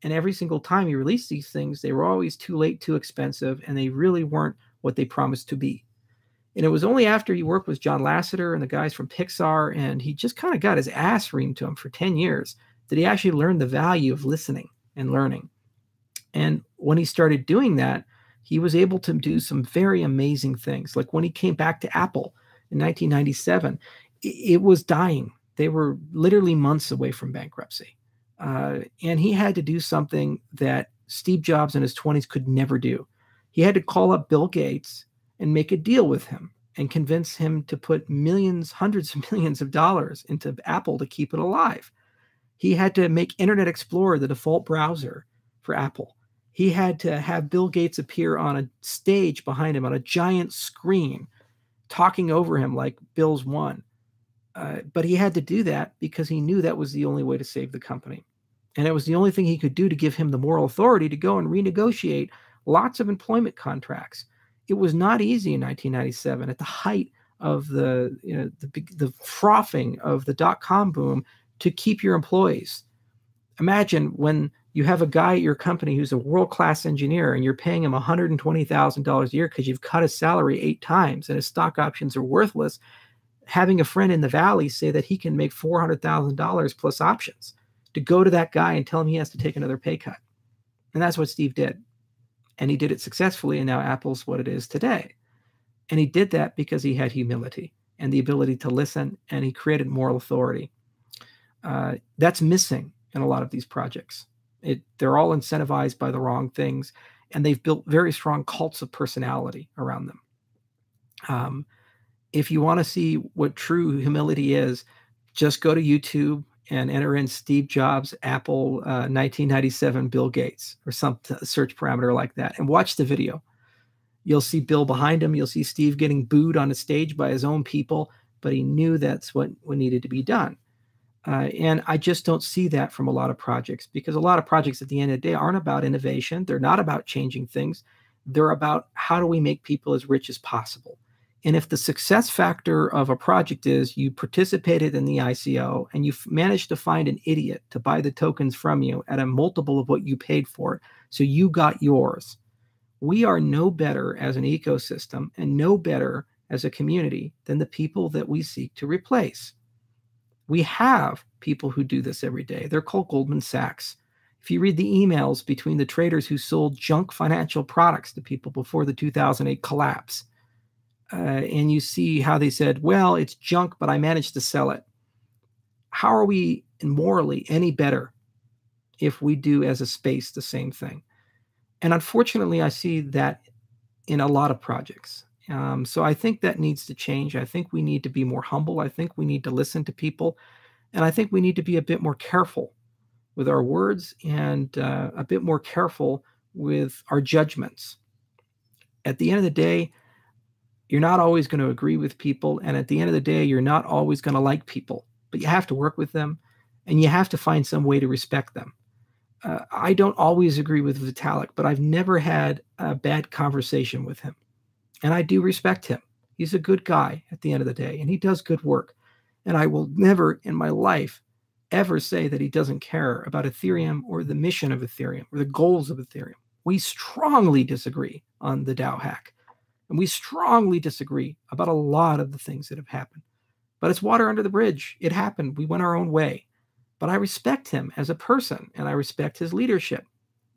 And every single time he released these things, they were always too late, too expensive, and they really weren't what they promised to be. And it was only after he worked with John Lasseter and the guys from Pixar, and he just kind of got his ass reamed to him for 10 years, that he actually learned the value of listening and learning. And when he started doing that, he was able to do some very amazing things. Like when he came back to Apple in 1997, it was dying. They were literally months away from bankruptcy. And he had to do something that Steve Jobs in his 20s could never do. He had to call up Bill Gates and make a deal with him and convince him to put millions, hundreds of millions of dollars into Apple to keep it alive. He had to make Internet Explorer the default browser for Apple. He had to have Bill Gates appear on a stage behind him on a giant screen, talking over him like Bill's one. But he had to do that because he knew that was the only way to save the company. And it was the only thing he could do to give him the moral authority to go and renegotiate lots of employment contracts. It was not easy in 1997 at the height of the frothing of the dot-com boom to keep your employees. Imagine when you have a guy at your company who's a world-class engineer and you're paying him $120,000 a year because you've cut his salary 8 times and his stock options are worthless, having a friend in the Valley say that he can make $400,000 plus options, to go to that guy and tell him he has to take another pay cut. And that's what Steve did. And he did it successfully, and now Apple's what it is today. And he did that because he had humility and the ability to listen, and he created moral authority. That's missing in a lot of these projects. They're all incentivized by the wrong things, and they've built very strong cults of personality around them. If you want to see what true humility is, just go to YouTube and enter in Steve Jobs, Apple, 1997, Bill Gates, or some search parameter like that, and watch the video. You'll see Bill behind him. You'll see Steve getting booed on a stage by his own people, but he knew that's what needed to be done. And I just don't see that from a lot of projects, because a lot of projects at the end of the day aren't about innovation. They're not about changing things. They're about how do we make people as rich as possible. And if the success factor of a project is you participated in the ICO and you managed to find an idiot to buy the tokens from you at a multiple of what you paid for it, so you got yours, We are no better as an ecosystem and no better as a community than the people that we seek to replace. We have people who do this every day. They're called Goldman Sachs. If you read the emails between the traders who sold junk financial products to people before the 2008 collapse, and you see how they said, well, it's junk, but I managed to sell it. How are we morally any better if we do as a space the same thing? And unfortunately, I see that in a lot of projects. So I think that needs to change. I think we need to be more humble. I think we need to listen to people. And I think we need to be a bit more careful with our words and a bit more careful with our judgments. At the end of the day, you're not always going to agree with people. And at the end of the day, you're not always going to like people. But you have to work with them, and you have to find some way to respect them. I don't always agree with Vitalik, but I've never had a bad conversation with him. And I do respect him. He's a good guy at the end of the day, and he does good work. And I will never in my life ever say that he doesn't care about Ethereum or the mission of Ethereum or the goals of Ethereum. We strongly disagree on the DAO hack, and we strongly disagree about a lot of the things that have happened. But it's water under the bridge. It happened. We went our own way. But I respect him as a person, and I respect his leadership,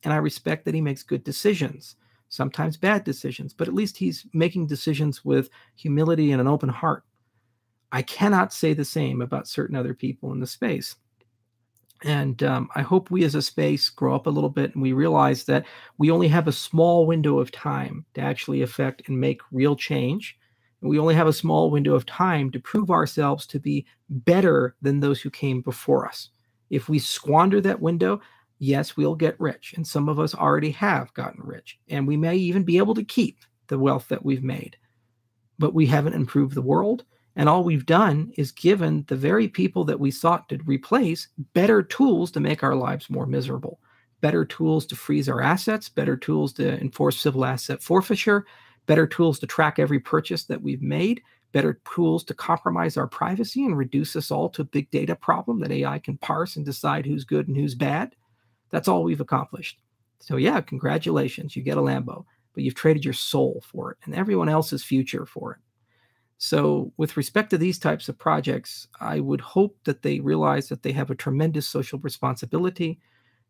and I respect that he makes good decisions, sometimes bad decisions, but at least he's making decisions with humility and an open heart. I cannot say the same about certain other people in the space. And I hope we as a space grow up a little bit and we realize that we only have a small window of time to actually affect and make real change. And we only have a small window of time to prove ourselves to be better than those who came before us. If we squander that window, yes, we'll get rich. And some of us already have gotten rich. And we may even be able to keep the wealth that we've made. But we haven't improved the world. And all we've done is given the very people that we sought to replace better tools to make our lives more miserable, better tools to freeze our assets, better tools to enforce civil asset forfeiture, better tools to track every purchase that we've made, better tools to compromise our privacy and reduce us all to a big data problem that AI can parse and decide who's good and who's bad. That's all we've accomplished. So yeah, congratulations, you get a Lambo, but you've traded your soul for it and everyone else's future for it. So with respect to these types of projects, I would hope that they realize that they have a tremendous social responsibility.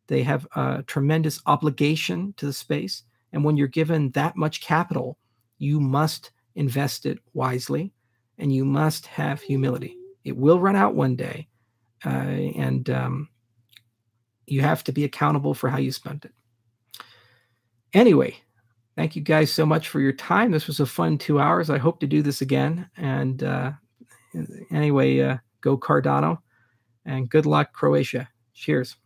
They have a tremendous obligation to the space. And when you're given that much capital, you must invest it wisely and you must have humility. It will run out one day. And you have to be accountable for how you spend it. Anyway, thank you guys so much for your time. This was a fun 2 hours. I hope to do this again. And anyway, go Cardano and good luck, Croatia. Cheers.